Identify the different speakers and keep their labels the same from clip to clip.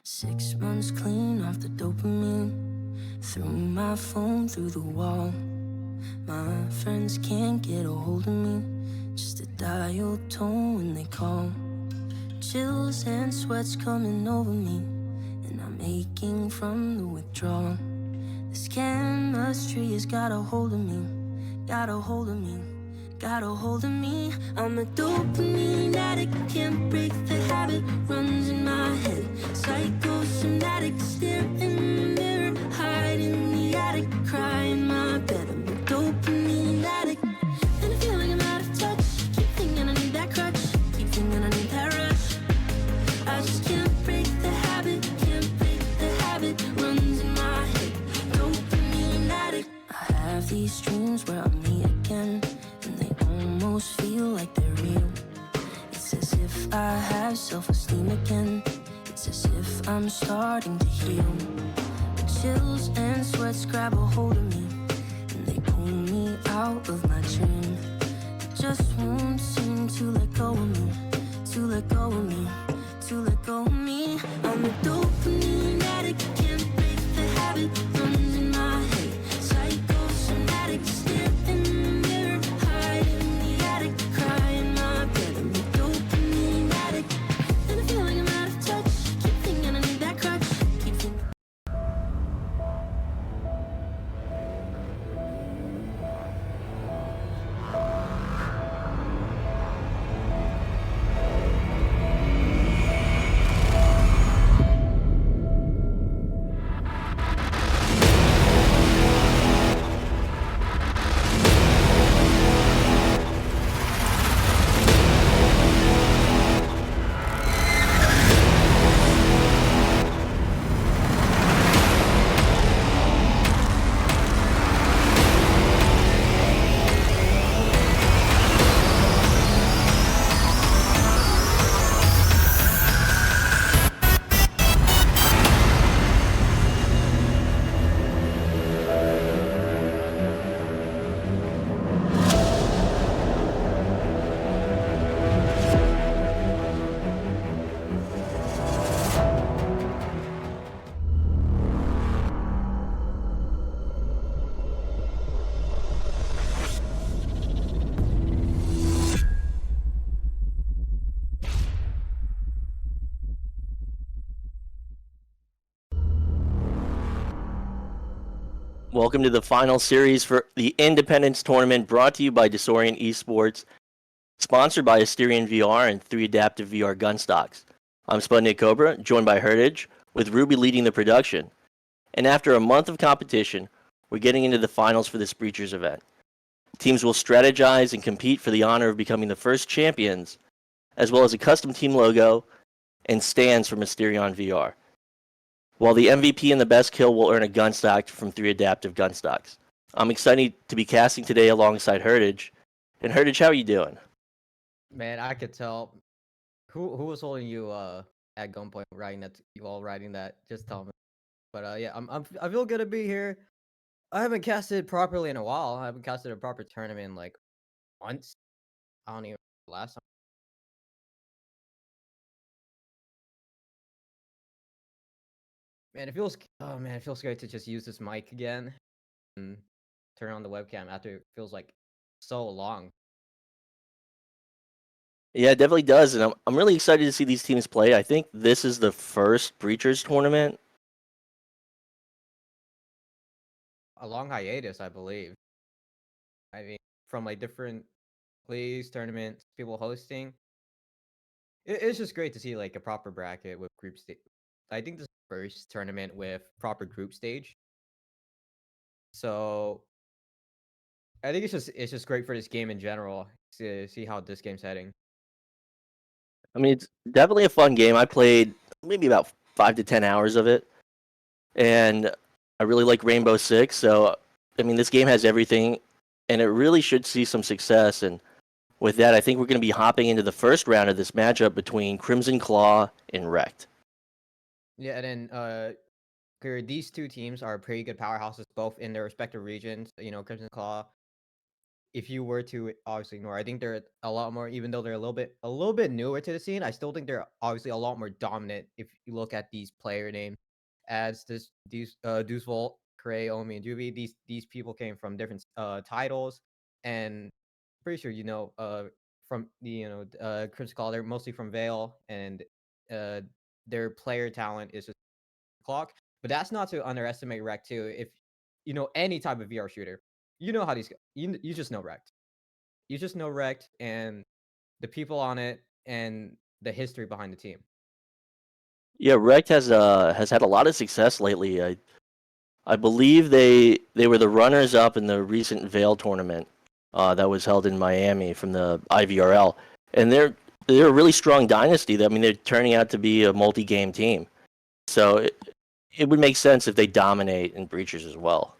Speaker 1: 6 months clean off the dopamine. Threw my phone through the wall. My friends can't get a hold of me. Just a dial tone when they call. Chills and sweats coming over me, and I'm aching from the withdrawal. This chemistry has got a hold of me, got a hold of me, got a hold of me. I'm a dopamine addict, can't break the habit, runs in my head. Psychosomatic, stare in the mirror, hide in the attic, cry in my bed. I'm a dopamine addict, and I feel like I'm out of touch. Keep thinking I need that crutch, keep thinking I need that rush. I just can't break the habit, can't break the habit, runs in my head. Dopamine addict. I have these dreams where I'm me again, and they almost feel like they're real. It's as if I have self-esteem again. It's as if I'm starting to heal. The chills and sweats grab a hold of me, and they pull me out of my dream. They just won't seem to let go of me, to let go of me, to let go of me. I'm a dopamine addict, can't break the habit, runs in my head. Psychosomatic, stare in the mirror, hide in the attic, cry in my bed. I'm a dopamine addict, and I feel like I'm out of touch. Keep thinking I need that crutch, keep thinking.
Speaker 2: Welcome to the final series for the Independence Tournament brought to you by Disorient Esports, sponsored by Asterion VR and 3 Adaptive VR gun stocks. I'm Sputnik Cobra, joined by Heritage, with Ruby leading the production. And after a month of competition, we're getting into the finals for this Breachers event. Teams will strategize and compete for the honor of becoming the first champions, as well as a custom team logo and stands from Asterion VR. While the MVP and the best kill will earn a gun stock from 3 adaptive gun stocks. I'm excited to be casting today alongside Heritage. And Heritage, how are you doing?
Speaker 3: Man, I could tell. Who was holding you at gunpoint writing that you all writing that? Just tell me. But yeah, I feel good to be here. I haven't casted properly in a while. I haven't casted a proper tournament in like once. I don't even last time. Man, it feels great to just use this mic again and turn on the webcam after it feels like so long.
Speaker 2: Yeah, it definitely does, and I'm really excited to see these teams play. I think this is the first Breachers tournament.
Speaker 3: A long hiatus, I believe. I mean, from like different leagues, tournaments, people hosting. It's just great to see like a proper bracket with group stage. I think this is the first tournament with proper group stage. So I think it's just great for this game in general to see how this game's heading.
Speaker 2: I mean, it's definitely a fun game. I played maybe about 5 to 10 hours of it, and I really like Rainbow Six. So, I mean, this game has everything, and it really should see some success. And with that, I think we're going to be hopping into the first round of this matchup between Crimson Claw and Wrecked.
Speaker 3: Yeah, and then these two teams are pretty good powerhouses both in their respective regions. You know, Crimson Claw if you were to obviously ignore, I think they're a lot more, even though they're a little bit newer to the scene. I still think they're obviously a lot more dominant if you look at these player names as Deuce Volt, Cray, Omi, and Juvie. These people came from different titles, and pretty sure from the Crimson Call, they're mostly from Vale, and uh their player talent is just clock. But that's not to underestimate Rec too. If you know any type of VR shooter, you know how these go. You just know Rect. You just know Rect and the people on it and the history behind the team.
Speaker 2: Yeah, Rect has had a lot of success lately. I believe they were the runners up in the recent Vail tournament that was held in Miami from the IVRL, and they're a really strong dynasty. I mean, they're turning out to be a multi-game team, so it would make sense if they dominate in breachers as well.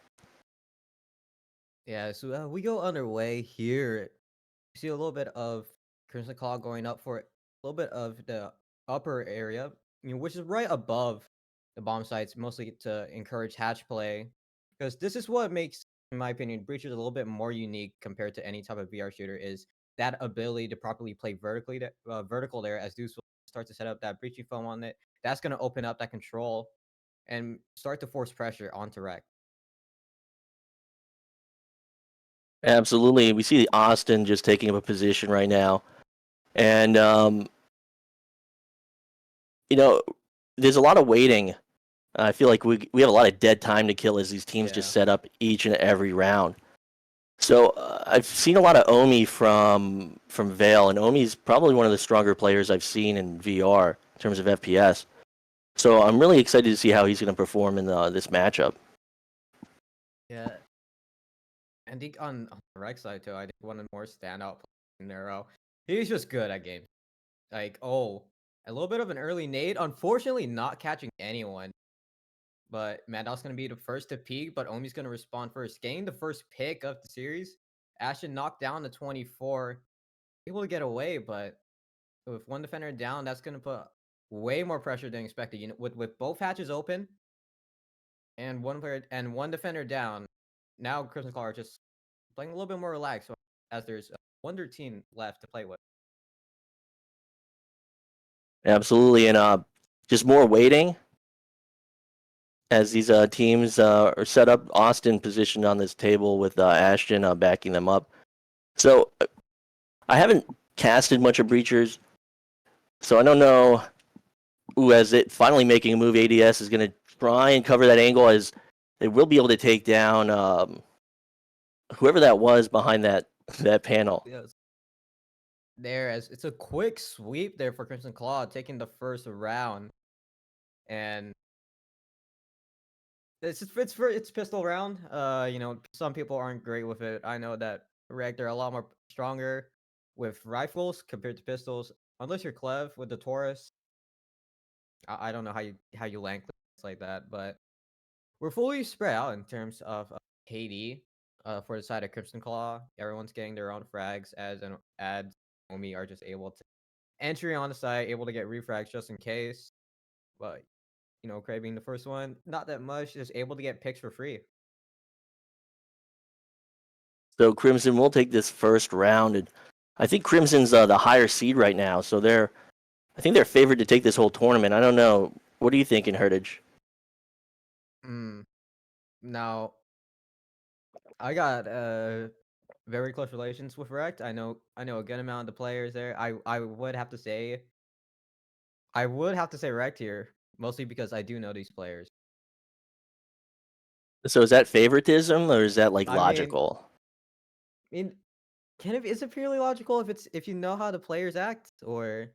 Speaker 3: Yeah, so we go underway here. You see a little bit of Crimson Claw going up for a little bit of the upper area, which is right above the bomb sites, mostly to encourage hatch play. Because this is what makes, in my opinion, Breachers a little bit more unique compared to any type of VR shooter is that ability to properly play vertical there as Deuce will start to set up that breaching foam on it. That's going to open up that control and start to force pressure onto Rec.
Speaker 2: Absolutely, we see Austin just taking up a position right now, and you know, there's a lot of waiting. I feel like we have a lot of dead time to kill as these teams just
Speaker 3: Yeah.
Speaker 2: set up each and every round. So I've seen a lot of Omi from Vale, and Omi's probably one of the stronger players I've seen in VR in terms of FPS. So I'm really excited to see how he's going to perform in this matchup.
Speaker 3: Yeah. I think on the right side too, I think one of the more standout players in Nero. He's just good at games. Like, oh, a little bit of an early nade. Unfortunately, not catching anyone. But Maddox gonna be the first to peak, but Omi's gonna respond first. Getting the first pick of the series. Ashton knocked down the 24. Able to get away, but with one defender down, that's gonna put way more pressure than expected. With both hatches open and one defender down, now Crimson Claw are just playing a little bit more relaxed as there's Wonder Team left to play with.
Speaker 2: Absolutely, and just more waiting as these teams are set up. Austin positioned on this table with Ashton backing them up. So I haven't casted much of Breachers, so I don't know who, as it finally making a move, ADS is going to try and cover that angle as they will be able to take down whoever that was behind that panel.
Speaker 3: Yes. There, as it's a quick sweep there for Crimson Claw, taking the first round, and it's pistol round. Some people aren't great with it. I know that they're a lot more stronger with rifles compared to pistols. Unless you're Clev with the Taurus, I don't know how you land like that, but we're fully spread out in terms of KD. For the side of Crimson Claw, everyone's getting their own frags as Omi are just able to entry on the site, able to get refrags just in case. But Cray being the first one, not that much, just able to get picks for free.
Speaker 2: So Crimson will take this first round, and I think Crimson's the higher seed right now, so I think they're favored to take this whole tournament. I don't know. What are you thinking, Heritage?
Speaker 3: Now, I got very close relations with Rect. I know a good amount of the players there. I would have to say Rect here, mostly because I do know these players.
Speaker 2: So is that favoritism or is that like
Speaker 3: I mean,
Speaker 2: logical?
Speaker 3: I mean, is it purely logical if you know how the players act, or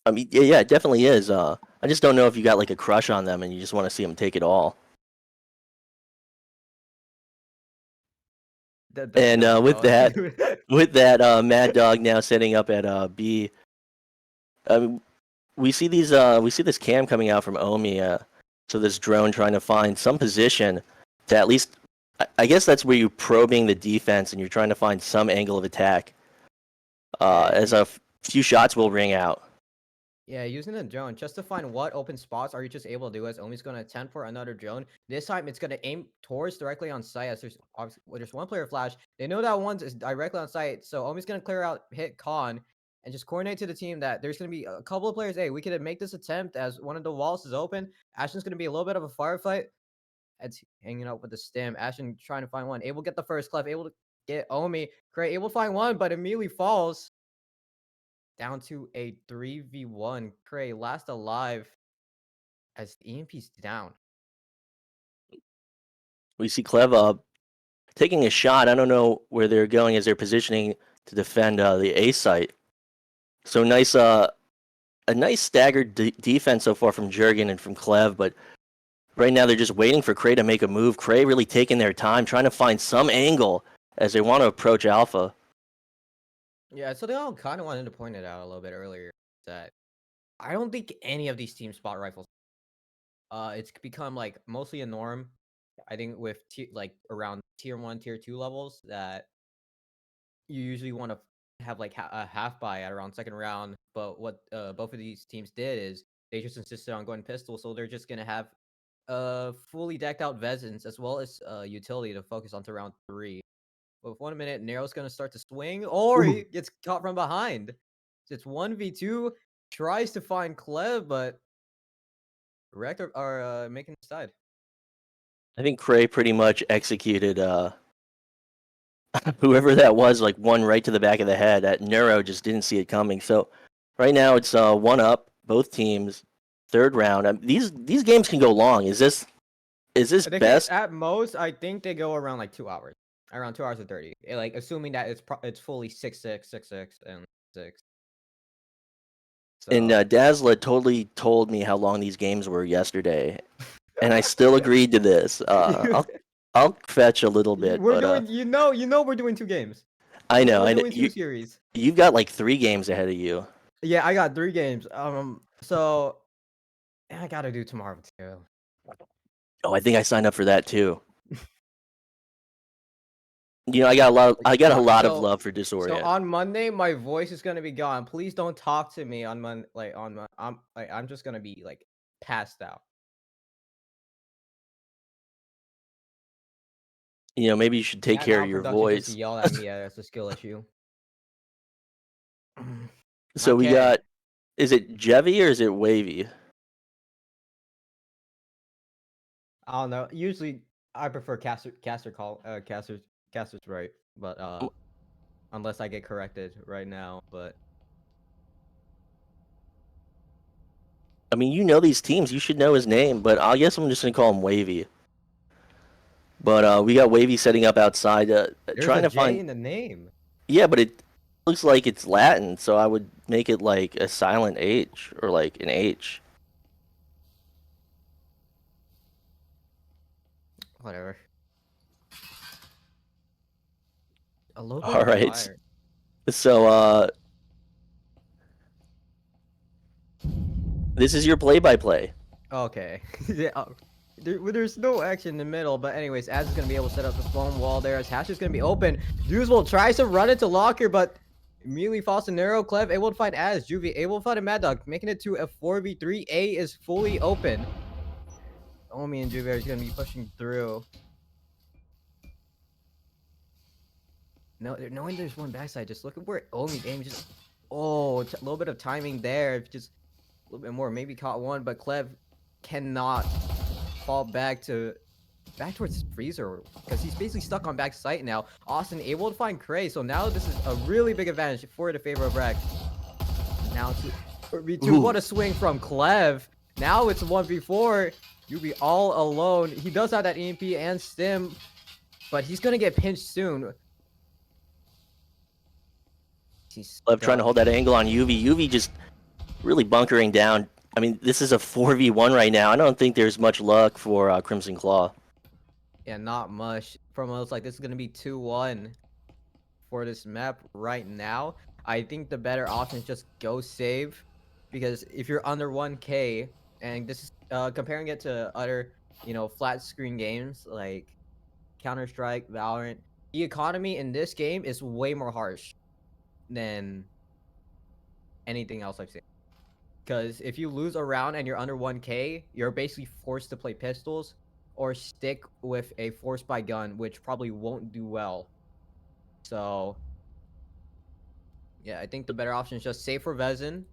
Speaker 2: I mean, yeah, it definitely is. I just don't know if you got like a crush on them and you just want to see them take it all.
Speaker 3: that's
Speaker 2: And
Speaker 3: definitely
Speaker 2: with
Speaker 3: valid.
Speaker 2: that, Mad Dog now setting up at B. We see this cam coming out from Omi. So this drone trying to find some position to at least. I guess that's where you're probing the defense and you're trying to find some angle of attack.
Speaker 3: Yeah,
Speaker 2: As a few shots will ring out.
Speaker 3: Yeah, using the drone just to find what open spots are you just able to do as Omi's going to attempt for another drone. This time it's going to aim towards directly on site as there's obviously there's one player flash. They know that one is directly on site, so Omi's going to clear out hit Khan and just coordinate to the team that there's going to be a couple of players. Hey, we could make this attempt as one of the walls is open. Ashton's going to be a little bit of a firefight. Ed's hanging out with the stem. Ashton trying to find one. Able to get the first clef. Able to get Omi. Cray able to find one, but immediately falls. Down to a 3v1. Cray last alive as the EMP's down.
Speaker 2: We see Clev taking a shot. I don't know where they're going as they're positioning to defend the A site. So nice, a nice staggered defense so far from Jurgen and from Clev, but right now they're just waiting for Cray to make a move. Cray really taking their time, trying to find some angle as they want to approach Alpha.
Speaker 3: Yeah, so they all kind of wanted to point it out a little bit earlier that I don't think any of these team spot rifles. It's become like mostly a norm. I think with like around tier 1, tier 2 levels that you usually want to have like a half buy at around second round. But what both of these teams did is they just insisted on going pistol, so they're just gonna have fully decked out Vezins as well as utility to focus onto round 3. With 1 minute, Nero's gonna start to swing, or he gets caught from behind. So it's 1v2, tries to find Cleb, but Rector are making the side.
Speaker 2: I think Cray pretty much executed whoever that was, like one right to the back of the head. That Neuro just didn't see it coming. So right now it's 1-up, both teams, third round. These games can go long. Is this
Speaker 3: They
Speaker 2: best?
Speaker 3: can, at most, I think they go around like 2 hours, around 2 hours and 30. Like assuming that it's fully 6-6, 6-6, and 6.
Speaker 2: And
Speaker 3: So
Speaker 2: Dazzler totally told me how long these games were yesterday, and I still agreed to this. I'll fetch a little bit,
Speaker 3: we're
Speaker 2: but
Speaker 3: doing, we're doing 2 games.
Speaker 2: I know,
Speaker 3: We're
Speaker 2: I know
Speaker 3: doing 2 series.
Speaker 2: you've got like 3 games ahead of you.
Speaker 3: Yeah, I got 3 games. So I gotta do tomorrow too.
Speaker 2: Oh, I think I signed up for that too. I got a lot of love for
Speaker 3: So
Speaker 2: Disorient.
Speaker 3: on Monday, my voice is gonna be gone. Please don't talk to me on Monday. I'm just gonna be like passed out.
Speaker 2: Maybe you should take
Speaker 3: That
Speaker 2: care of your
Speaker 3: non-production just
Speaker 2: voice.
Speaker 3: yelled at me. That's a skill issue.
Speaker 2: So we
Speaker 3: Okay.
Speaker 2: got, is it Jevy or is it Wavy?
Speaker 3: I don't know. Usually, I prefer caster's right, but unless I get corrected right now, but
Speaker 2: I mean, these teams, you should know his name, but I guess I'm just gonna call him Wavy. But we got Wavy setting up outside,
Speaker 3: there's
Speaker 2: trying
Speaker 3: a
Speaker 2: to
Speaker 3: J
Speaker 2: find.
Speaker 3: in the name.
Speaker 2: Yeah, but it looks like it's Latin, so I would make it like a silent H or like an H.
Speaker 3: Whatever. A little bit
Speaker 2: All
Speaker 3: of
Speaker 2: right.
Speaker 3: fire.
Speaker 2: So this is your play-by-play.
Speaker 3: Okay. Yeah. There's no action in the middle, but anyways, Az is gonna be able to set up the foam wall there. As Hash is gonna be open. Dewswell tries to run into Locker, but immediately falls to Nero. Clev able to find Az. Juvie able to find a Mad Dog, making it to a 4v3. A is fully open. Omi and Juvie are gonna be pushing through. No, knowing there's one backside, just look at where Omi's aim just. Oh, a little bit of timing there. Just a little bit more. Maybe caught one, but Clev cannot fall back towards Freezer because he's basically stuck on back site now. Austin able to find Cray, so now this is a really big advantage for the favor of Rex. Now to V2, what a swing from Clev. Now it's 1v4. You be all alone. He does have that EMP and stim, but he's gonna get pinched soon. He's
Speaker 2: Lev trying to hold that angle on UV. UV just really bunkering down. I mean, this is a 4v1 right now. I don't think there's much luck for Crimson Claw.
Speaker 3: Yeah, not much. From us, like this is gonna be 2-1 for this map right now. I think the better option is just go save, because if you're under 1k, and this is comparing it to other, flat screen games like Counter-Strike, Valorant, the economy in this game is way more harsh than anything else I've seen. Because if you lose a round and you're under 1k, you're basically forced to play pistols or stick with a force by gun, which probably won't do well. So yeah, I think the better option is just save for Vezin,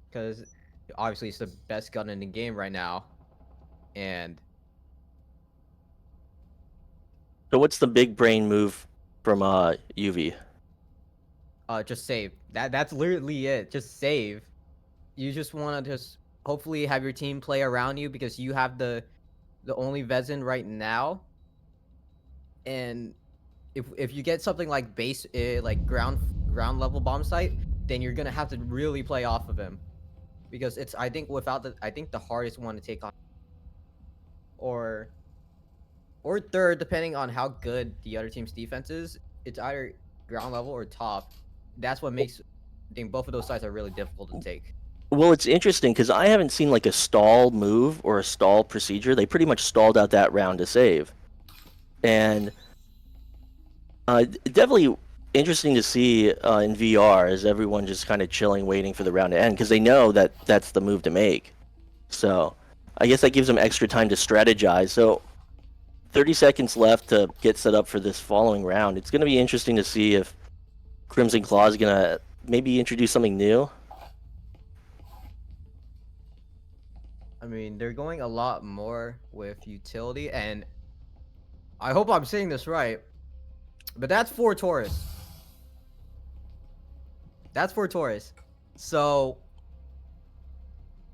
Speaker 3: because obviously it's the best gun in the game right now. And
Speaker 2: So what's the big brain move from UV?
Speaker 3: just save. That's literally it. Just save. You just want to just hopefully have your team play around you because you have the only Vezin right now. And if you get something like base like ground level bomb sight, then you're gonna have to really play off of him, because it's I think the hardest one to take on, or third, depending on how good the other team's defense is. It's either ground level or top. That's what makes I think both of those sides are really difficult to take.
Speaker 2: Well, it's interesting because I haven't seen like a stall move or a stall procedure. They pretty much stalled out that round to save, and definitely interesting to see in VR is everyone just kind of chilling, waiting for the round to end because they know that that's the move to make. So I guess that gives them extra time to strategize. So 30 seconds left to get set up for this following round. It's going to be interesting to see if Crimson Claw is going to maybe introduce something new.
Speaker 3: I mean, they're going a lot more with utility, and I hope I'm saying this right, but that's for Taurus. That's for Taurus. So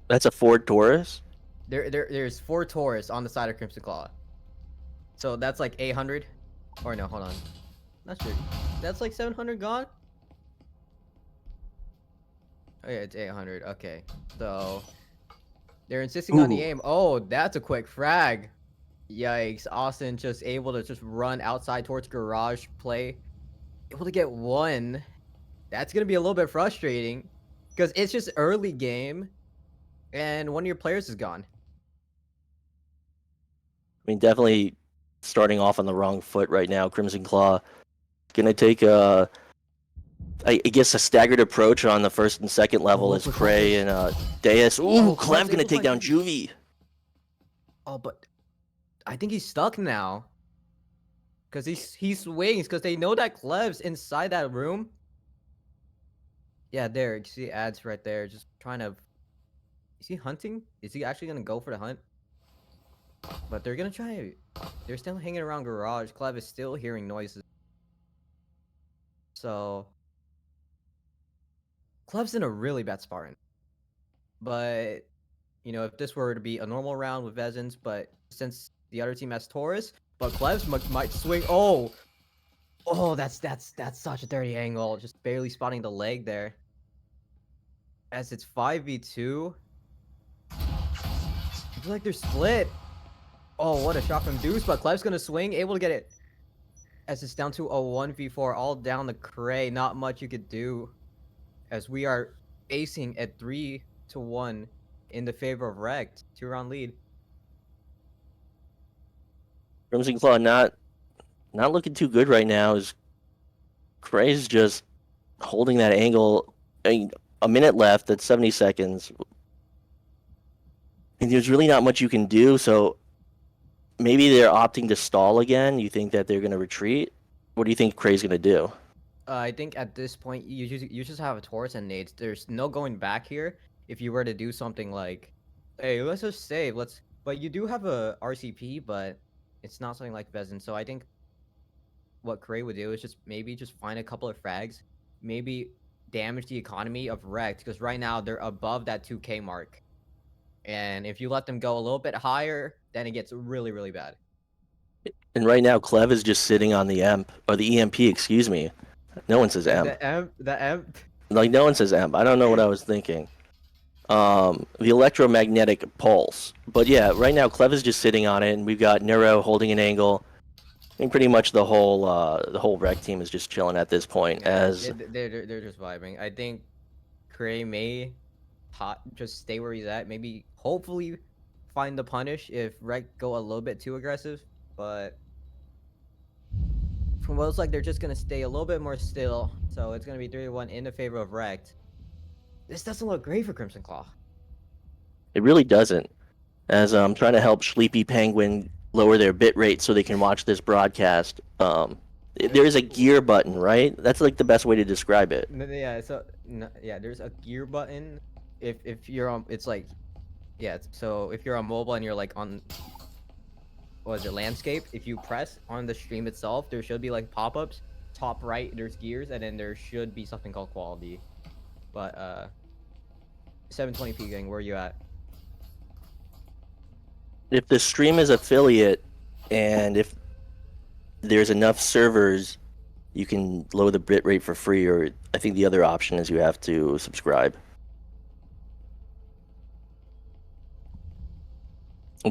Speaker 2: That's a Ford Taurus.
Speaker 3: there's 4 Taurus on the side of Crimson Claw. So that's like 800. Or no, hold on. Not sure. That's like 700 gone? Oh yeah, it's 800. Okay. So they're insisting on the
Speaker 2: Ooh.
Speaker 3: aim. Oh, that's a quick frag. Yikes. Austin just able to just run outside towards garage play. Able to get 1. That's going to be a little bit frustrating because it's just early game and one of your players is gone.
Speaker 2: I mean, definitely starting off on the wrong foot right now. Crimson Claw gonna take a, I guess, a staggered approach on the first and second level as Cray and Deus. Ooh,
Speaker 3: Oh,
Speaker 2: Clev
Speaker 3: Clev's
Speaker 2: gonna
Speaker 3: able to
Speaker 2: take
Speaker 3: find
Speaker 2: down Juvie.
Speaker 3: Oh, but I think he's stuck now. Because he swings because they know that Clev's inside that room. Yeah, there. You see ads right there. Just trying to... Is he hunting? Is he actually going to go for the hunt? But they're going to try... They're still hanging around garage. Clev is still hearing noises. So... Clev's in a really bad spot right now. But... You know, if this were to be a normal round with Vezins, but since the other team has Taurus, but Clev's might swing... Oh! Oh, that's such a dirty angle. Just barely spotting the leg there. As it's 5v2. I feel like they're split. Oh, what a shot from Deuce, but Clev's gonna swing, able to get it. As it's down to a 1v4, all down the Cray. Not much you could do. As we are facing at 3-1 in the favor of Rect. 2-round lead.
Speaker 2: Crimson Claw not looking too good right now. As Cray's just holding that angle. I mean, a minute left. That's 70 seconds. And there's really not much you can do. So maybe they're opting to stall again. You think that they're going to retreat? What do you think Cray's going to do?
Speaker 3: I think at this point, you just have a Taurus and nades. There's no going back here. If you were to do something like, hey, let's just save. But you do have a RCP, but it's not something like Vezin. So I think what Cray would do is just maybe just find a couple of frags, maybe damage the economy of Rect, because right now they're above that 2k mark. And if you let them go a little bit higher, then it gets really, really bad.
Speaker 2: And right now, Clev is just sitting on the EMP, or the EMP, excuse me. No one says EMP.
Speaker 3: The M.
Speaker 2: Like, no one says EMP. I don't know what I was thinking. The electromagnetic pulse. But yeah, right now, Clev is just sitting on it, and we've got Neuro holding an angle. I think pretty much the whole rec team is just chilling at this point.
Speaker 3: Yeah,
Speaker 2: As
Speaker 3: they're just vibing. I think Cray may just stay where he's at. Maybe, hopefully, find the punish if Rec go a little bit too aggressive. But from what it's like, they're just gonna stay a little bit more still. So it's gonna be 3-1 in the favor of Rect. This doesn't look great for Crimson Claw.
Speaker 2: It really doesn't. As I'm trying to help Sleepy Penguin lower their bit rate so they can watch this broadcast. There is a gear button, right? That's like the best way to describe it.
Speaker 3: Yeah, so yeah, there's a gear button. If you're on, it's like, yeah. So if you're on mobile and you're like on, what is it, landscape? If you press on the stream itself, there should be like pop-ups. Top right, there's gears, and then there should be something called quality. But 720p gang, where are you at?
Speaker 2: If the stream is affiliate, and if there's enough servers, you can lower the bit rate for free, or I think the other option is you have to subscribe.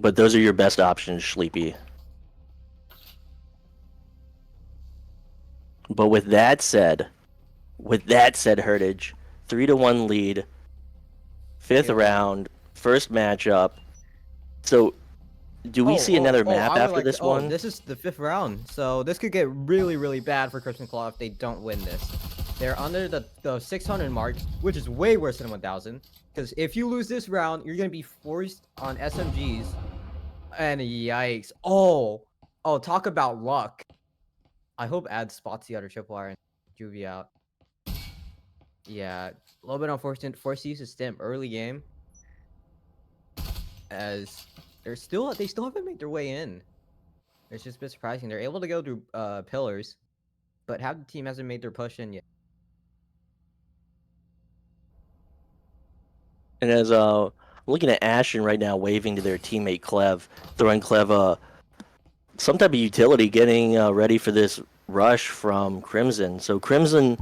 Speaker 2: But those are your best options, Sleepy. But with that said, Heritage, 3-1 lead, fifth round, first matchup. So, do we see another map after this one?
Speaker 3: This is the 5th round, so this could get really, really bad for Crimson Claw if they don't win this. They're under the 600 mark, which is way worse than 1000. Because if you lose this round, you're gonna be forced on SMGs. And yikes! Oh, talk about luck. I hope Ad spots the other tripwire and Juvie out. Yeah, a little bit unfortunate. Forced to use a stim early game, as they still haven't made their way in. It's just a bit surprising. They're able to go through pillars, but half the team hasn't made their push in yet.
Speaker 2: And as looking at Ashen right now, waving to their teammate Clev, throwing Clev some type of utility, getting ready for this rush from Crimson. So Crimson.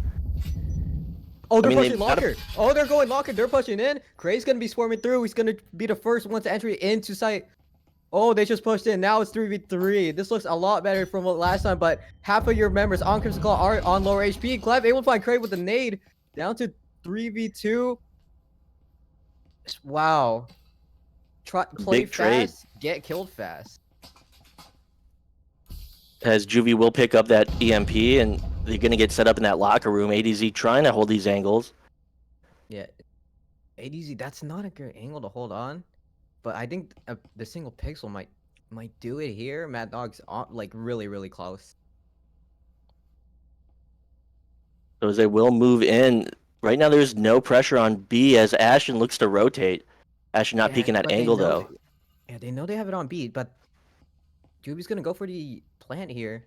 Speaker 3: Oh, they're pushing Locker. Oh, they're going Locker. They're pushing in. Cray's gonna be swarming through. He's gonna be the first one to enter into site. Oh, they just pushed in. Now it's 3v3. This looks a lot better from what last time, but half of your members on Crimson Claw are on lower HP. Clev able to find Cray with the nade. Down to 3v2. Wow. Play
Speaker 2: Big trade.
Speaker 3: fast, get killed fast.
Speaker 2: As Juvie will pick up that EMP, and they're going to get set up in that locker room. ADZ trying to hold these angles.
Speaker 3: Yeah. ADZ, that's not a good angle to hold on. But I think the single pixel might do it here. Mad Dog's like really, really close.
Speaker 2: So as they will move in. Right now there's no pressure on B as Ashen looks to rotate. Ashen not peeking that angle though.
Speaker 3: Yeah, they know they have it on B, but Juvie's going to go for the plant here.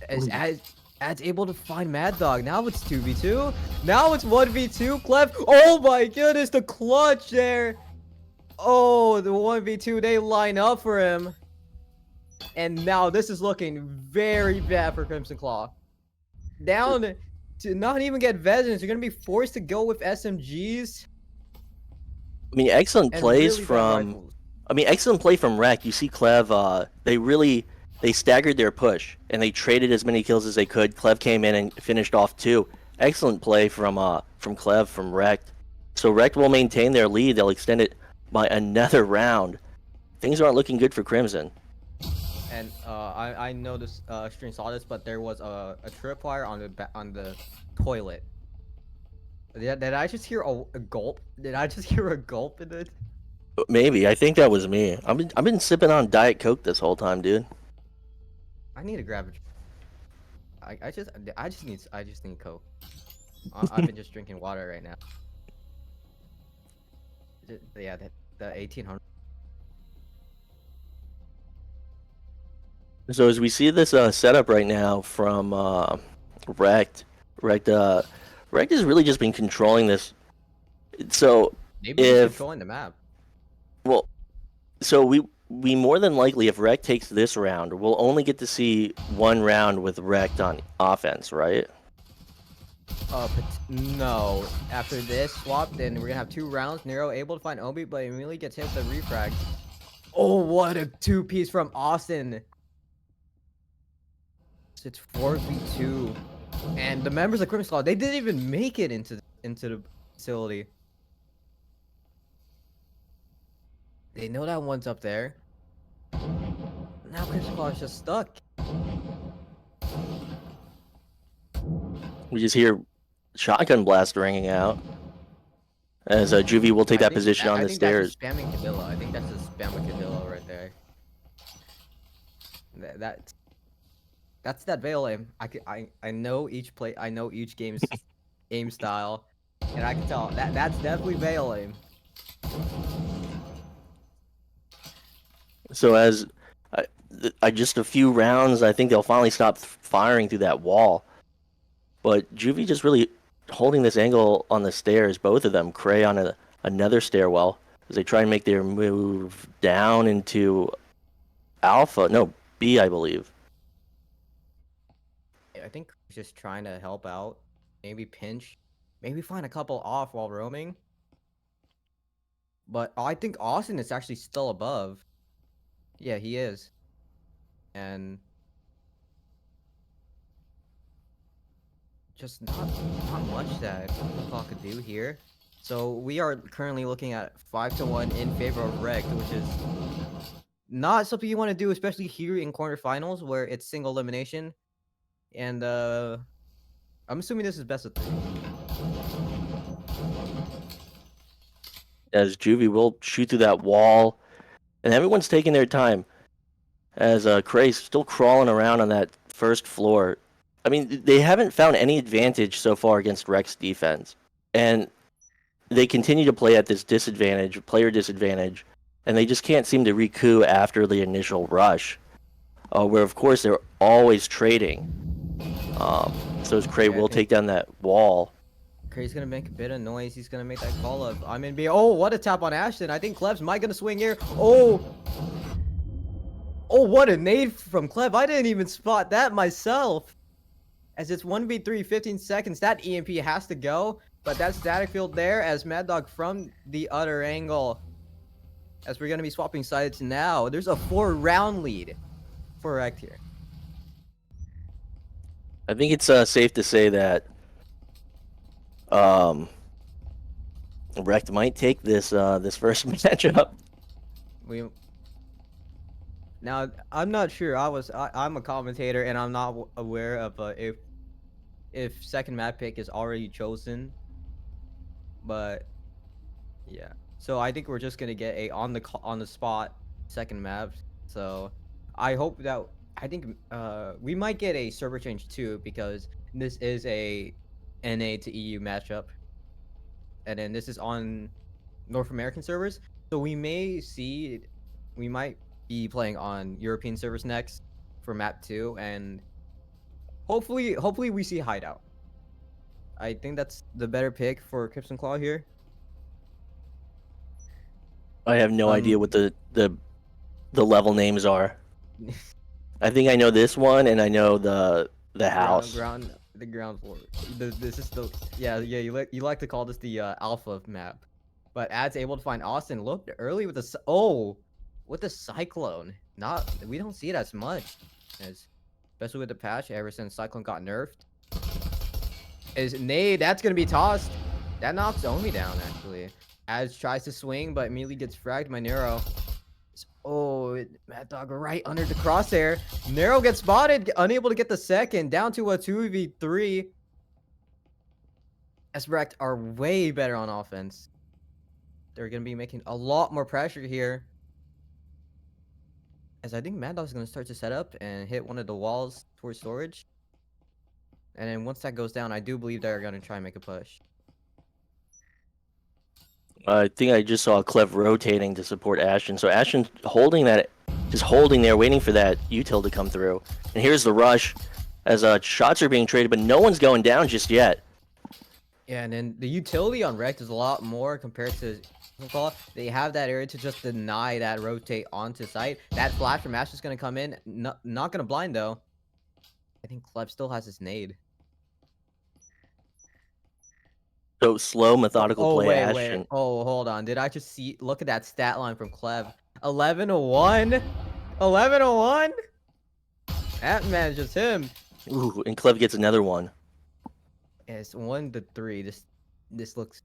Speaker 3: Ad's able to find Mad Dog. Now it's 2v2. Now it's 1v2. Clef. Oh my goodness, the clutch there. Oh, the 1v2. They line up for him. And now this is looking very bad for Crimson Claw. Down to not even get Vengeance. You're going to be forced to go with SMGs.
Speaker 2: I mean, excellent plays from... excellent play from Rec. You see Clev, they staggered their push, and they traded as many kills as they could. Clev came in and finished off 2. Excellent play from Clev, from Rec. So Rec will maintain their lead. They'll extend it by another round. Things aren't looking good for Crimson.
Speaker 3: And I know this stream saw this, but there was a tripwire on the toilet. Did I just hear a gulp? Did I just hear a gulp in it?
Speaker 2: Maybe. I think that was me. I've been sipping on Diet Coke this whole time, dude.
Speaker 3: I need to grab a... I just need Coke. I've been just drinking water right now. Yeah, the 1800.
Speaker 2: So as we see this setup right now from Rect has really just been controlling this. So
Speaker 3: maybe he's controlling the map.
Speaker 2: Well, so we more than likely, if Rect takes this round, we'll only get to see one round with Rect on offense, right?
Speaker 3: No. After this swap, then we're gonna have 2 rounds. Nero able to find Obi, but immediately gets hit with a refrag. Oh, what a 2-piece from Austin. It's 4v2. And the members of Crimson Claw, they didn't even make it into the facility. They know that one's up there. Now Crimson Claw is just stuck.
Speaker 2: We just hear shotgun blast ringing out. As Juvie will take that position on
Speaker 3: I
Speaker 2: the
Speaker 3: think that's
Speaker 2: stairs.
Speaker 3: just spamming Cadillo. I think that's just spamming Cadillo right there. That's that Veil aim. I know each play. I know each game's aim style, and I can tell that's definitely Veil aim.
Speaker 2: So as I just a few rounds, I think they'll finally stop firing through that wall. But Juvie just really holding this angle on the stairs. Both of them, Cray on another stairwell, as they try and make their move down into Alpha. No, B, I believe.
Speaker 3: I think he's just trying to help out, maybe pinch, maybe find a couple off while roaming. But I think Austin is actually still above. Yeah, he is. And just not much that Claw could do here. So we are currently looking at 5-1 in favor of Rect, which is not something you want to do, especially here in quarterfinals where it's single elimination. And I'm assuming this is best of 3.
Speaker 2: As Juvie will shoot through that wall, and everyone's taking their time. As Cray's still crawling around on that first floor. I mean, they haven't found any advantage so far against Rex defense, and they continue to play at this disadvantage, player disadvantage, and they just can't seem to recoup after the initial rush, where of course they're always trading. So as Cray will take down that wall.
Speaker 3: Cray's gonna make a bit of noise. He's gonna make that call of I'm in B. Oh, what a tap on Ashton. I think Klebs might gonna swing here. Oh, what a nade from Kleb. I didn't even spot that myself. As it's 1v3, 15 seconds. That EMP has to go. But that static field there as Mad Dog from the other angle. As we're gonna be swapping sides now. There's a 4-round lead for Rect here.
Speaker 2: I think it's safe to say that Rect might take this this first matchup.
Speaker 3: Now I'm not sure. I'm a commentator and I'm not aware of if second map pick is already chosen. But yeah, so I think we're just gonna get a on the spot second map. So I hope that I think we might get a server change too, because this is a NA to EU matchup, and then this is on North American servers. So we might be playing on European servers next for map 2, and hopefully we see Hideout. I think that's the better pick for Crimson Claw here.
Speaker 2: I have no idea what the level names are. I think I know this one, and I know the house.
Speaker 3: The ground floor. This is the you like to call this the alpha map, but Ad's able to find Austin. Looked early with the cyclone. We don't see it as much, especially with the patch ever since Cyclone got nerfed. Is nade that's gonna be tossed. That knocks Omi down actually. Az tries to swing, but immediately gets fragged by Nero. Mad Dog right under the crosshair. Nero gets spotted, unable to get the second, down to a 2v3. As Rect are way better on offense. They're gonna be making a lot more pressure here. As I think Mad Dog's gonna start to set up and hit one of the walls towards storage. And then once that goes down, I do believe they're gonna try and make a push.
Speaker 2: I think I just saw Clev rotating to support Ashton. So Ashton holding that, just holding there, waiting for that util to come through. And here's the rush as shots are being traded, but no one's going down just yet.
Speaker 3: Yeah, and then the utility on Rect is a lot more compared to they have that area to just deny that rotate onto site. That flash from Ash is going to come in. Not going to blind, though. I think Cleb still has his nade.
Speaker 2: So slow, methodical play, Ashton.
Speaker 3: Wait. Oh, hold on. Did I just see? Look at that stat line from Cleb. 11-1? 11-1? That man, just him.
Speaker 2: Ooh, and Clev gets another one.
Speaker 3: Yeah, it's 1-3. This looks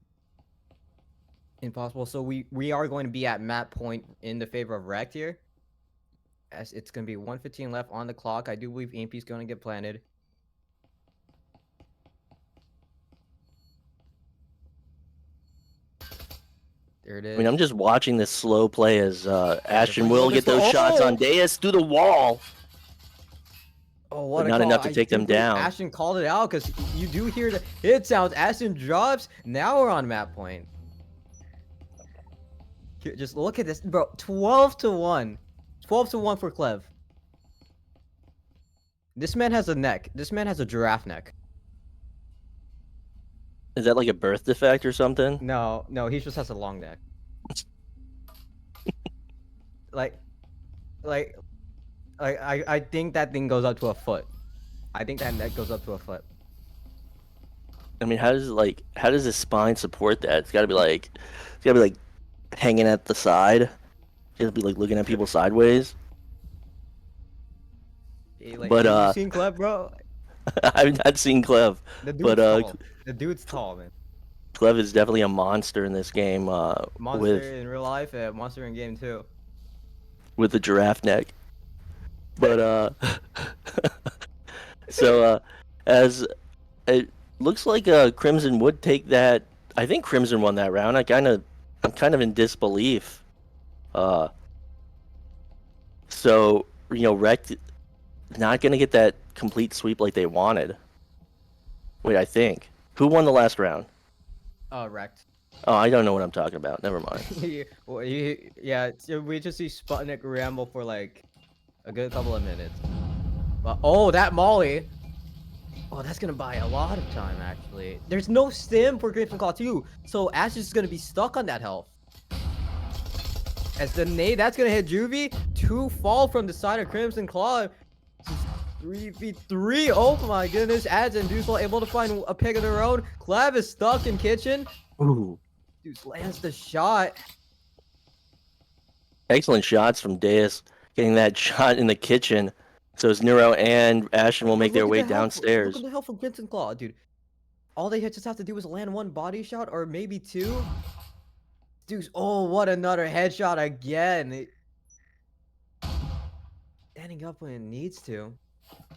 Speaker 3: impossible. So we are going to be at map point in the favor of Rect here. As it's going to be 1:15 left on the clock. I do believe EMP is going to get planted. Here it
Speaker 2: I mean,
Speaker 3: is.
Speaker 2: I'm just watching this slow play as Ashton
Speaker 3: playing a
Speaker 2: will
Speaker 3: little bit
Speaker 2: get those
Speaker 3: slow.
Speaker 2: shots on
Speaker 3: Oh!
Speaker 2: Deus through the wall,
Speaker 3: Oh, what
Speaker 2: but
Speaker 3: a
Speaker 2: not
Speaker 3: call.
Speaker 2: enough to
Speaker 3: I
Speaker 2: take
Speaker 3: do
Speaker 2: them
Speaker 3: believe
Speaker 2: down.
Speaker 3: Ashton called it out because you do hear the hit sounds. Ashton drops. Now we're on map point. Here, just look at this, bro. 12-1. 12-1 for Clev. This man has a neck. This man has a giraffe neck.
Speaker 2: Is that like a birth defect or something?
Speaker 3: No, he just has a long neck. like, like, I think that thing goes up to a foot. I think that neck goes up to a foot.
Speaker 2: I mean, how does his spine support that? It's got to be like hanging at the side. He'll be like looking at people sideways.
Speaker 3: Like,
Speaker 2: But
Speaker 3: you seen Cleb, bro?
Speaker 2: I've not seen Clev,
Speaker 3: The
Speaker 2: but
Speaker 3: dude's tall. The dude's tall, man.
Speaker 2: Clev is definitely a monster in this game.
Speaker 3: Monster in real life, monster in game too.
Speaker 2: With the giraffe neck. But so as it looks like Crimson would take that. I think Crimson won that round. I'm kind of in disbelief. So Rect not gonna get that complete sweep like they wanted. Wait, I think who won the last round?
Speaker 3: Wrecked.
Speaker 2: Oh, I don't know what I'm talking about. Never mind.
Speaker 3: Yeah, so we just see Sputnik ramble for like a good couple of minutes. But oh, that Molly. Oh, that's gonna buy a lot of time actually. There's no stim for Crimson Claw 2, so Ash is gonna be stuck on that health. As the nade, that's gonna hit Juvie. 2 fall from the side of Crimson Claw. 3v3. Oh my goodness. Ads and Deuce able to find a pick of their own. Clav is stuck in kitchen.
Speaker 2: Ooh.
Speaker 3: Deuce lands the shot.
Speaker 2: Excellent shots from Deus, getting that shot in the kitchen. So as Neuro and Ashton will make their way downstairs.
Speaker 3: Look at the help from Crimson Claw, dude. All they just have to do is land 1 body shot or maybe 2. Deuce, oh, what another headshot again. Standing up when it needs to.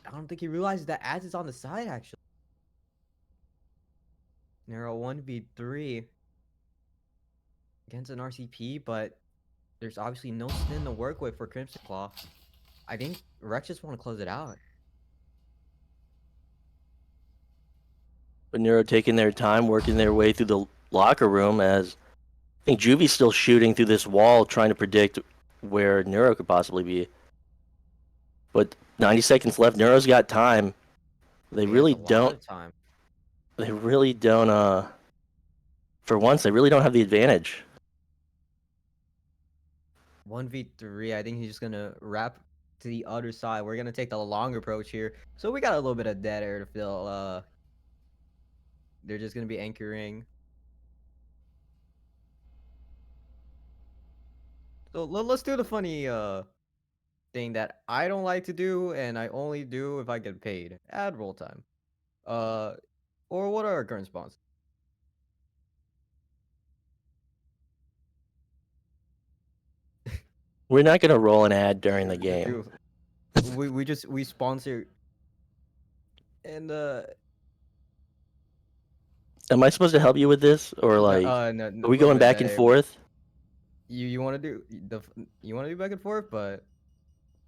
Speaker 3: I don't think he realizes that Ads is on the side, actually. Narrow 1v3 against an RCP, but there's obviously no spin to work with for Crimson Claw. I think Rex just want to close it out.
Speaker 2: But Neuro taking their time, working their way through the locker room as I think Juvie's still shooting through this wall, trying to predict where Neuro could possibly be. But 90 seconds left. Neuro's got time. They really don't.
Speaker 3: Time.
Speaker 2: They really don't. For once, they really don't have the advantage.
Speaker 3: 1v3. I think he's just gonna wrap to the other side. We're gonna take the long approach here. So we got a little bit of dead air to fill. They're just gonna be anchoring. So let's do the funny thing that I don't like to do, and I only do if I get paid. Add roll time. Or what are our current spawns?
Speaker 2: We're not gonna roll an ad during the game.
Speaker 3: We sponsor. And
Speaker 2: Am I supposed to help you with this, or like,
Speaker 3: no,
Speaker 2: are we going back and forth?
Speaker 3: You want to do back and forth, but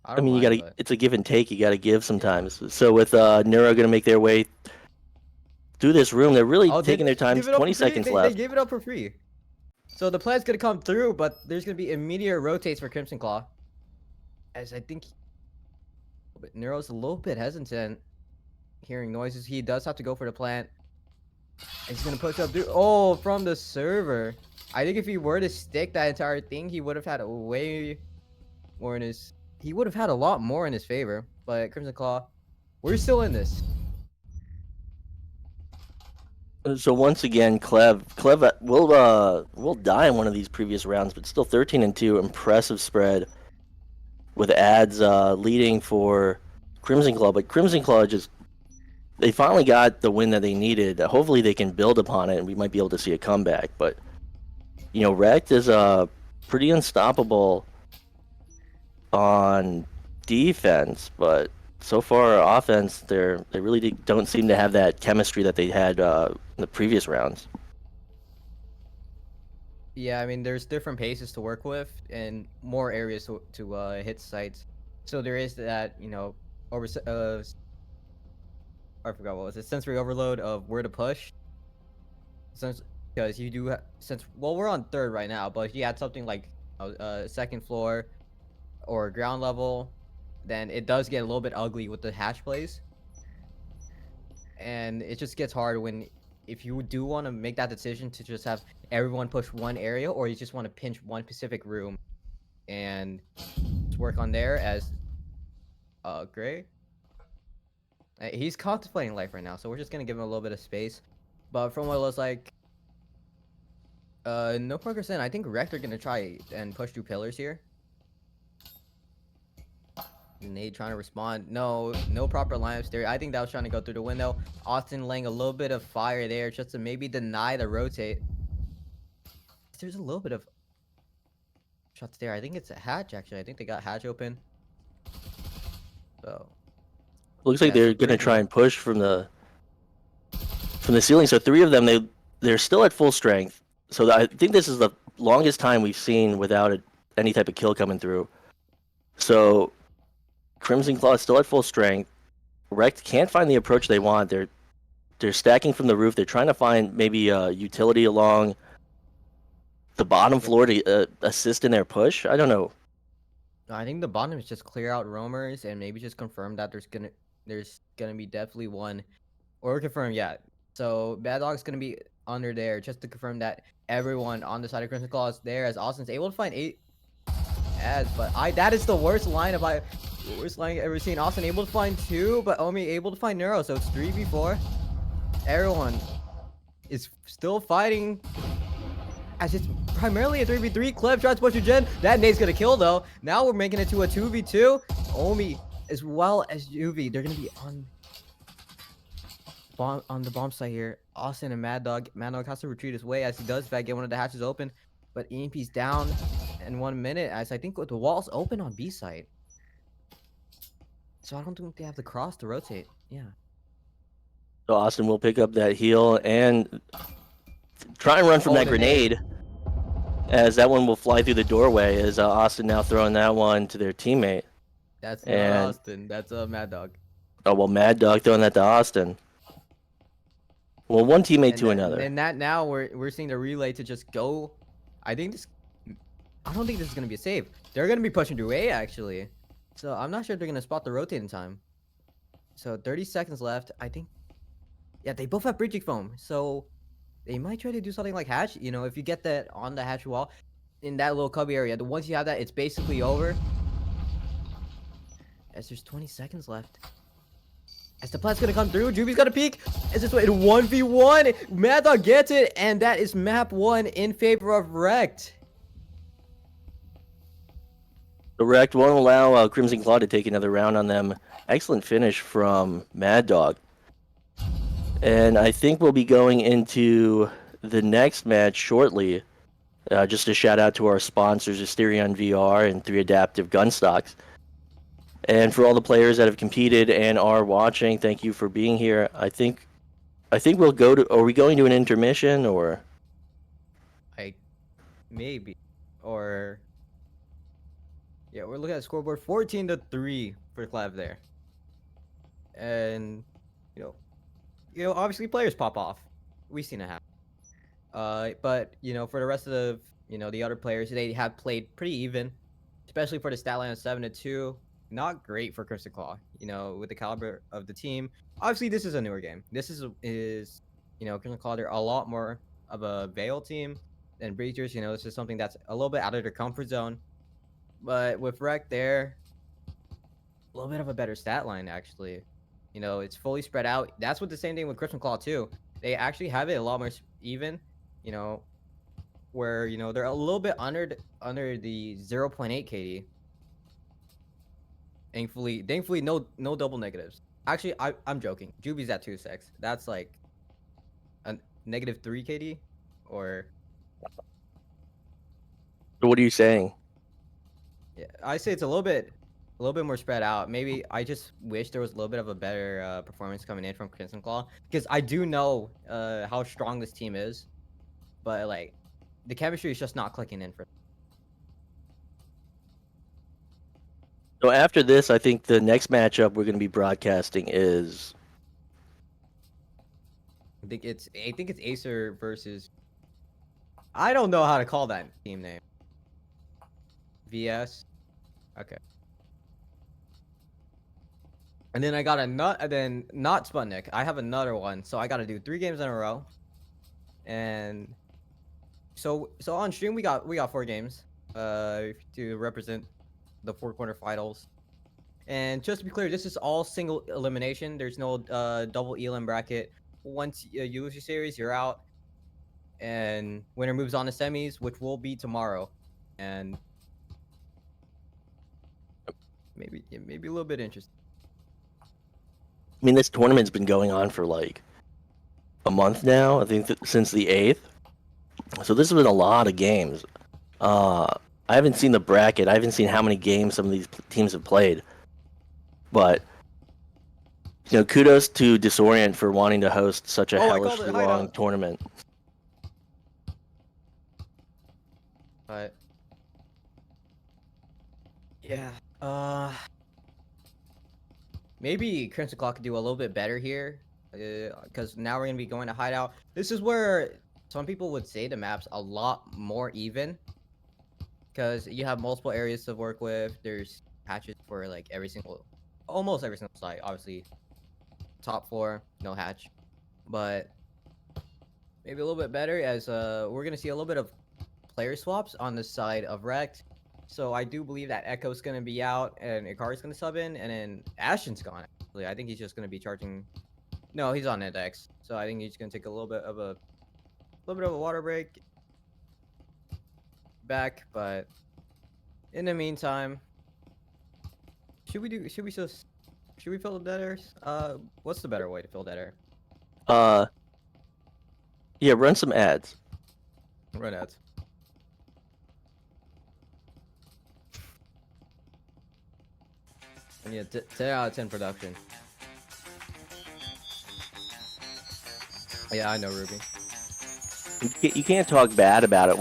Speaker 2: I mean, it's a give and take. You gotta give sometimes. Yeah. So with Neuro gonna make their way through this room, they're really taking their time. 20 seconds left.
Speaker 3: They gave it up for free. So the plan's gonna come through, but there's gonna be immediate rotates for Crimson Claw. As I think Neuro's a little bit hesitant, hearing noises. He does have to go for the plant. He's gonna push up through. Oh, from the server. I think if he were to stick that entire thing, he would have had way more in his. He would have had a lot more in his favor. But Crimson Claw, we're still in this.
Speaker 2: So once again, Clev will die in one of these previous rounds, but still 13-2, impressive spread. With ads leading for Crimson Claw, but Crimson Claw they finally got the win that they needed. Hopefully they can build upon it, and we might be able to see a comeback. But Rect is pretty unstoppable on defense, but so far offense, they really don't seem to have that chemistry that they had in the previous rounds.
Speaker 3: Yeah, I mean, there's different paces to work with and more areas to hit sites. So there is that, over I forgot what was it, sensory overload of where to push. Since because you do since well we're on third right now, but if you had something like second floor or ground level, then it does get a little bit ugly with the hatch plays, and it just gets hard when if you do want to make that decision to just have everyone push one area, or you just want to pinch one specific room and just work on there as Gray. He's contemplating life right now, so we're just gonna give him a little bit of space. But from what it looks like, no progress in. I think Rector gonna try and push 2 pillars here. Nade trying to respond. No proper lineups there. I think that was trying to go through the window. Austin laying a little bit of fire there just to maybe deny the rotate. There's a little bit of shots there. I think it's a hatch actually. I think they got hatch open. So
Speaker 2: Looks like
Speaker 3: yeah, so
Speaker 2: they're gonna try and push from the ceiling. So 3 of them, they're still at full strength. So I think this is the longest time we've seen without any type of kill coming through. So Crimson Claw is still at full strength. Rect can't find the approach they want. They're stacking from the roof. They're trying to find maybe a utility along the bottom floor to assist in their push. I don't know.
Speaker 3: I think the bottom is just clear out roamers and maybe just confirm that there's gonna be definitely one, or confirm, yeah. So Bad Dog's gonna be under there just to confirm that everyone on the side of Crimson Claw is there, as Austin's able to find 8 ads, but that is the worst line I've ever seen. Austin able to find 2, but Omi able to find Neuro, so it's 3v4. Everyone is still fighting as it's primarily a 3v3. Cleb tries to push a gen. That nade's gonna kill though. Now we're making it to a 2v2. Omi as well as Yuvi, they're gonna be on the bomb site here. Austin and Mad Dog. Mad Dog has to retreat his way as he does in fact get one of the hatches open, but EMP's down in 1 minute as I think the wall's open on B site. So I don't think they have the cross to rotate. Yeah.
Speaker 2: So Austin will pick up that heal and try and run from that grenade, as that one will fly through the doorway. As Austin now throwing that one to their teammate.
Speaker 3: That's not Austin. That's a Mad Dog.
Speaker 2: Oh well, Mad Dog throwing that to Austin. Well, one teammate to another.
Speaker 3: And that now we're seeing the relay to just go. I don't think this is gonna be a save. They're gonna be pushing through A actually. So I'm not sure if they're gonna spot the rotating time. So 30 seconds left. I think. Yeah, they both have breaching foam. So they might try to do something like hatch. If you get that on the hatch wall in that little cubby area, once you have that, it's basically over. As there's 20 seconds left. As the plant's gonna come through, Juby's gonna peek. Is this way? 1v1. Mad Dog gets it, and that is map 1 in favor of Rect.
Speaker 2: The Rect won't allow Crimson Claw to take another round on them. Excellent finish from Mad Dog. And I think we'll be going into the next match shortly. Just a shout out to our sponsors, Disorient VR and 3 Adaptive Gun Stocks. And for all the players that have competed and are watching, thank you for being here. I think we'll go to. Are we going to an intermission or?
Speaker 3: Maybe, or yeah, we're looking at the scoreboard 14-3 for Clev there, and obviously players pop off. We've seen it happen. But for the rest of the other players, they have played pretty even, especially for the stat line of 7-2. Not great for Crimson Claw, with the caliber of the team. Obviously, this is a newer game. This is Crimson Claw, they're a lot more of a Veil team than Breachers. This is something that's a little bit out of their comfort zone. But with Rec there, a little bit of a better stat line, actually. It's fully spread out. That's what the same thing with Crimson Claw, too. They actually have it a lot more even, where, they're a little bit under the 0.8 KD. Thankfully, no double negatives. Actually, I'm joking. Juby's at 2.6. That's like a -3 KD, or.
Speaker 2: What are you saying?
Speaker 3: Yeah, I say it's a little bit more spread out. Maybe I just wish there was a little bit of a better performance coming in from Crimson Claw, because I do know how strong this team is, but like the chemistry is just not clicking in for.
Speaker 2: So after this, I think the next matchup we're going to be broadcasting is
Speaker 3: I think it's Acer versus. I don't know how to call that team name. VS. Okay. And then I got then not Sputnik. I have another one, so I got to do 3 games in a row. And so on stream we got 4 games to represent the 4 quarterfinals. And just to be clear, this is all single elimination. There's no double elim bracket. Once you lose your series, you're out. And winner moves on to semis, which will be tomorrow. And maybe a little bit interesting.
Speaker 2: I mean, this tournament's been going on for like a month now. I think since the 8th. So this has been a lot of games. I haven't seen the bracket. I haven't seen how many games some of these teams have played. But kudos to Disorient for wanting to host such a hellishly long tournament.
Speaker 3: But yeah, maybe Crimson Clock could do a little bit better here, because now we're gonna be going to Hideout. This is where some people would say the map's a lot more even, because you have multiple areas to work with. There's hatches for like almost every single site. Obviously, top floor no hatch, but maybe a little bit better as we're gonna see a little bit of player swaps on the side of Rect. So I do believe that Echo's gonna be out and Ikari's gonna sub in, and then Ashton's gone. Actually, I think he's just gonna be charging. No, he's on Index, so I think he's gonna take a little bit of a water break back. But in the meantime, should we fill the dead airs? What's the better way to fill dead air?
Speaker 2: Yeah, run some ads.
Speaker 3: Run ads. And yeah, 10 out of 10 production. Yeah, I know, Ruby.
Speaker 2: You can't talk bad about it.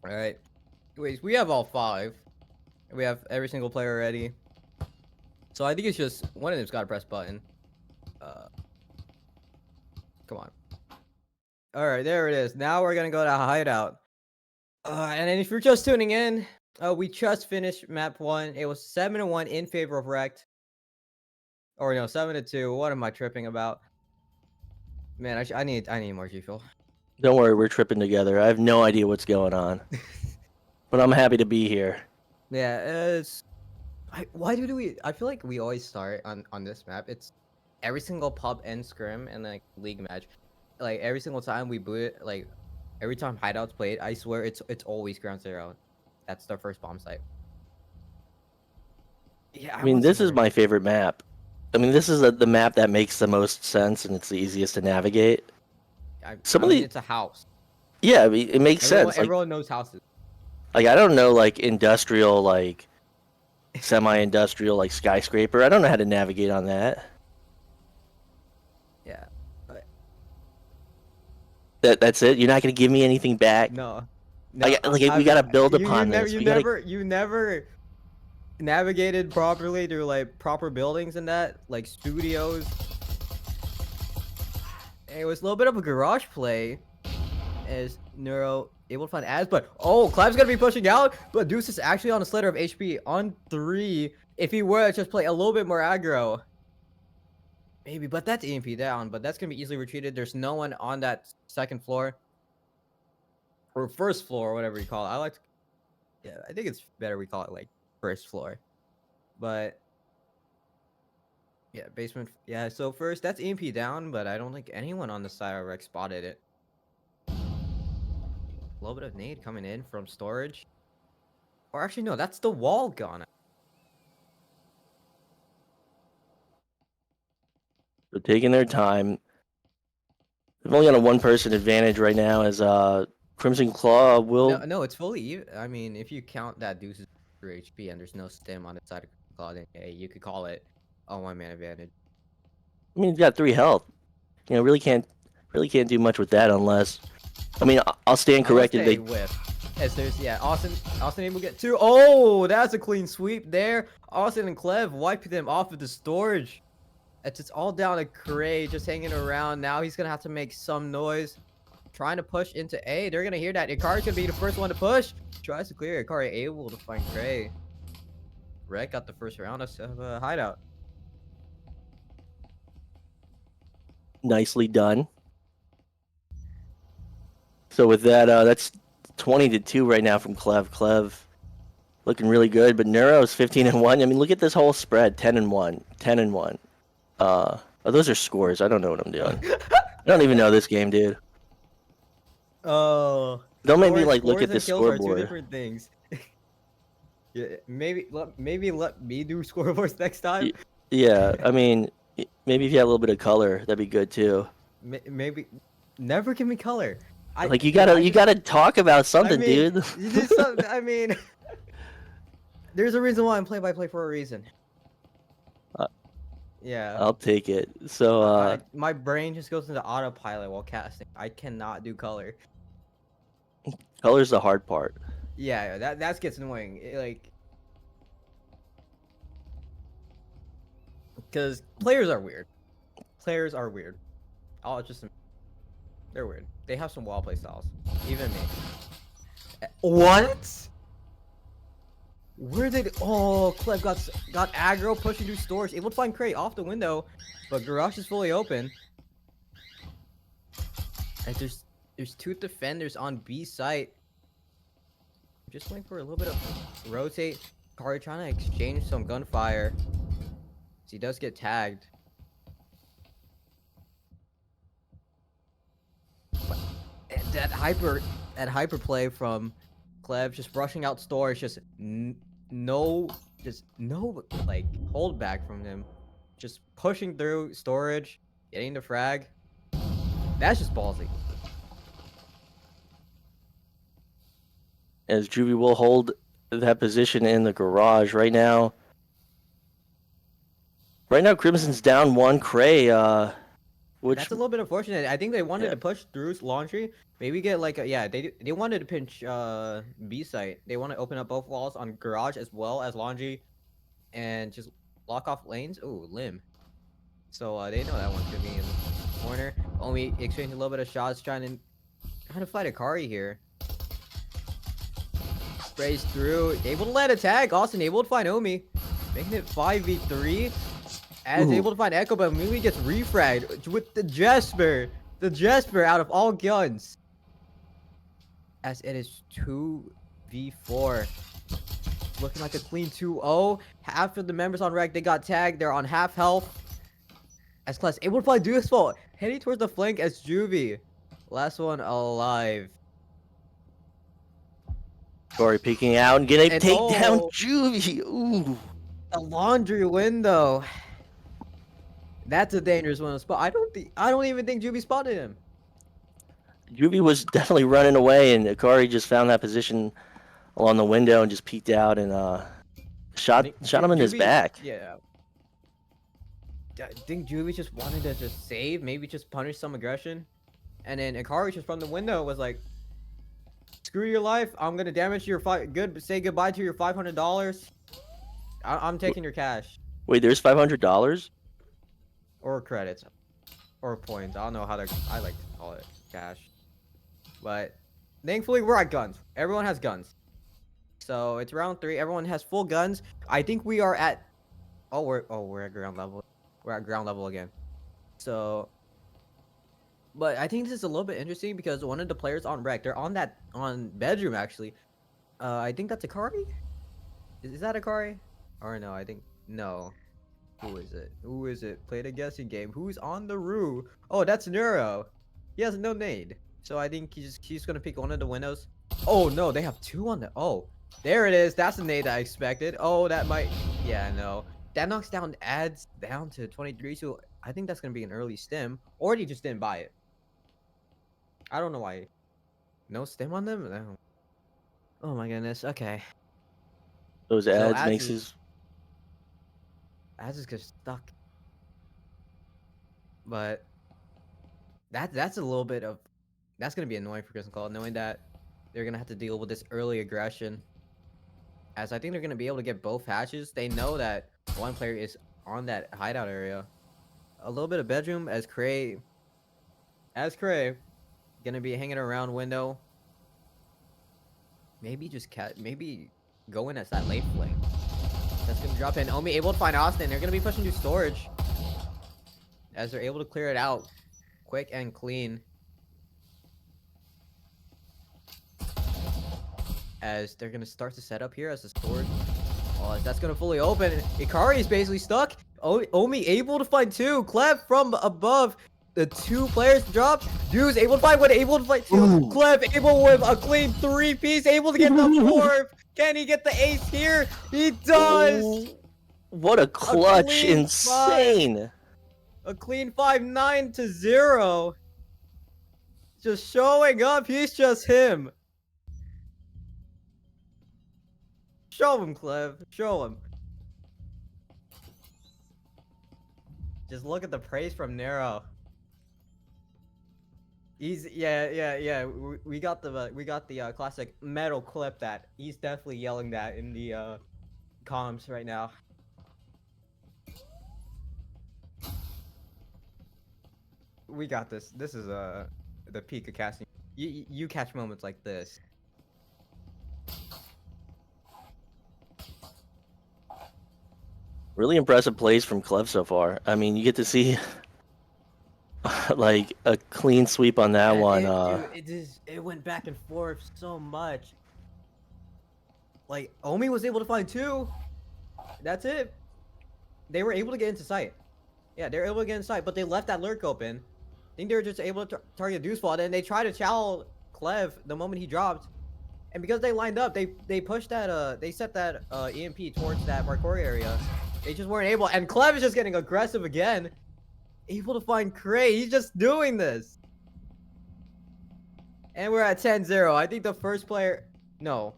Speaker 3: Alright. Anyways, we have all 5. We have every single player ready. So I think it's just one of them's got to press button. Come on. Alright, there it is. Now we're going to go to Hideout. And then if you're just tuning in, we just finished map 1. It was 7-1 in favor of Rect. Or no, 7-2. What am I tripping about? Man, I need more G-Fuel.
Speaker 2: Don't worry, we're tripping together. I have no idea what's going on. But I'm happy to be here.
Speaker 3: Yeah, why do we... I feel like we always start on this map. It's every single pub and scrim and like league match. Like every single time we boot it, like every time Hideout's played, I swear it's always ground zero. That's their first bomb site. Yeah,
Speaker 2: I mean, this is my favorite map. I mean, this is the map that makes the most sense and it's the easiest to navigate.
Speaker 3: It's a house.
Speaker 2: Yeah, I mean, it makes sense.
Speaker 3: Everyone knows houses.
Speaker 2: Like, I don't know, like, industrial, like, semi-industrial, like, skyscraper. I don't know how to navigate on that.
Speaker 3: Yeah.
Speaker 2: But... That's it? You're not going to give me anything back?
Speaker 3: No.
Speaker 2: We got to build upon this.
Speaker 3: You never navigated properly through, like, proper buildings and that, like, studios. It was a little bit of a garage play as Neuro able to find ads, but Clive's gonna be pushing out, but Deuce is actually on a slider of HP on 3. If he were to just play a little bit more aggro, maybe, but that's EMP down, but that's gonna be easily retreated. There's no one on that second floor or first floor, whatever you call it. I think it's better we call it like first floor, but yeah, basement. Yeah, so first, that's EMP down, but I don't think anyone on the side of Rex spotted it. A little bit of nade coming in from storage. Or actually, no, that's the wall gone.
Speaker 2: They're taking their time. They've only got a one-person advantage right now as Crimson Claw will...
Speaker 3: No, it's fully even. I mean, if you count that Deuce is 3 HP and there's no stim on the side of Claw, then hey, you could call it a one-man advantage.
Speaker 2: I mean, he's got 3 health. You know, really can't do much with that unless... I mean, I'll stand corrected.
Speaker 3: They whiff. As there's Austin able to get 2. Oh, that's a clean sweep there. Austin and Clev wiped them off of the storage. It's all down to Cray just hanging around. Now he's gonna have to make some noise. Trying to push into A. They're gonna hear that. Ikari's gonna be the first one to push. Tries to clear. Ikari able to find Cray. Rek got the first round of a hideout.
Speaker 2: Nicely done. So with that, that's 20-2 right now from Clev. Clev looking really good, but Neuro's 15-1. I mean, look at this whole spread: 10-1, 10-1. Oh, those are scores. I don't know what I'm doing. I don't even know this game, dude.
Speaker 3: Oh.
Speaker 2: Don't make me like look at the
Speaker 3: scoreboard.
Speaker 2: scoreboard.
Speaker 3: Two different things. Yeah, maybe let me do scoreboards next time.
Speaker 2: Yeah, I mean, maybe if you had a little bit of color, that'd be good too.
Speaker 3: Maybe never give me color.
Speaker 2: You gotta talk about something, dude.
Speaker 3: I mean, there's a reason why I'm play-by-play for a reason. Yeah.
Speaker 2: I'll take it. So
Speaker 3: my brain just goes into autopilot while casting. I cannot do color.
Speaker 2: Color's the hard part.
Speaker 3: Yeah, that gets annoying. Because players are weird. They're weird. They have some wild play styles. Even me. What? Where did... Oh, Cleb got aggro, pushing through storage. Able to find Cray off the window. But Garage is fully open. And there's 2 defenders on B site. I'm just waiting for a little bit of rotate. Kari trying to exchange some gunfire. So he does get tagged. But that hyper play from Clev, just rushing out storage, just no like hold back from him, just pushing through storage, getting the frag. That's just ballsy.
Speaker 2: As Juvie will hold that position in the garage right now. Right now, Crimson's down 1. Cray, which...
Speaker 3: That's a little bit unfortunate. I think they wanted to push through Laundry. Maybe get like they wanted to pinch B site. They want to open up both walls on garage as well as Laundry, and just lock off lanes. Ooh, limb. So they know that one's gonna be in the corner. Only exchanging a little bit of shots, trying to fight Akari here. Sprays through, able to let a tag. Austin able to find Omi, making it 5v3. As able to find Echo, but immediately gets refragged with the Jesper. The Jesper out of all guns. As it is 2v4. Looking like a clean 2-0. Half of the members on Rec, they got tagged. They're on half health. As Class able to find Duisful, heading towards the flank as Juvie. Last one alive.
Speaker 2: Corey peeking out and getting a takedown. Juvie. Ooh.
Speaker 3: A laundry window. That's a dangerous one to spot. I don't even think Juvie spotted him.
Speaker 2: Juvie was definitely running away, and Akari just found that position along the window and just peeked out and shot him in his back.
Speaker 3: Yeah. I think Juvie just wanted to just save, maybe just punish some aggression. And then Akari just from the window was like, screw your life. I'm going to damage your say goodbye to your $500. I'm taking your cash.
Speaker 2: Wait, there's $500?
Speaker 3: Or credits. Or points. I don't know how I like to call it cash. But thankfully we're at guns. Everyone has guns. So it's round 3. Everyone has full guns. I think we are at we're at ground level. We're at ground level again. So but I think this is a little bit interesting because one of the players on Rec, they're on bedroom actually. I think that's Akari? Is that Akari? Or no, I think no. Who is it? Play the guessing game. Who's on the roof? Oh, that's Neuro. He has no nade. So I think he's gonna pick one of the windows. Oh no, they have 2 on the there it is. That's the nade I expected. Oh, that might no. that knocks down adds down to 23. So I think that's gonna be an early stim, or he just didn't buy it. I don't know why. No stim on them. No. Oh my goodness. Okay.
Speaker 2: Those
Speaker 3: So
Speaker 2: ads makes his.
Speaker 3: ads is just stuck. But that's a little bit of that's gonna be annoying for Crimson Claw, knowing that they're gonna have to deal with this early aggression. As I think they're gonna be able to get both hatches. They know that one player is on that hideout area. A little bit of bedroom as Cray gonna be hanging around window. Maybe just maybe go in as that late flank. That's gonna drop in. Omi able to find Austin. They're gonna be pushing to storage as they're able to clear it out quick and clean. As they're gonna start to set up here as the storage. Oh, that's gonna fully open. Ikari is basically stuck. Omi able to find two. Clef from above. The two players drop. Dude's able to find one. Able to find two.
Speaker 2: Ooh.
Speaker 3: Clef able with a clean 3-piece. Able to get the fourth. Can he get the ace here? He does.
Speaker 2: Ooh, what a clutch!
Speaker 3: clean
Speaker 2: Insane.
Speaker 3: A clean 5-9-0. Just showing up. He's just him. Show him, Clev. Show him. Just look at the praise from Nero. He's yeah. We got the classic metal clip that he's definitely yelling that in the comms right now. We got this. This is the peak of casting. You catch moments like this.
Speaker 2: Really impressive plays from Clev so far. I mean, you get to see like a clean sweep on that one.
Speaker 3: Dude, it went back and forth so much. Like Omi was able to find two. That's it. They were able to get into sight. Yeah, they were able to get in sight, but they left that lurk open. I think they were just able to target Deuce Ball, and they tried to chow Clev the moment he dropped. And because they lined up, they pushed that they set that EMP towards that Marcori area. They just weren't able, and Clev is just getting aggressive again. Able to find Cray. He's just doing this. And we're at 10-0. I think the first player... No.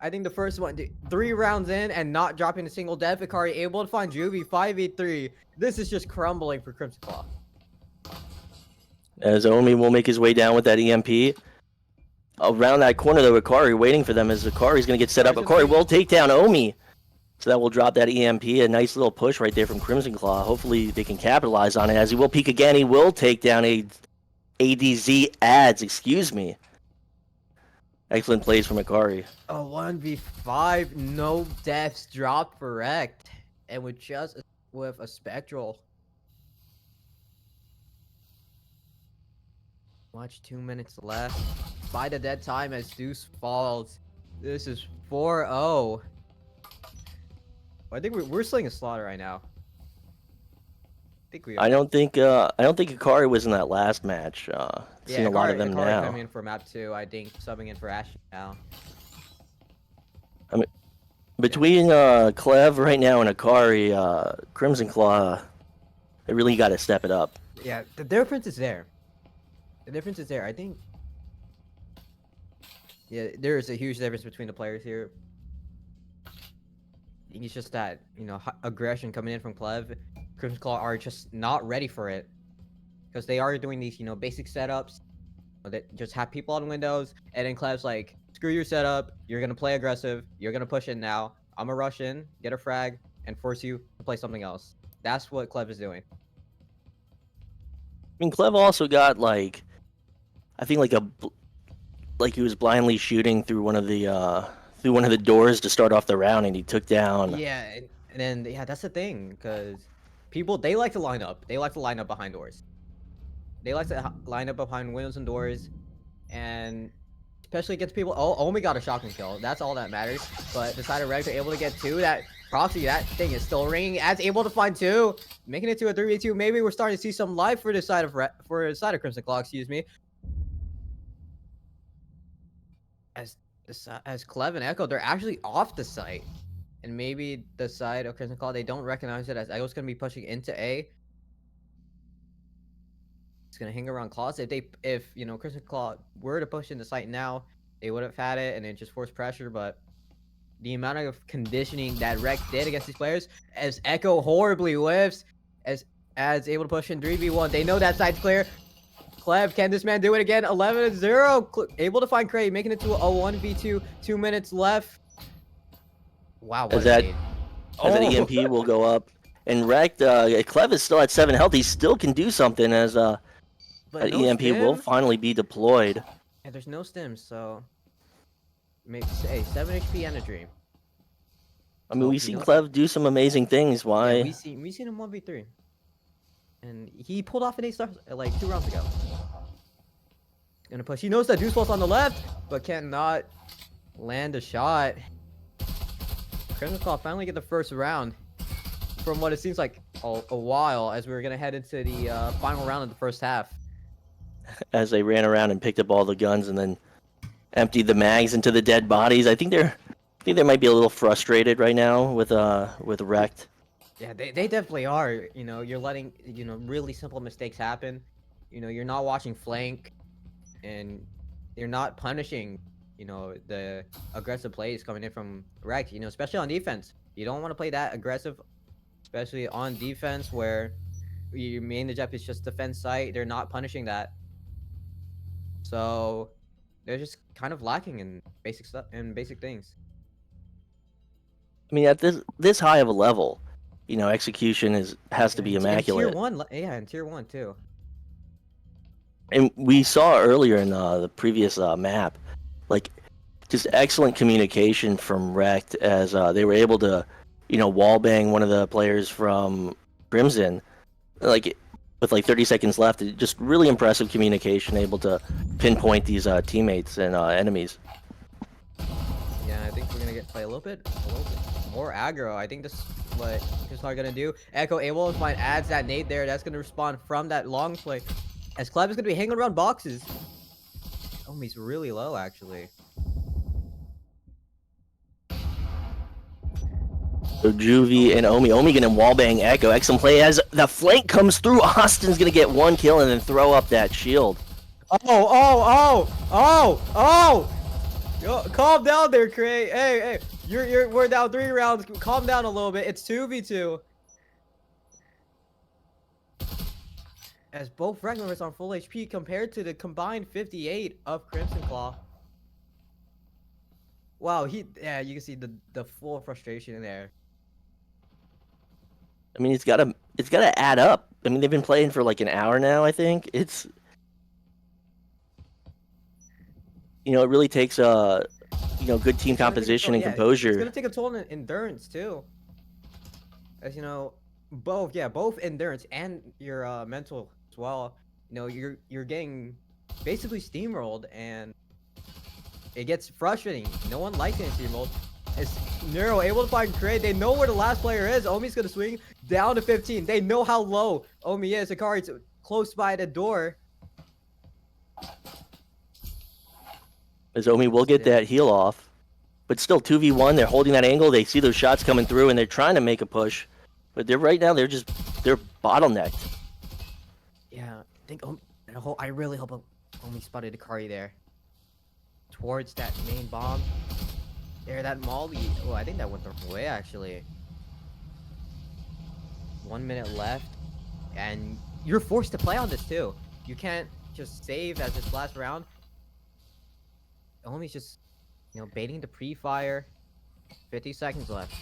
Speaker 3: I think the first one... 3 rounds in and not dropping a single death. Ikari able to find Juvie. 5v3. This is just crumbling for Crimson Claw.
Speaker 2: As Omi will make his way down with that EMP. Around that corner, though, Ikari waiting for them as Ikari's going to get set up. Ikari will take down Omi. So that will drop that EMP. A nice little push right there from Crimson Claw. Hopefully they can capitalize on it. As he will peek again, he will take down ADZ ads. Excuse me. Excellent plays from Ikari.
Speaker 3: A 1v5. No deaths dropped for Rect. And with a Spectral. Watch 2 minutes left. By the dead time as Deuce falls. This is 4-0. I think we're slinging slaughter right now. I think we are.
Speaker 2: I don't think Ikari was in that last match. Seeing a lot of them
Speaker 3: Ikari
Speaker 2: now.
Speaker 3: coming in for map 2, I think subbing in for Ash now.
Speaker 2: I mean, between Clev right now and Ikari, Crimson Claw, they really got to step it up.
Speaker 3: Yeah, the difference is there. The difference is there. I think. Yeah, there is a huge difference between the players here. It's just that, aggression coming in from Clev. Crimson Claw are just not ready for it. Because they are doing these, basic setups. That just have people on windows. And then Clev's like, screw your setup. You're going to play aggressive. You're going to push in now. I'm going to rush in, get a frag, and force you to play something else. That's what Clev is doing.
Speaker 2: I mean, Clev also got, like, I think, like he was blindly shooting through one of the doors to start off the round, and he took down.
Speaker 3: Yeah, and then that's the thing, because people they like to line up. They like to line up behind doors. They like to line up behind windows and doors, and especially against people. Oh, Omi got a shotgun kill. That's all that matters. But the side of Rex are able to get 2. That proxy, that thing is still ringing. As able to find 2, making it to a 3v2. Maybe we're starting to see some life for the side of Crimson Claw. Excuse me. As Clev and Echo, they're actually off the site. and maybe the side of Crimson Claw, they don't recognize it as Echo's gonna be pushing into A. It's gonna hang around Claws. If you know Crimson Claw were to push into site now, they would have had it and it just forced pressure. But the amount of conditioning that Rex did against these players, as Echo horribly whiffs, as able to push in 3v1, they know that side's clear. Clev, can this man do it again? 11-0, able to find Cray, making it to a 1v2. 2 minutes left. Wow, what
Speaker 2: As
Speaker 3: a
Speaker 2: that
Speaker 3: nade.
Speaker 2: as that EMP will go up. And Wrecked, Clev is still at 7 health. He still can do something as
Speaker 3: But
Speaker 2: that
Speaker 3: no
Speaker 2: EMP will
Speaker 3: stim.
Speaker 2: finally be deployed.
Speaker 3: And there's no stims, so maybe say 7 HP and a dream.
Speaker 2: I mean,
Speaker 3: So
Speaker 2: we've seen
Speaker 3: know
Speaker 2: Clev do some amazing things. Why?
Speaker 3: Yeah, we seen him 1v3. And he pulled off an 8-star like 2 rounds ago. Gonna push. He knows that Deuce Ball's on the left, but cannot land a shot. Crimson Claw finally get the first round from what it seems like a while, as we were gonna head into the final round of the first half.
Speaker 2: As they ran around and picked up all the guns and then emptied the mags into the dead bodies. I think they might be a little frustrated right now with Wrecked.
Speaker 3: Yeah, they definitely are. You know, you're letting really simple mistakes happen. You know, you're not watching flank, and you're not punishing the aggressive plays coming in from Rex. You know, especially on defense. You don't want to play that aggressive, especially on defense where your main objective is just defense site. They're not punishing that, so they're just kind of lacking in basic stuff and basic things.
Speaker 2: I mean, at this high of a level, execution has to be immaculate.
Speaker 3: And tier 1, yeah, and tier 1 too.
Speaker 2: And we saw earlier in the previous map, like, just excellent communication from Wrecked as they were able to, wall bang one of the players from Crimson, like, with like 30 seconds left. Just really impressive communication, able to pinpoint these teammates and enemies.
Speaker 3: Yeah, I think we're gonna play a little bit more aggro. I think this is what Chris are gonna do. Echo able to find adds that nade there. That's gonna respond from that long play. As Cleb is gonna be hanging around boxes. Oh, he's really low actually.
Speaker 2: So Juvie and Omi gonna wallbang Echo. Excellent play as the flank comes through. Austin's gonna get 1 kill and then throw up that shield.
Speaker 3: Oh! Yo, calm down there, Cray. Hey, we're down 3 rounds. Calm down a little bit. It's 2v2. As both Wreck members on full HP compared to the combined 58 of Crimson Claw. Wow, you can see the full frustration in there.
Speaker 2: I mean, it's gotta add up. I mean, they've been playing for like an hour now. I think it really takes good team composition and composure.
Speaker 3: It's gonna take a toll on endurance too. As both endurance and your mental as well. You're getting basically steamrolled, and it gets frustrating. No one likes getting steamrolled. As Neuro able to find Cray, they know where the last player is. Omi's gonna swing down to 15. They know how low Omi is. Akari's close by the door.
Speaker 2: As Omi will get that heal off, but still 2v1. They're holding that angle. They see those shots coming through, and they're trying to make a push, but they're bottlenecked.
Speaker 3: Yeah, I really hope Omi spotted Akari there. Towards that main bomb. There, that Molly. Oh, I think that went the wrong way, actually. 1 minute left. And you're forced to play on this, too. You can't just save as this last round. Omi's just, baiting the pre-fire. 50 seconds left.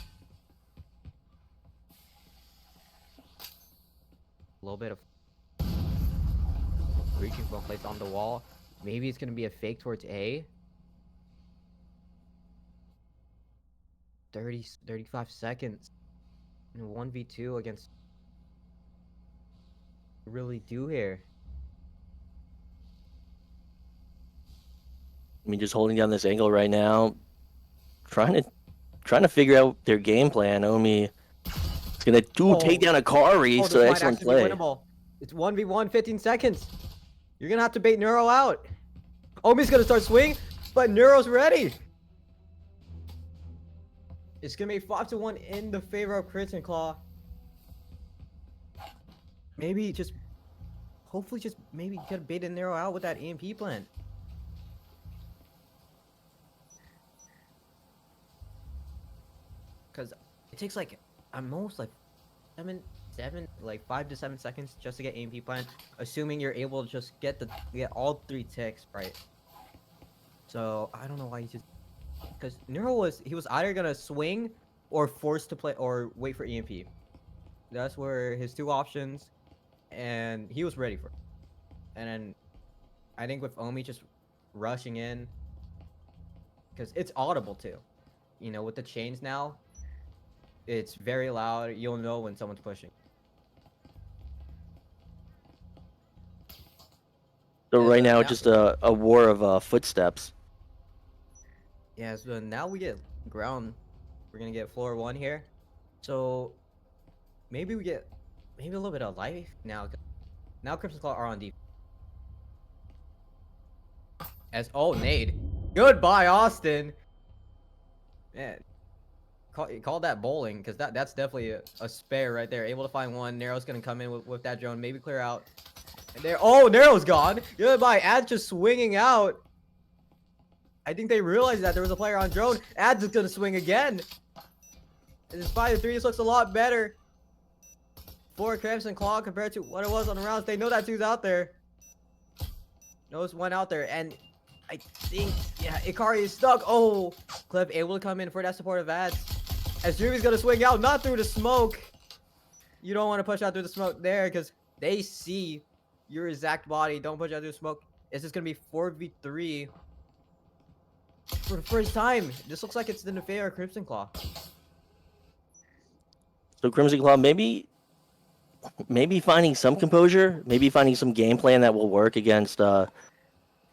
Speaker 3: A little bit of reaching for a place on the wall. Maybe it's going to be a fake towards A. 35 seconds. And 1v2 against... really do here.
Speaker 2: I mean, just holding down this angle right now, trying to figure out their game plan. Omi is gonna take down Akari, so excellent play.
Speaker 3: It's 1v1, 15 seconds. You're gonna have to bait Neuro out. Omi's gonna start swing, but Neuro's ready. It's gonna be 5-1 in the favor of Crimson Claw. Maybe just, hopefully just maybe get bait and narrow out with that EMP plant. Because it takes like, at most like 5 to 7 seconds just to get EMP plant, assuming you're able to just get all 3 ticks, right? So I don't know why he just, because Nero he was either gonna swing or forced to play or wait for EMP. That's where his 2 options, and he was ready for it. And then I think with Omi just rushing in, because it's audible too. You know, with the chains now, it's very loud. You'll know when someone's pushing.
Speaker 2: So
Speaker 3: And,
Speaker 2: right now,
Speaker 3: now-
Speaker 2: just a war of footsteps.
Speaker 3: Yeah, so now we get ground. We're gonna get floor 1 here. So maybe we get a little bit of life now. Now Crimson Claw are on defense. As nade. Goodbye, Austin. Man, call that bowling, because that's definitely a spare right there. Able to find one. Nero's gonna come in with that drone, maybe clear out. And there, Nero's gone. Goodbye. Ad's just swinging out. I think they realized that there was a player on drone. Ad's is gonna swing again. And this 5-3, this looks a lot better for Crimson Claw compared to what it was on the rounds. They know that 2's out there. Knows 1 out there, and I think, yeah, Ikari is stuck. Oh, Clip able to come in for that supportive ads. As Juvi's gonna swing out, not through the smoke. You don't want to push out through the smoke there, because they see your exact body. Don't push out through the smoke. This is gonna be 4v3 for the first time. This looks like it's the favor of Crimson Claw.
Speaker 2: So Crimson Claw maybe finding some composure, maybe finding some game plan that will work against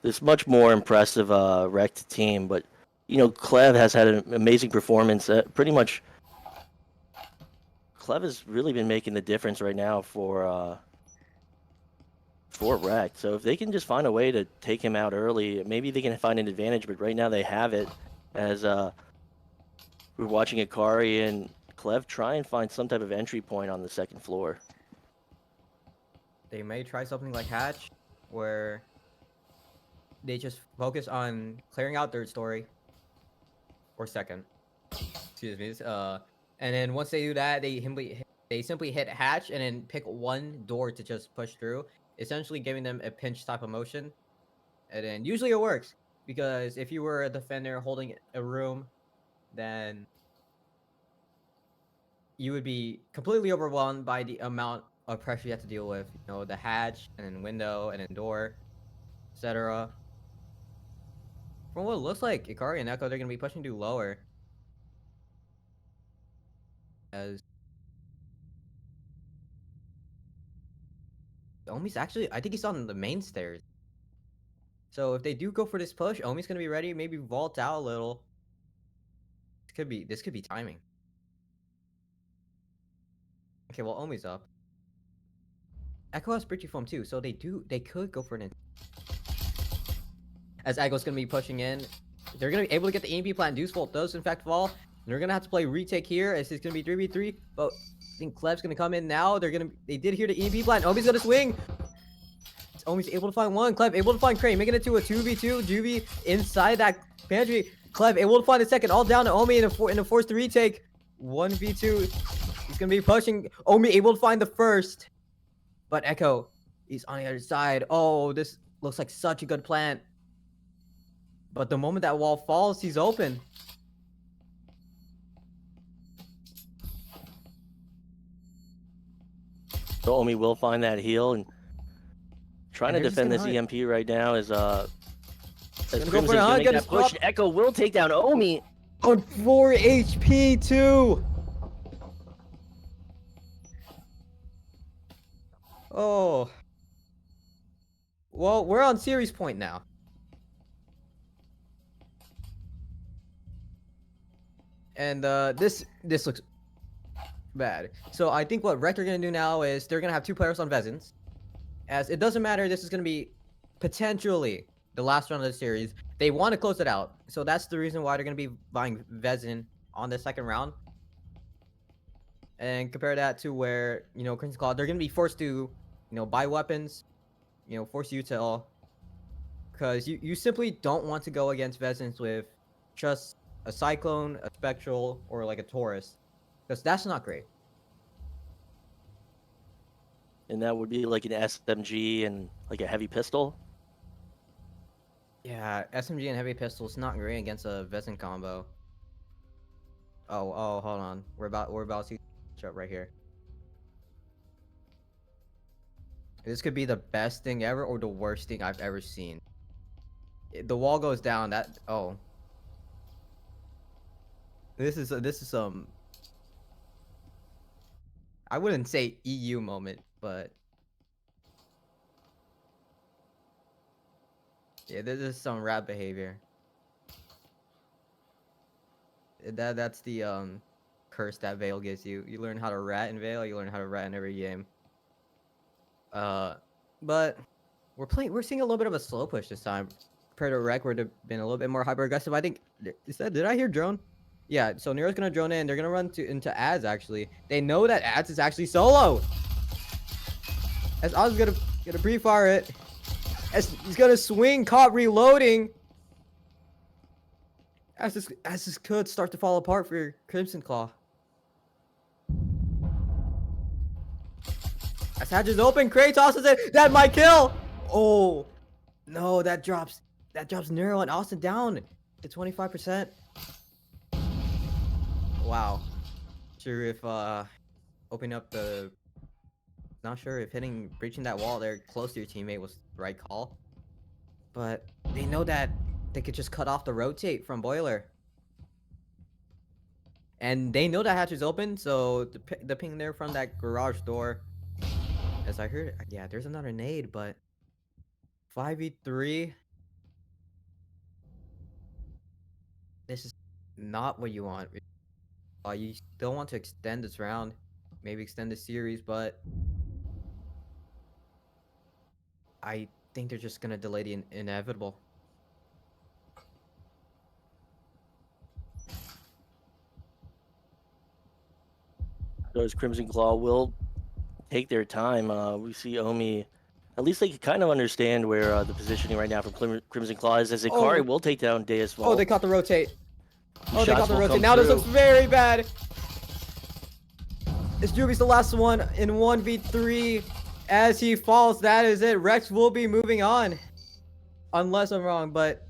Speaker 2: this much more impressive wrecked team. But you know, Clev has had an amazing performance. Pretty much, Clev has really been making the difference right now for Wrecked. So if they can just find a way to take him out early, maybe they can find an advantage. But right now they have it, as we're watching Ikari and Clev try and find some type of entry point on the second floor.
Speaker 3: They may try something like Hatch, where they just focus on clearing out third story or second. Excuse me. And then once they do that, they simply hit Hatch and then pick one door to just push through, essentially giving them a pinch type of motion. And then usually it works, because if you were a defender holding a room, then you would be completely overwhelmed by the amount of pressure you have to deal with. You know, the hatch and then window and then door, etc. From what it looks like, Ikari and Echo, they're gonna be pushing to lower. As Omi's actually, I think he's on the main stairs. So if they do go for this push, Omi's gonna be ready, maybe vault out a little. This could be timing. Okay, well, Omi's up. Echo has Bridgie Foam too, so they could go for an. As Echo's gonna be pushing in, they're gonna be able to get the EMP plant. Deuce Volt does in fact fall. They're gonna have to play retake here, as it's gonna be 3v3. But I think Clev's gonna come in now. They did hear the EMP plant. Omi's gonna swing. Omi's able to find one. Clev able to find Crane, making it to a 2v2. Juvie inside that pantry. Clev able to find a second, all down to Omi in a forced retake. 1v2. He's gonna be pushing. Omi able to find the first. But Echo, he's on the other side. Oh, this looks like such a good plant. But the moment that wall falls, he's open.
Speaker 2: So Omi will find that heal, and trying to
Speaker 3: they're just
Speaker 2: defend
Speaker 3: gonna
Speaker 2: this
Speaker 3: hunt.
Speaker 2: EMP right now is
Speaker 3: Gonna go
Speaker 2: Crimson's
Speaker 3: for a
Speaker 2: gonna
Speaker 3: hunt,
Speaker 2: make
Speaker 3: gonna
Speaker 2: that push.
Speaker 3: stop.
Speaker 2: Echo will take down Omi.
Speaker 3: On 4 HP too. Oh. Well, we're on series point now. And this looks bad. So I think what Rect are gonna do now is they're gonna have 2 players on Vezins. As it doesn't matter, this is gonna be potentially the last round of the series. They want to close it out. So that's the reason why they're gonna be buying Vezin on the second round. And compare that to where, Crimson Claw, they're going to be forced to, buy weapons, force util, because you simply don't want to go against Vezins with just a Cyclone, a Spectral, or like a Taurus, because that's not great.
Speaker 2: And that would be like an SMG and like a heavy pistol.
Speaker 3: Yeah, SMG and heavy pistol is not great against a Vezin combo. Oh, hold on. We're about to catch up right here. This could be the best thing ever or the worst thing I've ever seen. The wall goes down. This is some, I wouldn't say EU moment, but yeah, this is some rat behavior. That's the curse that Veil gives you. You learn how to rat in Veil. You learn how to rat in every game. But we're seeing a little bit of a slow push this time compared to Rec, where they've been a little bit more hyper aggressive. I think, did I hear drone? Yeah, so Nero's gonna drone in. They're gonna run into ads. Actually, they know that ads is actually solo. As Oz is gonna pre-fire it, as he's gonna swing, caught reloading. As this could start to fall apart for Crimson Claw. As Hatch is open, Cray tosses it. That might kill. Oh no, that drops Nero and Austin down to 25%. Wow. Sure if opening up the, not sure if breaching that wall there close to your teammate was the right call. But they know that they could just cut off the rotate from Boiler. And they know that hatch is open, so the ping there from that garage door. As I heard, yeah, there's another nade, but 5v3. This is not what you want. You still want to extend this round, maybe extend the series, but I think they're just gonna delay the inevitable.
Speaker 2: Those Crimson Claw will take their time. We see Omi. At least they can kind of understand where the positioning right now from Crimson Claw is, as Ikari will take down Deus
Speaker 3: Oh, they
Speaker 2: Vault.
Speaker 3: caught the rotate.
Speaker 2: These
Speaker 3: They
Speaker 2: shots
Speaker 3: caught the
Speaker 2: will
Speaker 3: rotate.
Speaker 2: come
Speaker 3: Now this
Speaker 2: through.
Speaker 3: looks very bad. It's Juby's the last one in 1v3. As he falls, that is it. Rex will be moving on. Unless I'm wrong, but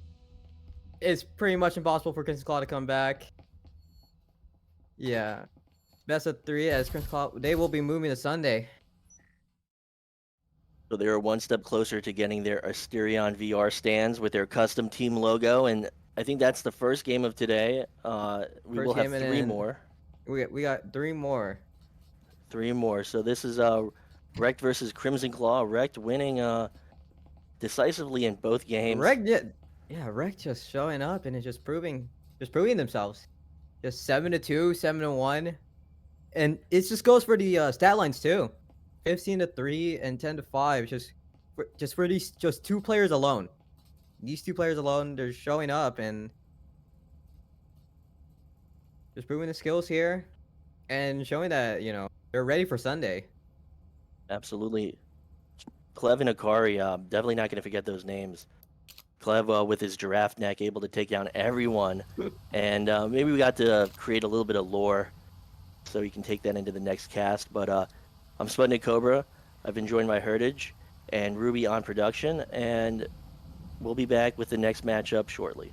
Speaker 3: it's pretty much impossible for Crimson Claw to come back. Yeah. Best of 3 as Crimson Claw. They will be moving to Sunday.
Speaker 2: So they're one step closer to getting their Asterion VR stands with their custom team logo, and I think that's the first game of today. We will have three more.
Speaker 3: We got 3 more.
Speaker 2: Three more. So this is Rect versus Crimson Claw. Rect winning decisively in both games.
Speaker 3: Rec just showing up and it's just proving themselves. Just 7-2, 7-1, and it just goes for the stat lines too. 15-3 and 10-5. Just for these 2 players alone. These 2 players alone, they're showing up and just proving the skills here and showing that they're ready for Sunday.
Speaker 2: Absolutely. Clev and Akari, definitely not going to forget those names. Clev with his giraffe neck, able to take down everyone. And maybe we got to create a little bit of lore so you can take that into the next cast. But I'm Sputnik Cobra. I've been joined by Heritage and Ruby on production. And we'll be back with the next matchup shortly.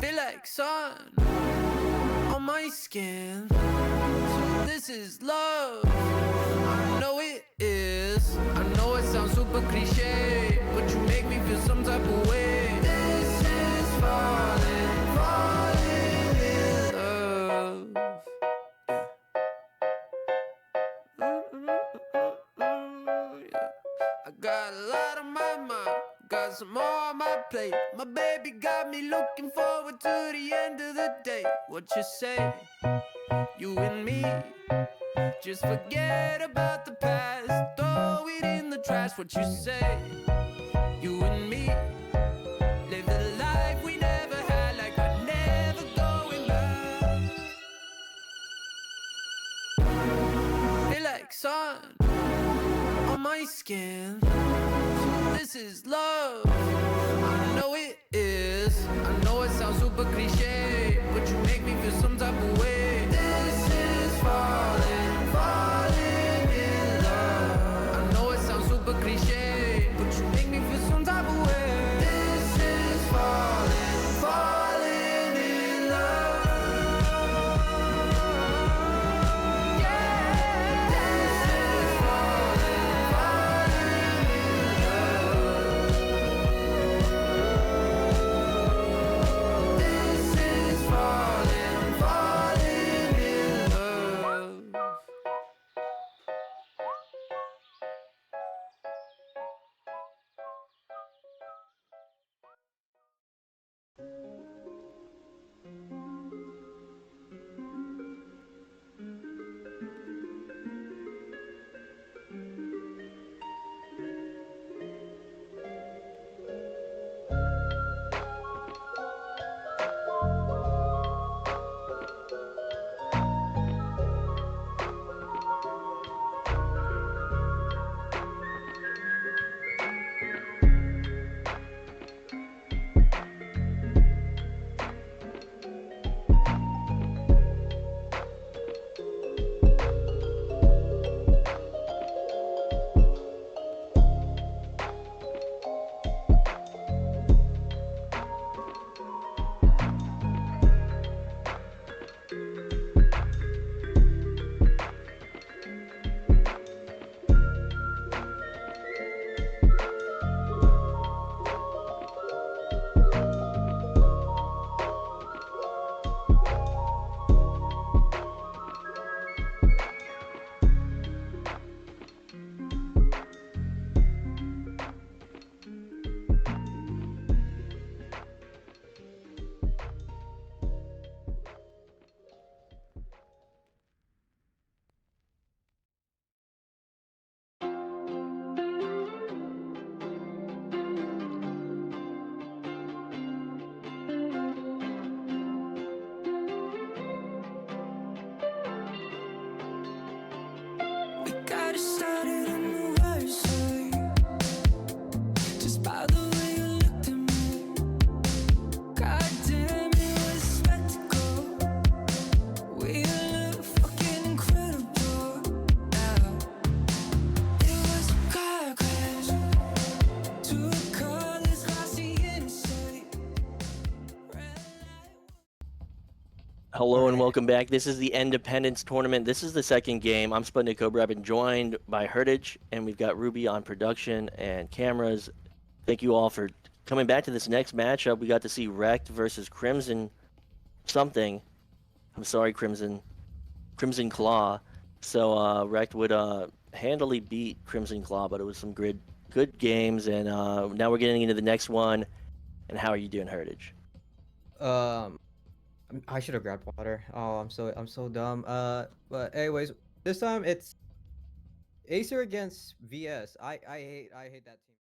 Speaker 4: Feel like sun on my skin. So this is love. I know it is. I know it sounds super cliche, but you make me feel some type of way. This is falling, falling in love. Yeah. I got a lot on my mind, got some more on my plate. My baby got me looking forward to the end of the day. What you say? You and me, just forget about the past, throw it in the trash. What you say? You and me, live the life we never had, like we're never going back. Feel like sun on my skin. So this is love. I know it is. I know it sounds super cliche, but you make me feel some type of way. This is falling, falling in love. I know it sounds super cliche, but you make me feel some type of way. This is falling, falling in love. Yeah, this is falling, falling in love. This is falling, falling in love. We got it started on the right side, just by the way you looked at me. God damn, it was a spectacle. We look fucking incredible. Yeah. It was a car crash, two colors, glossy interstate. Red light.
Speaker 2: Hello and welcome back. This is the Independence Tournament. This is the second game. I'm Sputnik Cobra. I've been joined by Heritage, and we've got Ruby on production and cameras. Thank you all for coming back to this next matchup. We got to see Wrecked versus Crimson something. I'm sorry, Crimson Claw. So Wrecked would handily beat Crimson Claw, but it was some good games. And now we're getting into the next one. And how are you doing, Heritage?
Speaker 3: I should have grabbed water. Oh, I'm so dumb. But anyways, this time it's Acer against VS. I hate that team.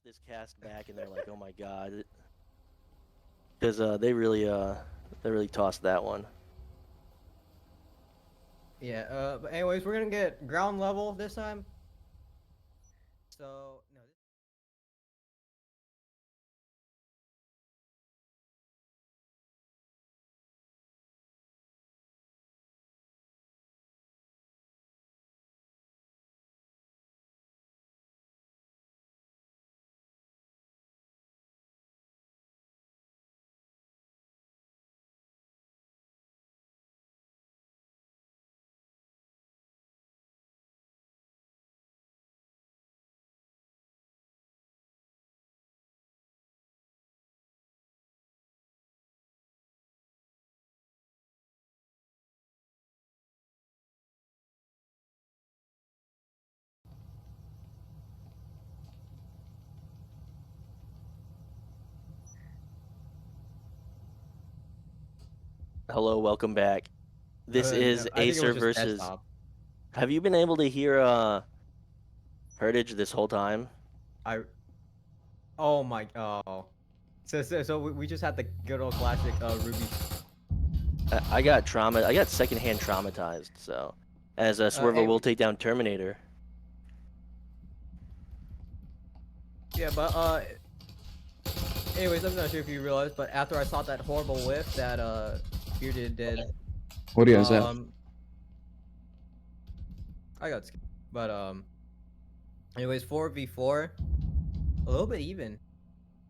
Speaker 2: This cast back and they're like, oh my god, because they really tossed that one.
Speaker 3: Yeah. But anyways, we're gonna get ground level this time. So no.
Speaker 2: Hello, welcome back. This
Speaker 3: No,
Speaker 2: is
Speaker 3: I think it was
Speaker 2: Acer
Speaker 3: just
Speaker 2: versus.
Speaker 3: desktop.
Speaker 2: Have you been able to hear Heritage this whole time?
Speaker 3: I. Oh my. Oh. So we just had the good old classic Ruby.
Speaker 2: I got trauma. I got secondhand traumatized. So, as a Swervo
Speaker 3: Hey,
Speaker 2: will take down Terminator.
Speaker 3: yeah, but anyways, I'm not sure if you realized, but after I saw that horrible whiff that Bearded did,
Speaker 5: Audio is that?
Speaker 3: I got scared. But anyways, 4v4, a little bit even,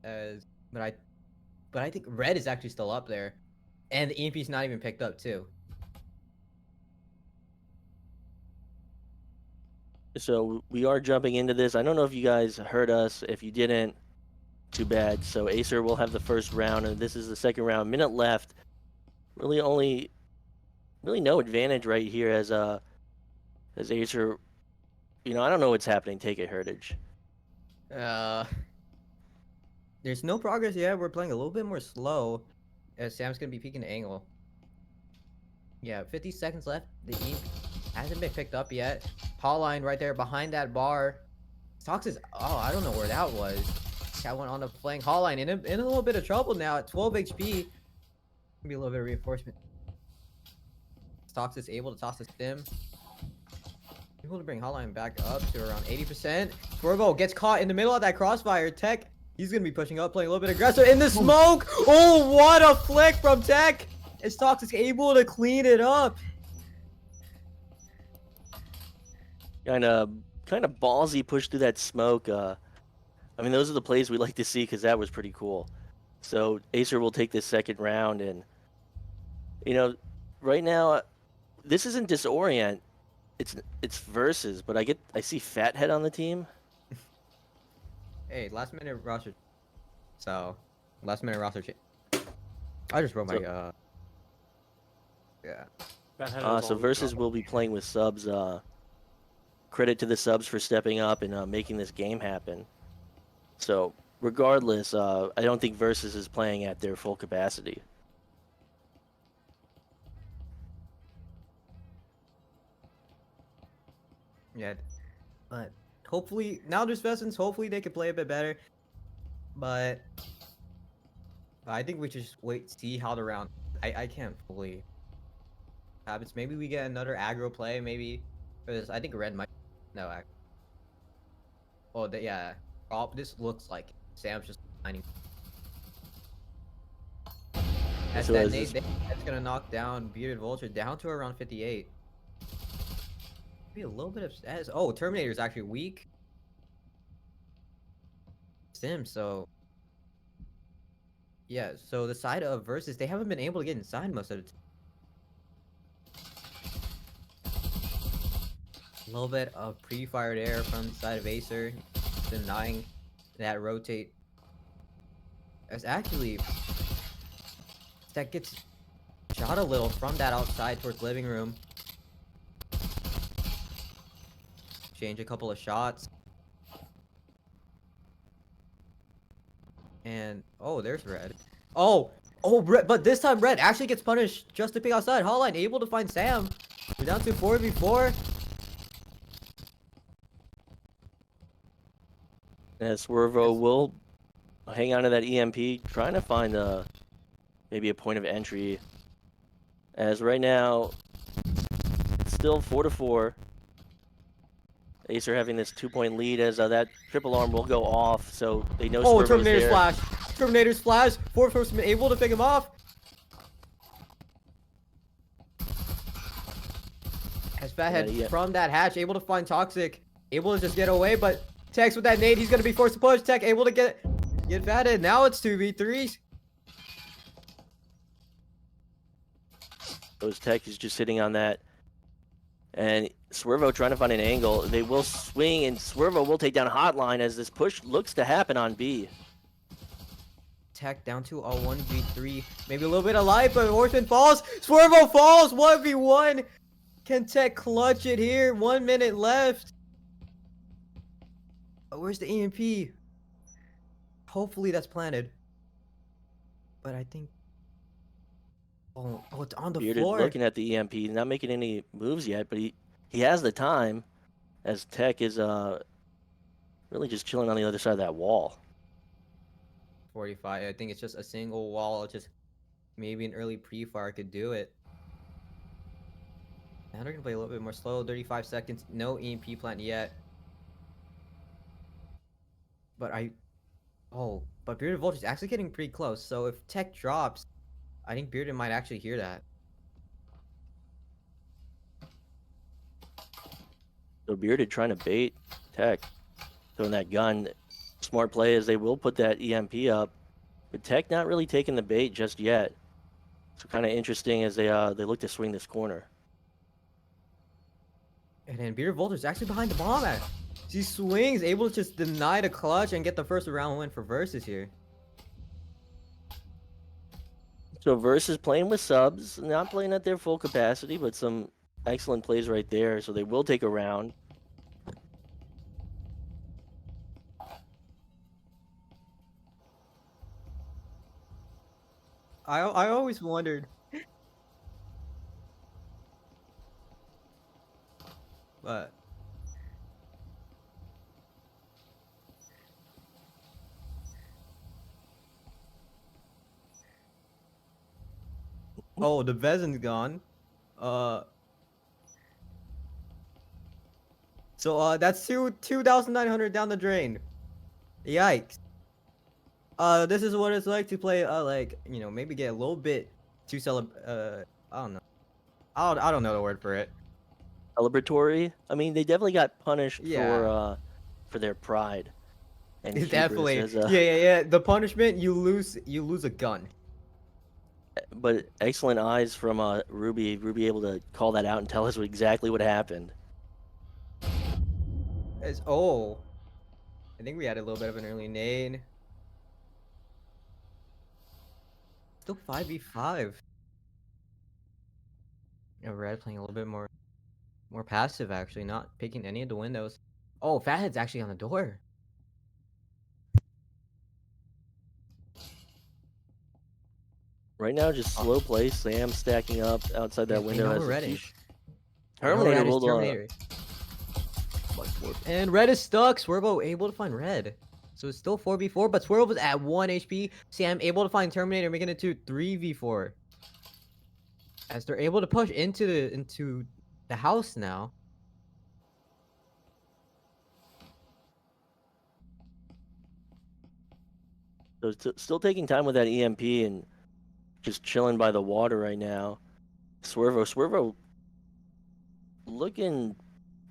Speaker 3: as but I think red is actually still up there, and the EMP's not even picked up too.
Speaker 2: So we are jumping into this. I don't know if you guys heard us. If you didn't, too bad. So Acer will have the first round, and this is the second round. Minute left. Really no advantage right here as Acer. You know, I don't know what's happening. Take it, Heritage.
Speaker 3: There's no progress yet. We're playing a little bit more slow, as Sam's gonna be peeking the angle. Yeah, 50 seconds left. The EMP hasn't been picked up yet. Hotline right there behind that bar. Sox is, oh, I don't know where that was. That went on the flank. Hotline in a little bit of trouble now at 12 HP. Maybe a little bit of reinforcement. Sox is able to toss the stim. Able to bring Hotline back up to around 80%. Swervo gets caught in the middle of that crossfire. Tech, he's going to be pushing up, playing a little bit aggressive in the smoke. Oh, what a flick from Tech. As Sox is able to clean it up.
Speaker 2: Kind of ballsy push through that smoke. I mean, those are the plays we like to see because that was pretty cool. So Acer will take this second round, and you know, right now, this isn't Disorient. It's versus, but I see Fathead on the team.
Speaker 3: Hey, last minute roster. So, last minute roster change. I just wrote my yeah.
Speaker 2: So versus will be playing with subs. Credit to the subs for stepping up and making this game happen. So regardless, I don't think versus is playing at their full capacity.
Speaker 3: Yeah, but hopefully now there's Pheasants. Hopefully they can play a bit better. But I think we should just wait, see how the round. I can't fully happens. Maybe we get another aggro play. Maybe because I think Red might. No, oh, yeah. Oh, this looks like Sam's just lining. That's
Speaker 2: So
Speaker 3: that
Speaker 2: is
Speaker 3: nade
Speaker 2: this-
Speaker 3: that's gonna knock down Bearded Vulture down to around 58. Maybe a little bit of status. Oh, Terminator's actually weak. Sim, so yeah, so the side of versus, they haven't been able to get inside most of the time. A little bit of pre-fired air from the side of Acer, denying that rotate. As actually, that gets shot a little from that outside towards living room. Change a couple of shots. And, oh, there's Red. Oh, Red, but this time Red actually gets punished just to pick outside. Hotline able to find Sam. We're down to 4v4.
Speaker 2: And Swervo will hang on to that EMP, trying to find maybe a point of entry. As right now, it's still 4-4. Acer having this 2-point lead as that triple arm will go off, so they know
Speaker 3: Oh,
Speaker 2: Swervo's
Speaker 3: Terminator's
Speaker 2: there.
Speaker 3: flash. Terminator's flash. Fourth Horseman able to pick him off. As Fathead
Speaker 2: Yeah.
Speaker 3: from that hatch able to find Toxic. Able to just get away, but Tex with that nade, he's gonna be forced to push. Tech able to get Fathead. Now it's 2v3s.
Speaker 2: Those Tech is just sitting on that. And Swervo trying to find an angle. They will swing, and Swervo will take down Hotline as this push looks to happen on B.
Speaker 3: Tech down to a 1v3. Maybe a little bit of life, but Horseman falls. Swervo falls. 1v1. Can Tech clutch it here? 1 minute left. Oh, where's the EMP? Hopefully that's planted. But I think... Oh, it's on the
Speaker 2: Bearded
Speaker 3: floor.
Speaker 2: looking at the EMP, not making any moves yet, but he has the time as Tech is really just chilling on the other side of that wall.
Speaker 3: 45. I think it's just a single wall. Just maybe an early pre-fire could do it. Now they're gonna play a little bit more slow. 35 seconds. No EMP plant yet. But but Bearded Vulture is actually getting pretty close. So if Tech drops, I think Bearded might actually hear that.
Speaker 2: So Bearded trying to bait Tech, throwing that gun. Smart play is they will put that EMP up, but Tech not really taking the bait just yet. So kind of interesting as they look to swing this corner.
Speaker 3: And then Bearded Vulture is actually behind the bomb at She swings, able to just deny the clutch and get the first round win for Versus here.
Speaker 2: So Versus playing with subs, not playing at their full capacity, but some excellent plays right there. So they will take a round.
Speaker 3: I always wondered. But oh, the Vezon's gone. So that's 2,900 down the drain. Yikes. This is what it's like to play like, you know, maybe get a little bit too I don't know. I don't know the word for it.
Speaker 2: Celebratory. I mean, they definitely got punished
Speaker 3: Yeah.
Speaker 2: for their pride and hubris.
Speaker 3: Definitely.
Speaker 2: As
Speaker 3: Yeah. The punishment, you lose a gun.
Speaker 2: But excellent eyes from Ruby. Ruby able to call that out and tell us exactly what happened.
Speaker 3: Oh. I think we had a little bit of an early nade. Still 5v5. Yeah, Red playing a little bit more passive actually, not picking any of the windows. Oh, Fathead's actually on the door.
Speaker 2: Right now, just slow play. Sam stacking up outside that window as
Speaker 3: Red
Speaker 2: a
Speaker 3: is.
Speaker 2: Terminator will
Speaker 3: Terminator. And Red is stuck. Swervo able to find Red. So it's still 4v4, but Swervo was at 1 HP. Sam able to find Terminator, making it to 3v4. As they're able to push into the house now.
Speaker 2: So still taking time with that EMP and just chilling by the water right now. Swervo looking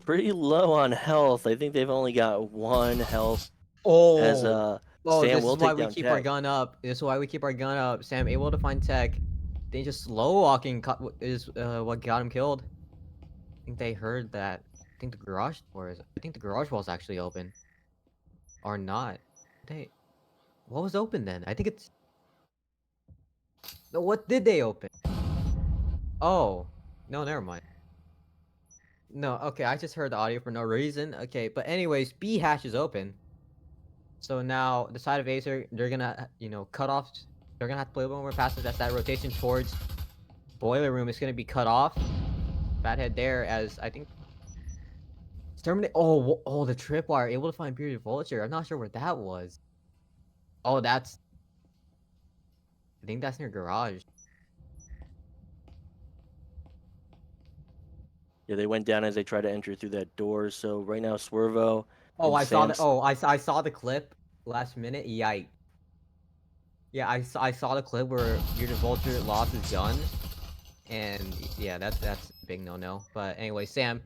Speaker 2: pretty low on health. I think they've only got 1 health. As Sam
Speaker 3: this
Speaker 2: will
Speaker 3: is why
Speaker 2: take
Speaker 3: we
Speaker 2: down
Speaker 3: keep
Speaker 2: Tech.
Speaker 3: our gun up. This is why we keep our gun up. Sam able to find Tech. They just slow walking is what got him killed. I think they heard that. I think the garage wall's actually open. Or not. What was open then? I think it's. No, what did they open? Oh. No, never mind. No, okay, I just heard the audio for no reason. Okay, but anyways, B hash is open. So now the side of Acer, they're gonna, you know, cut off. They're gonna have to play a little more passive. That's that rotation towards Boiler Room is gonna be cut off. Fathead there, as I think. Terminate. Oh, the tripwire able to find Period Vulture. I'm not sure where that was. Oh, that's. I think that's near garage.
Speaker 2: Yeah, they went down as they tried to enter through that door. So right now, Swervo.
Speaker 3: Oh,
Speaker 2: and
Speaker 3: I saw
Speaker 2: Sam's...
Speaker 3: the. Oh, I saw the clip last minute. Yikes. Yeah, I saw the clip where Bearded Vulture lost his gun, and yeah, that's a big no. But anyway, Sam,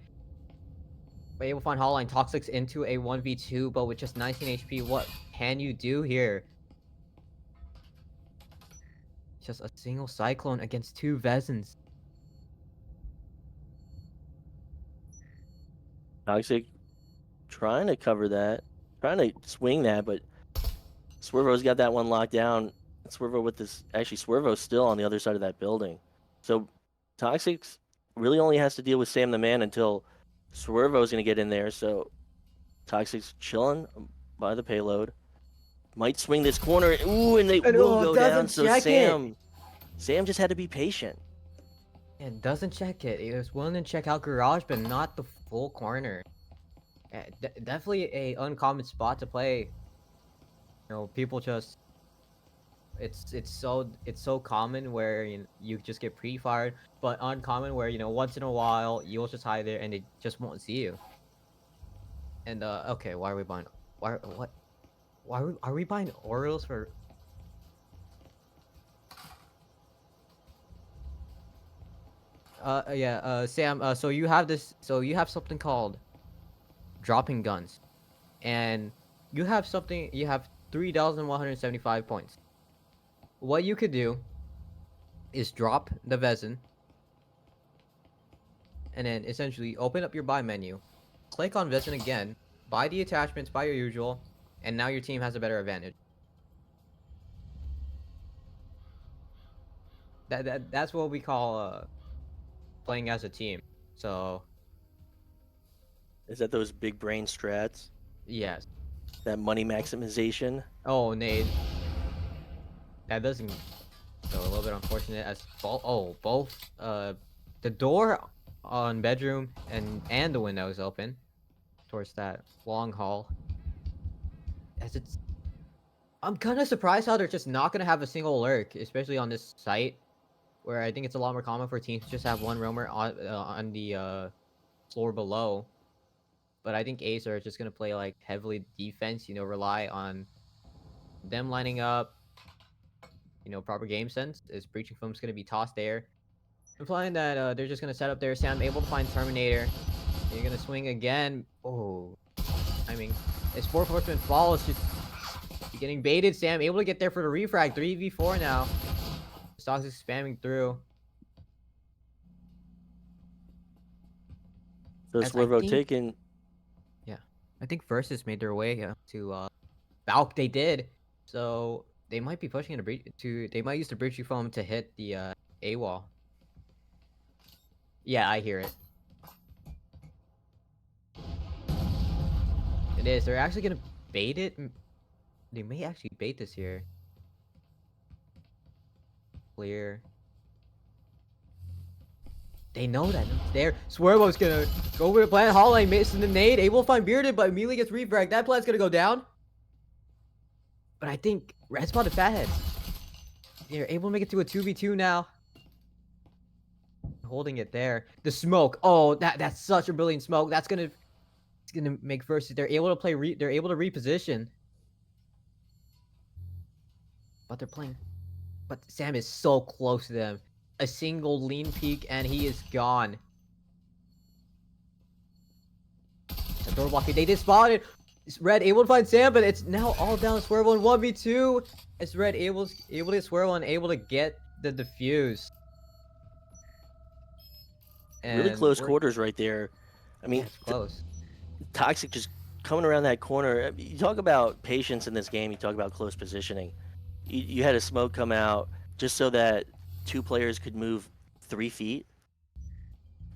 Speaker 3: able to find Hotline Toxics into a 1v2, but with just 19 HP, what can you do here? Just a single Cyclone against 2 Vezons.
Speaker 2: Toxic trying to cover that, trying to swing that, but Swervo's got that one locked down. Swervo with this, actually Swervo's still on the other side of that building. So Toxic's really only has to deal with Sam the Man until Swervo's going to get in there. So Toxic's chilling by the payload. Might swing this corner. Ooh, and they will go down. So Sam just had to be patient.
Speaker 3: It doesn't check it. It was willing to check out garage, but not the full corner. Definitely a uncommon spot to play. You know, people just it's so common where you just get pre-fired, but uncommon where once in a while you'll just hide there and they just won't see you. And okay, why are we buying? Are we buying Orioles for? Sam. So you have this. So you have something called dropping guns, and you have something. You have 3,175 points. What you could do is drop the Vezin, and then essentially open up your buy menu, click on Vezin again, buy the attachments, buy your usual, and now your team has a better advantage. That's what we call playing as a team. So
Speaker 2: Is that those big brain strats?
Speaker 3: yes.
Speaker 2: That money maximization?
Speaker 3: Oh, Nate, that doesn't. So a little bit unfortunate as both the door on bedroom and the window is open towards that long hall. As it's, I'm kind of surprised how they're just not gonna have a single lurk, especially on this site, where I think it's a lot more common for teams to just have one roamer on the floor below. But I think Acer is just gonna play like heavily defense, rely on them lining up, proper game sense. Is breaching foam's gonna be tossed there, implying that they're just gonna set up there. Sam able to find Terminator. You're gonna swing again. Oh, I mean, his 4 horseman fall is just getting baited. Sam able to get there for the refrag. 3v4 now. Stocks is spamming through.
Speaker 2: So
Speaker 3: As I
Speaker 2: Swervo
Speaker 3: think-
Speaker 2: taking.
Speaker 3: Yeah, I think Versus made their way to Valk. They did, so they might be pushing They might use the breaching foam to hit the A wall. Yeah, I hear it. It is. They're actually gonna bait it. They may actually bait this here. Clear. They know that it's there. Swervo's gonna go over the plan. Hotline missing the nade. Able to find Bearded, but immediately gets refragged. That plan's gonna go down. But I think Red spotted Fathead. They're able to make it to a 2v2 now. Holding it there. The smoke. Oh, that's such a brilliant smoke. It's gonna make Versus. They're able to play. They're able to reposition. But they're playing. But Sam is so close to them. A single lean peek and he is gone. The door blocking. They did spot it. It's Red able to find Sam, but it's now all down to Swervo in 1v2. It's Red able to get Swervo and able to get the defuse.
Speaker 2: Really
Speaker 3: And
Speaker 2: close quarters right there. I mean,
Speaker 3: Yeah, it's close.
Speaker 2: Toxic just coming around that corner. You talk about patience in this game. You talk about close positioning. You had a smoke come out just so that 2 players could move 3 feet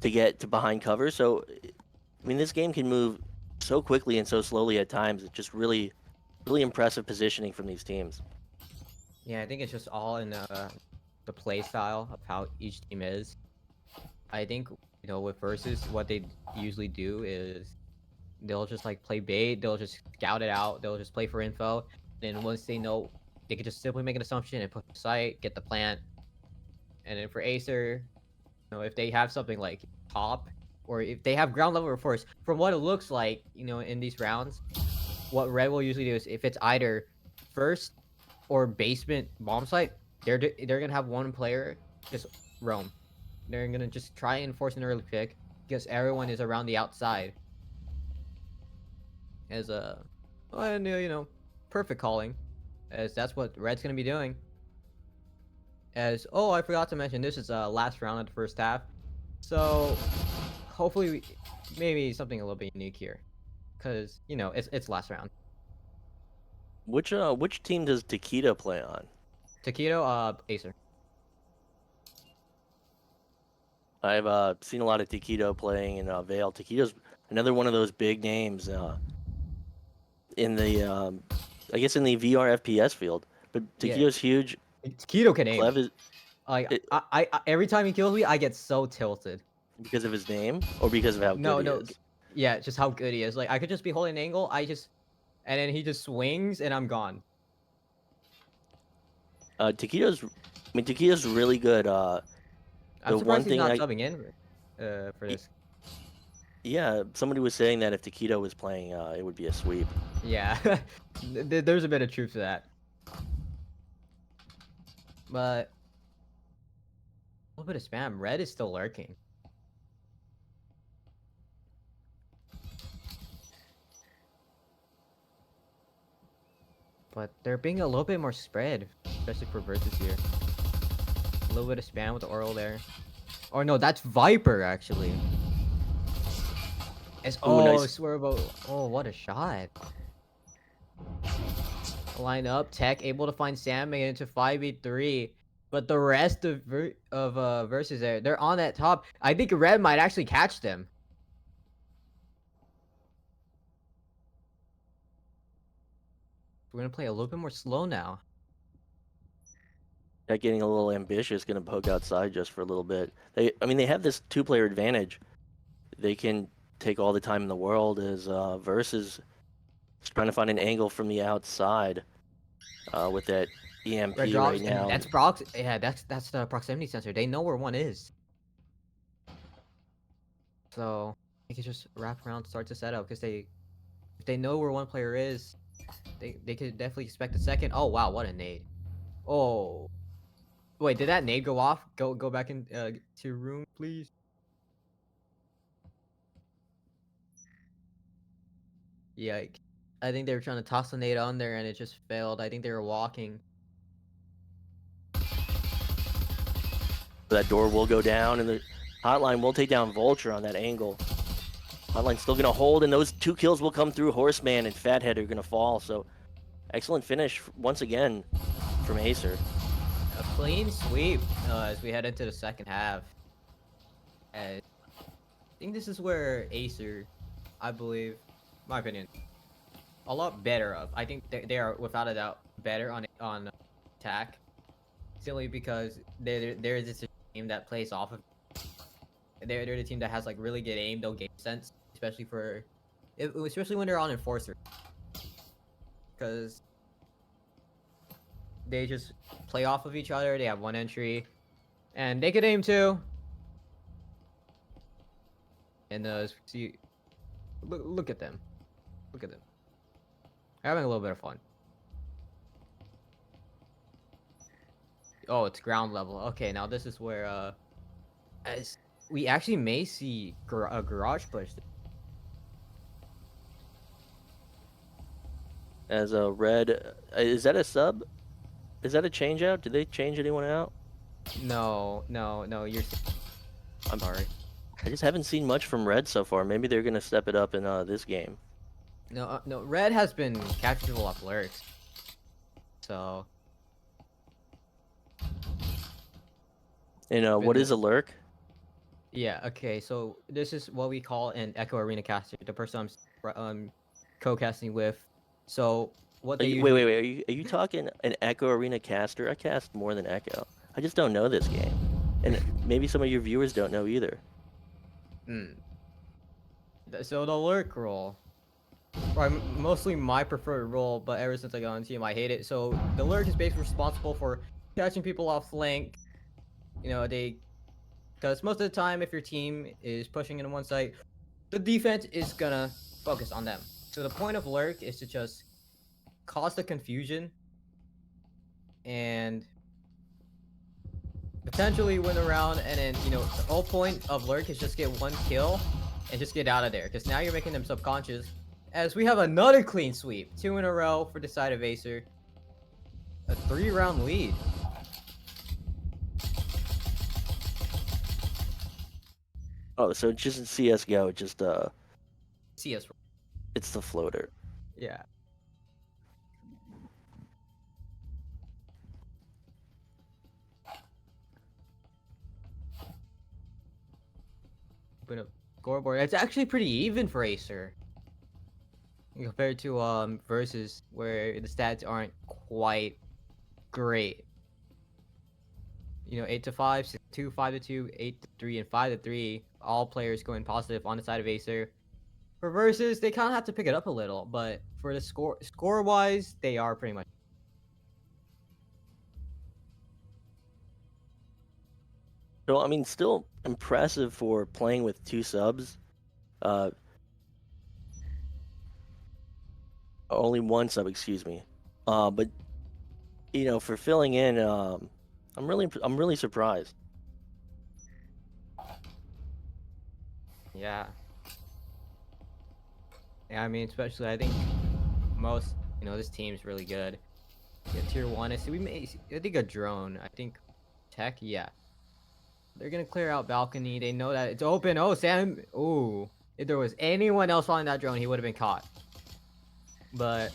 Speaker 2: to get to behind cover. So, I mean, this game can move so quickly and so slowly at times. It's just really, really impressive positioning from these teams.
Speaker 3: Yeah, I think it's just all in the play style of how each team is. I think, with Versus, what they usually do is they'll just like play bait, they'll just scout it out, they'll just play for info. Then once they know, they can just simply make an assumption and push the site, get the plant. And then for Acer, if they have something like top, or if they have ground level force, from what it looks like, in these rounds, what Red will usually do is if it's either first or basement bomb site, they're gonna have one player just roam. They're gonna just try and force an early pick because everyone is around the outside. As perfect calling, as that's what Red's gonna be doing. As I forgot to mention, this is last round of the first half, so hopefully maybe something a little bit unique here, because it's last round.
Speaker 2: Which team does Taquito play on?
Speaker 3: Taquito, Acer.
Speaker 2: I've seen a lot of Taquito playing in Vale. Taquito's another one of those big names in the I guess in the VR FPS field. But Taquito's huge.
Speaker 3: Taquito can aim.
Speaker 2: Clev is
Speaker 3: Like I every time he kills me, I get so tilted.
Speaker 2: because of his name or because of how good he is?
Speaker 3: Yeah, just how good he is. Like I could just be holding an angle, and then he just swings and I'm gone.
Speaker 2: Taquito's really good.
Speaker 3: I'm
Speaker 2: The
Speaker 3: surprised
Speaker 2: one
Speaker 3: he's
Speaker 2: thing
Speaker 3: not
Speaker 2: I-
Speaker 3: subbing in for this.
Speaker 2: Yeah, somebody was saying that if Taquito was playing, it would be a sweep.
Speaker 3: Yeah, there's a bit of truth to that. But a little bit of spam. Red is still lurking. But they're being a little bit more spread, especially for Versus here. A little bit of spam with the oral there. Or no, that's Viper actually. It's
Speaker 2: Ooh, nice.
Speaker 3: Swervo. Oh, what a shot. Line up, Tech able to find Sam and get into 5v3. But the rest of versus there, they're on that top. I think Red might actually catch them. We're gonna play a little bit more slow now.
Speaker 2: That getting a little ambitious, gonna poke outside just for a little bit. I mean, they have this two-player advantage. They can take all the time in the world as versus trying to find an angle from the outside with that EMP
Speaker 3: Red drops,
Speaker 2: right
Speaker 3: and
Speaker 2: now.
Speaker 3: that's prox. Yeah, that's the proximity sensor. They know where one is. So they can just wrap around, start to set up because if they know where one player is, they could definitely expect a second. Oh wow, what a nade! Oh wait, did that nade go off? Go back in to your room, please. Yike! I think they were trying to toss the nade on there and it just failed. I think they were walking.
Speaker 2: That door will go down, and the Hotline will take down Vulture on that angle. Hotline's still gonna hold, and those 2 kills will come through. Horseman and Fathead are gonna fall. So excellent finish once again from Acer.
Speaker 3: A clean sweep as we head into the second half. I think this is where Acer, I believe, my opinion, a lot better of. I think they are without a doubt better on attack, simply because there is this team that plays off of. They're the team that has like really good aim, no game sense, especially when they're on Enforcer, because they just play off of each other. They have one entry, and they could aim too. And see, look at them, look at them, they're having a little bit of fun. Oh, it's ground level. Okay, now this is where as we actually may see a garage push.
Speaker 2: As a Red, is that a sub? Is that a change out? Did they change anyone out?
Speaker 3: No, I'm sorry.
Speaker 2: I just haven't seen much from Red so far. Maybe they're gonna step it up in this game.
Speaker 3: No, Red has been catching people off lurks. So.
Speaker 2: And what is a lurk?
Speaker 3: Yeah. Okay. So this is what we call an Echo Arena caster. The person I'm co-casting with. So what they
Speaker 2: Wait. Are you talking an Echo Arena caster? I cast more than Echo. I just don't know this game, and maybe some of your viewers don't know either.
Speaker 3: So the lurk role, right, mostly my preferred role, but ever since I got on team, I hate it. So the lurk is basically responsible for catching people off flank. You know, because most of the time, if your team is pushing into one site, the defense is gonna focus on them. So the point of lurk is to just cause the confusion and potentially win the round, and then the whole point of lurk is just get one kill and just get out of there, because now you're making them subconscious. As we have another clean sweep, 2 in a row for the side of Acer, a 3-round lead.
Speaker 2: Oh, so it's just in CS:GO, just
Speaker 3: CS.
Speaker 2: it's the floater.
Speaker 3: Yeah. Open up scoreboard. It's actually pretty even for Acer compared to versus where the stats aren't quite great. 8-5, 6-2, 5-2, 8-3, and 5-3. All players going positive on the side of Acer. For versus, they kind of have to pick it up a little, but for the score wise, they are pretty much.
Speaker 2: So I mean, still impressive for playing with 2 subs. Only 1 sub, excuse me. But for filling in, I'm really surprised.
Speaker 3: Yeah. Yeah, I mean, especially I think most, this team's really good. Yeah, tier 1. I think a drone. I think Tech, yeah. They're gonna clear out balcony. They know that it's open. Oh, Sam. Ooh. If there was anyone else flying that drone, he would have been caught. But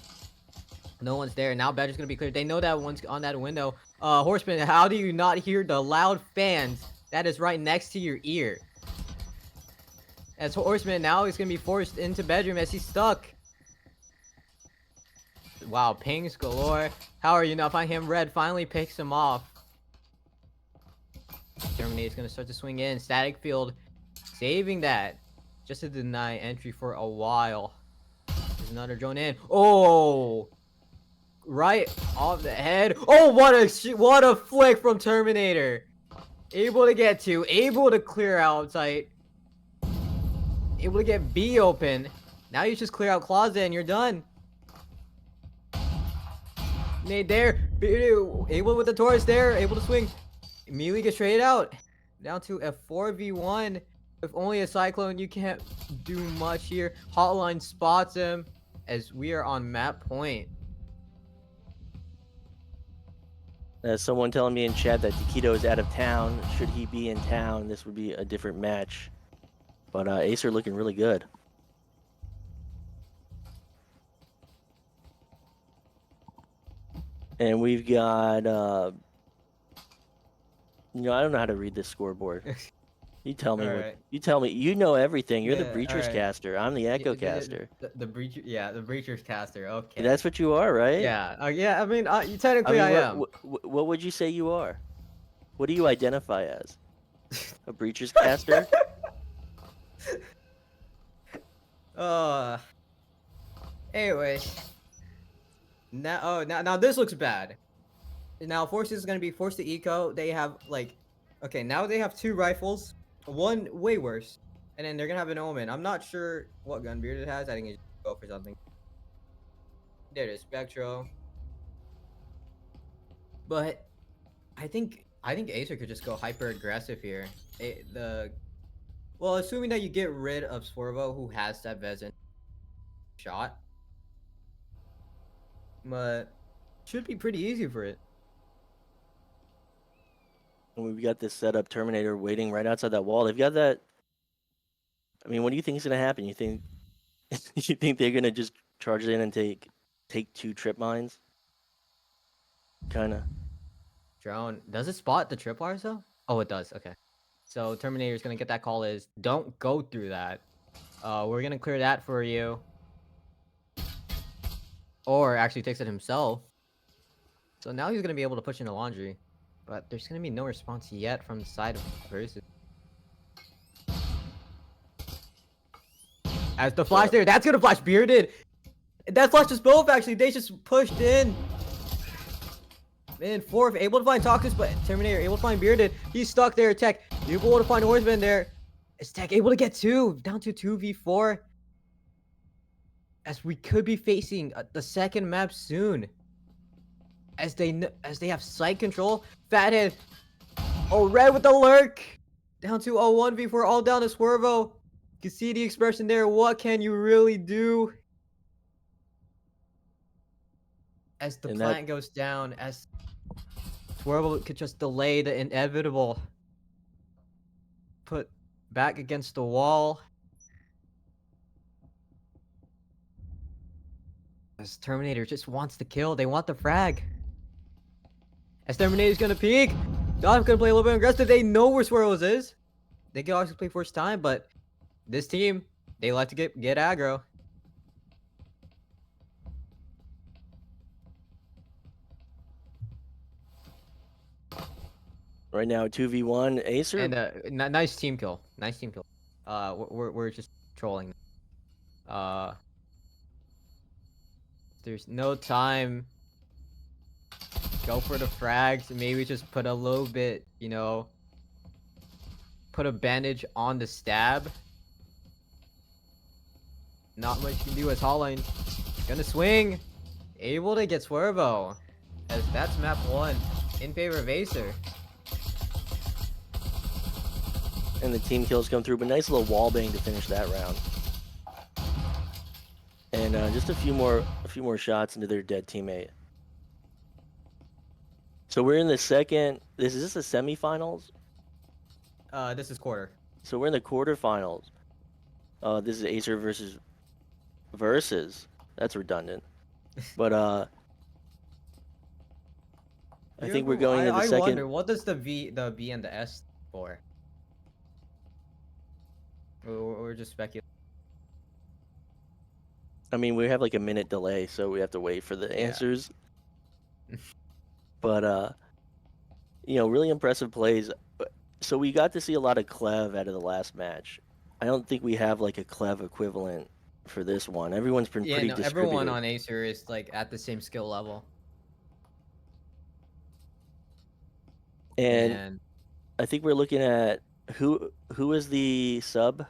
Speaker 3: no one's there. Now Badger's gonna be cleared. They know that one's on that window. Horseman, how do you not hear the loud fans that is right next to your ear? As Horseman now he's gonna be forced into bedroom as he's stuck. Wow, pings galore. How are you not finding him? Red finally picks him off. Terminator's gonna start to swing in. Static field saving that. Just to deny entry for a while. There's another drone in. Oh! Right off the head. Oh, what a flick from Terminator. Able to get to. Able to clear outside. Able to get B open. Now you just clear out closet and you're done. Nade there. Able with the Taurus there. Able to swing. Immediately get traded out. Down to a 4v1. With only a Cyclone, you can't do much here. Hotline spots him as we are on map point.
Speaker 2: Someone telling me in chat that Taquito is out of town. Should he be in town, this would be a different match. But Acer looking really good. And we've got, I don't know how to read this scoreboard. You tell me.
Speaker 3: Alright.
Speaker 2: You tell me. You know everything. You're the
Speaker 3: Yeah,
Speaker 2: Breachers
Speaker 3: alright.
Speaker 2: caster. I'm the Echo caster.
Speaker 3: The Breacher, yeah, the Breacher's caster. Okay.
Speaker 2: That's what you are, right?
Speaker 3: Yeah. Yeah. I mean, technically I am.
Speaker 2: What would you say you are? What do you identify as? A Breachers caster?
Speaker 3: Anyways. Now this looks bad. Now Forces is gonna be forced to eco. They have like, okay, now they have 2 rifles. One way worse, and then they're gonna have an Omen. I'm not sure what gun Beard it has. I think it's go for something. There it is, Spectro. But I think Acer could just go hyper aggressive here. Well, assuming that you get rid of Swervo, who has that Vezin shot, but should be pretty easy for it.
Speaker 2: And we've got this setup Terminator waiting right outside that wall. They've got that. I mean, what do you think is gonna happen? You think you think they're gonna just charge in and take 2 trip mines? Kinda.
Speaker 3: Drone, does it spot the tripwires though? Oh, it does. Okay. So Terminator's gonna get that call is don't go through that. We're gonna clear that for you. Or actually takes it himself. So now he's gonna be able to push in the laundry. But there's gonna be no response yet from the side of Versus. As the flash there, that's gonna flash Bearded. That flashes both actually. They just pushed in. Man, 4th able to find Toxus, but Terminator able to find Bearded. He's stuck there. Tech able to find Horseman there. Is Tech able to get 2 down to 2v4? As we could be facing the second map soon. As they have sight control. Fathead. Oh, Red with the lurk. Down to a 1v4, all down to Swervo. You can see the expression there. What can you really do? As the plant goes down, as Swervo could just delay the inevitable. Put back against the wall. As Terminator just wants to kill. They want the frag. As Terminator's gonna peek. Dom's gonna play a little bit aggressive. They know where Swirls is. They can obviously play first time, but this team, they like to get aggro.
Speaker 2: Right now, 2v1 Acer.
Speaker 3: And nice team kill. Nice team kill. We're just trolling. There's no time. Go for the frags. Maybe just put a little bit, put a bandage on the stab. Not much you can do as Hotline. Gonna swing. Able to get Swervo. As that's map 1 in favor of Acer.
Speaker 2: And the team kills come through, but nice little wall bang to finish that round. And just a few more shots into their dead teammate. So we're in the second. Is this the semifinals?
Speaker 3: This is quarter.
Speaker 2: So we're in the quarterfinals This is Acer versus. That's redundant. But I think we're going to the
Speaker 3: I
Speaker 2: second.
Speaker 3: wonder what does the B and the S for? We're just speculating.
Speaker 2: I mean, we have like a minute delay, so we have to wait for the
Speaker 3: Yeah.
Speaker 2: answers. But really impressive plays. So we got to see a lot of Clev out of the last match. I don't think we have like a Clev equivalent for this one. Everyone's been
Speaker 3: Yeah,
Speaker 2: pretty
Speaker 3: no,
Speaker 2: distributed.
Speaker 3: everyone on Acer is like at the same skill level.
Speaker 2: And I think we're looking at who is the sub?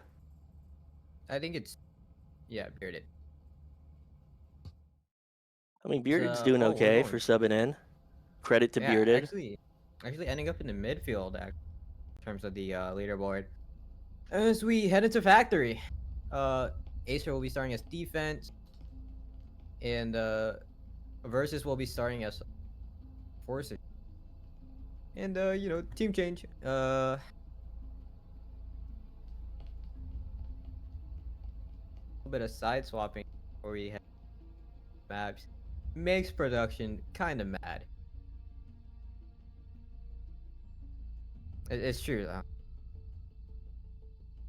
Speaker 3: I think it's Bearded.
Speaker 2: I mean, Bearded's doing
Speaker 3: We're
Speaker 2: okay
Speaker 3: going.
Speaker 2: for subbing in. Credit to
Speaker 3: Yeah,
Speaker 2: Bearded.
Speaker 3: actually ending up in the midfield in terms of the leaderboard. As we head into Factory, Acer will be starting as defense, and Versus will be starting as forces. And team change. A little bit of side swapping where we have maps makes production kind of mad. It's true though.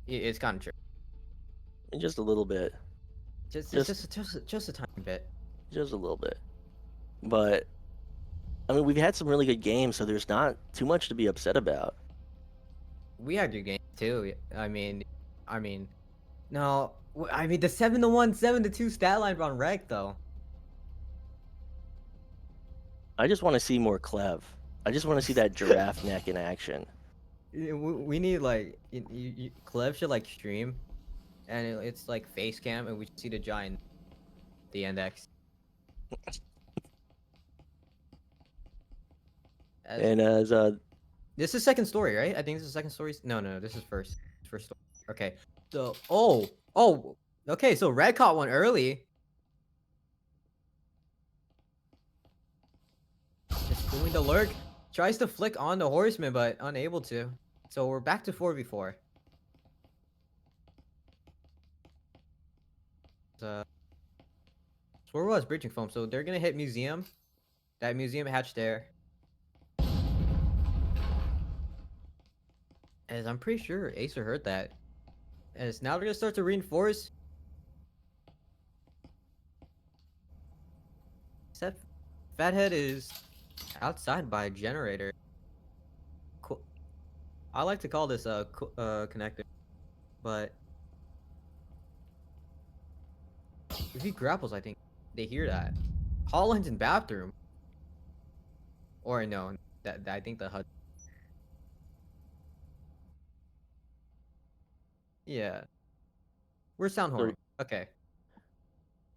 Speaker 3: It's kind of true.
Speaker 2: Just a little bit.
Speaker 3: Just a tiny bit.
Speaker 2: Just a little bit. But I mean, we've had some really good games, so there's not too much to be upset about.
Speaker 3: We had good games too. I mean, no. I mean, the 7-1, 7-2 stat line on Rec though.
Speaker 2: I just want to see more Clev. I just want to see that giraffe neck in action.
Speaker 3: We need like Clev should like stream, and it's like face cam, and we see the giant, the index.
Speaker 2: And as
Speaker 3: this is second story, right? I think this is second story. No, this is first story. Okay. So okay. So Red caught one early. Just doing the lurk. Tries to flick on the horseman, but unable to. So we're back to 4v4. Where was breaching foam? So they're gonna hit museum. That museum hatch there. As I'm pretty sure Acer heard that. As now they're gonna start to reinforce. Except Fathead is outside by a generator. Cool. I like to call this a connector, but if he grapples, I think they hear that. Holland's in bathroom. Or no, that I think the HUD. Yeah. We're sound horning. Okay.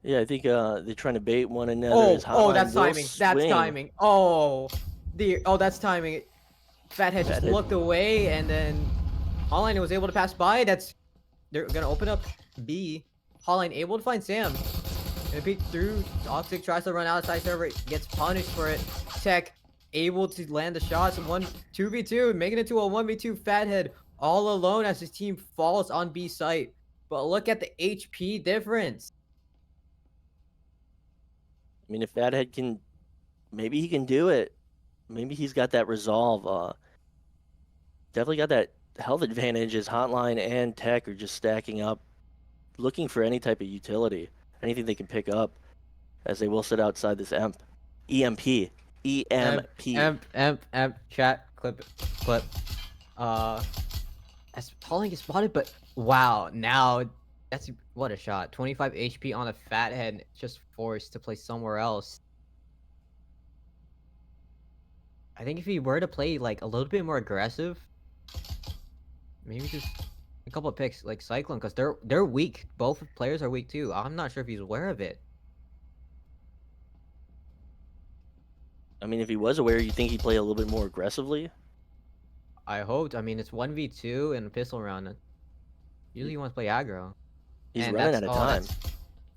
Speaker 2: Yeah, I think they're trying to bait one another.
Speaker 3: Oh, that's timing. That's timing. Oh, that's timing. Fathead just looked away, and then Hotline was able to pass by. They're gonna open up B. Hotline able to find Sam. And peek through. Toxic tries to run outside server, gets punished for it. Tech able to land the shots. 2v2, making it to a 1v2. Fathead all alone as his team falls on B site. But look at the HP difference.
Speaker 2: I mean, if Fathead can, maybe he can do it. Maybe he's got that resolve. Definitely got that health advantage as Hotline and Tech are just stacking up, looking for any type of utility, anything they can pick up, as they will sit outside this EMP.
Speaker 3: Chat, clip. As Hotline gets spotted, but wow, now that's what a shot. 25 HP on a Fathead, just forced to play somewhere else. I think if he were to play like a little bit more aggressive, maybe just a couple of picks like Cyclone, because they're weak. Both players are weak too. I'm not sure if he's aware of it.
Speaker 2: I mean, if he was aware, you think he'd play a little bit more aggressively?
Speaker 3: I hoped. I mean, it's 1v2 and a pistol round. Usually you want to play aggro.
Speaker 2: He's running out of time.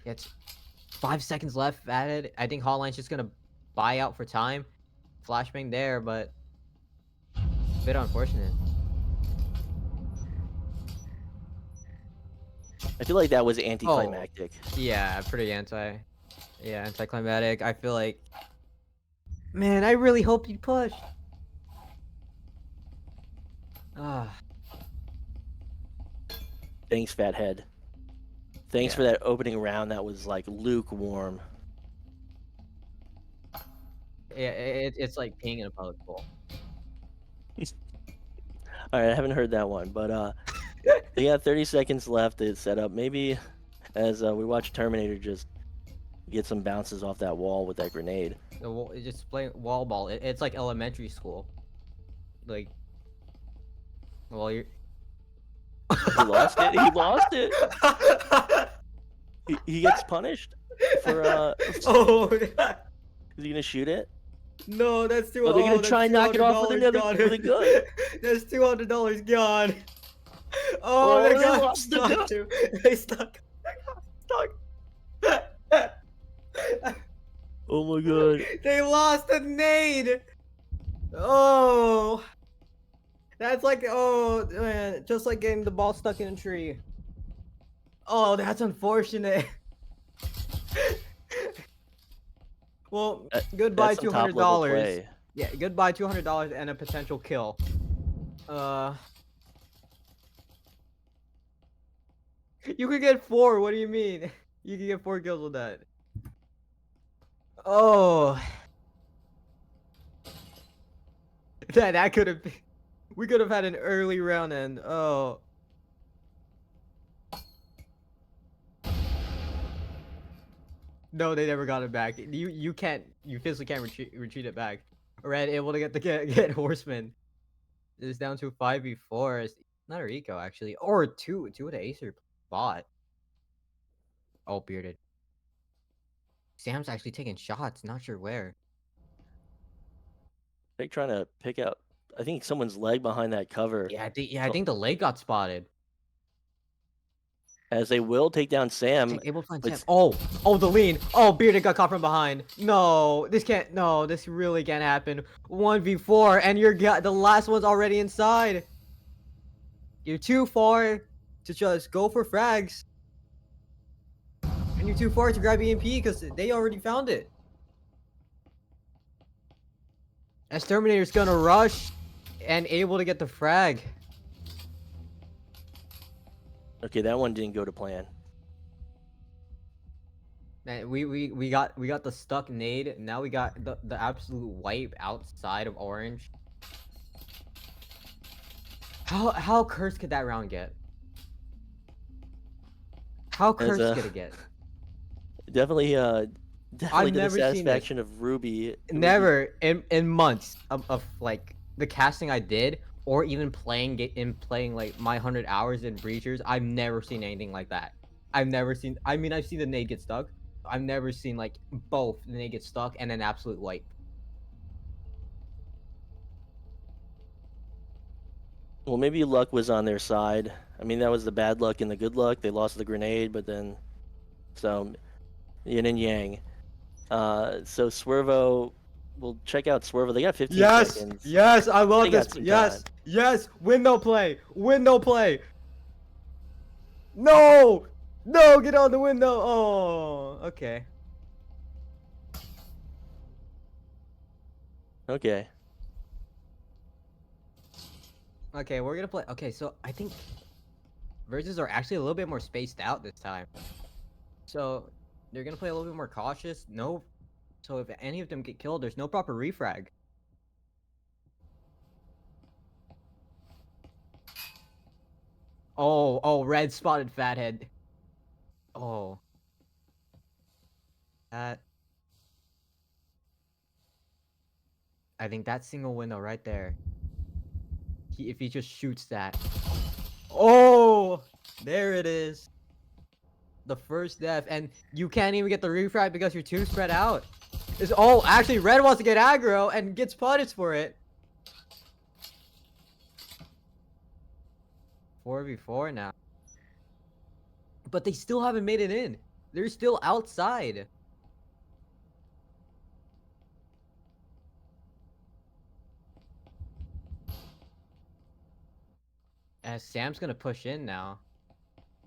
Speaker 3: It's 5 seconds left at it. I think Hotline's just gonna buy out for time. Flashbang there, but a bit unfortunate.
Speaker 2: I feel like that was
Speaker 3: Oh,
Speaker 2: anticlimactic.
Speaker 3: yeah, pretty anticlimactic. I feel like, man, I really hope you push. Ah,
Speaker 2: Thanks, Fathead. Thanks for
Speaker 3: yeah.
Speaker 2: that opening round. That was like lukewarm.
Speaker 3: Yeah, it's like peeing in a public pool.
Speaker 2: All right, I haven't heard that one, but they got 30 seconds left to set up. Maybe as we watch Terminator just get some bounces off that wall with that grenade.
Speaker 3: It's just playing wall ball. It's like elementary school. Like, well, you're.
Speaker 2: He lost it. He lost it. He gets punished for
Speaker 3: Oh,
Speaker 2: is he gonna shoot it?
Speaker 3: no, that's too.
Speaker 2: Oh, they're gonna
Speaker 3: That's
Speaker 2: try and knock it off with
Speaker 3: $200
Speaker 2: another
Speaker 3: gone.
Speaker 2: with a gun.
Speaker 3: That's $200 gone. Oh,
Speaker 2: Oh,
Speaker 3: they
Speaker 2: they
Speaker 3: got
Speaker 2: lost the gun.
Speaker 3: stuck too. They stuck. Stuck.
Speaker 2: Oh my god.
Speaker 3: They lost a nade. Oh, that's like, oh man, just like getting the ball stuck in a tree. Oh, that's unfortunate. Well, goodbye
Speaker 2: That's some top level
Speaker 3: $200.
Speaker 2: play.
Speaker 3: Yeah, goodbye $200 and a potential kill. You could get 4. What do you mean? You could get 4 kills with that. Oh, that could have been. We could have had an early round end. Oh. No, they never got it back. You can't. You physically can't retreat it back. Red able to get Horseman. It's down to 5v4. It's not a Rico actually, or two with the Acer bot. Oh, bearded. Sam's actually taking shots. Not sure where.
Speaker 2: They're trying to pick out. I think someone's leg behind that cover.
Speaker 3: Yeah, I think the leg got spotted.
Speaker 2: As they will take down Sam.
Speaker 3: Able to find
Speaker 2: but
Speaker 3: Sam. Oh, the lean. Oh, bearded got caught from behind. No, this can't. No, this really can't happen. 1v4, and the last one's already inside. You're too far to just go for frags. And you're too far to grab EMP because they already found it. As Terminator's gonna rush and able to get the frag.
Speaker 2: Okay, that one didn't go to plan.
Speaker 3: Man, we got the stuck nade. Now we got the absolute wipe outside of orange. How cursed could that round get? How cursed could it get?
Speaker 2: Definitely definitely to the
Speaker 3: never seen this.
Speaker 2: satisfaction of Ruby.
Speaker 3: Never in months of like the casting I did, or even playing like my 100 hours in Breachers, I've never seen anything like that. I've never seen. I mean, I've seen the nade get stuck. I've never seen like both the nade get stuck and an absolute wipe.
Speaker 2: Well, maybe luck was on their side. I mean, that was the bad luck and the good luck. They lost the grenade, but then so yin and yang. So Swervo, we'll check out Swervo. They got 15 seconds.
Speaker 3: Yes, I love
Speaker 2: They got
Speaker 3: this.
Speaker 2: some
Speaker 3: Yes,
Speaker 2: time.
Speaker 3: yes. Window play. Window play. No, no, get on the window. Oh, okay.
Speaker 2: Okay.
Speaker 3: Okay, we're gonna play. Okay, so I think verses are actually a little bit more spaced out this time. So they're gonna play a little bit more cautious. No, so if any of them get killed, there's no proper refrag. Oh, red spotted fathead. Oh, that. I think that single window right there. If he just shoots that. Oh, there it is. The first death, and you can't even get the refrag because you're too spread out. Actually, red wants to get aggro and gets punished for it. 4v4 now. But they still haven't made it in. They're still outside. As Sam's gonna push in now.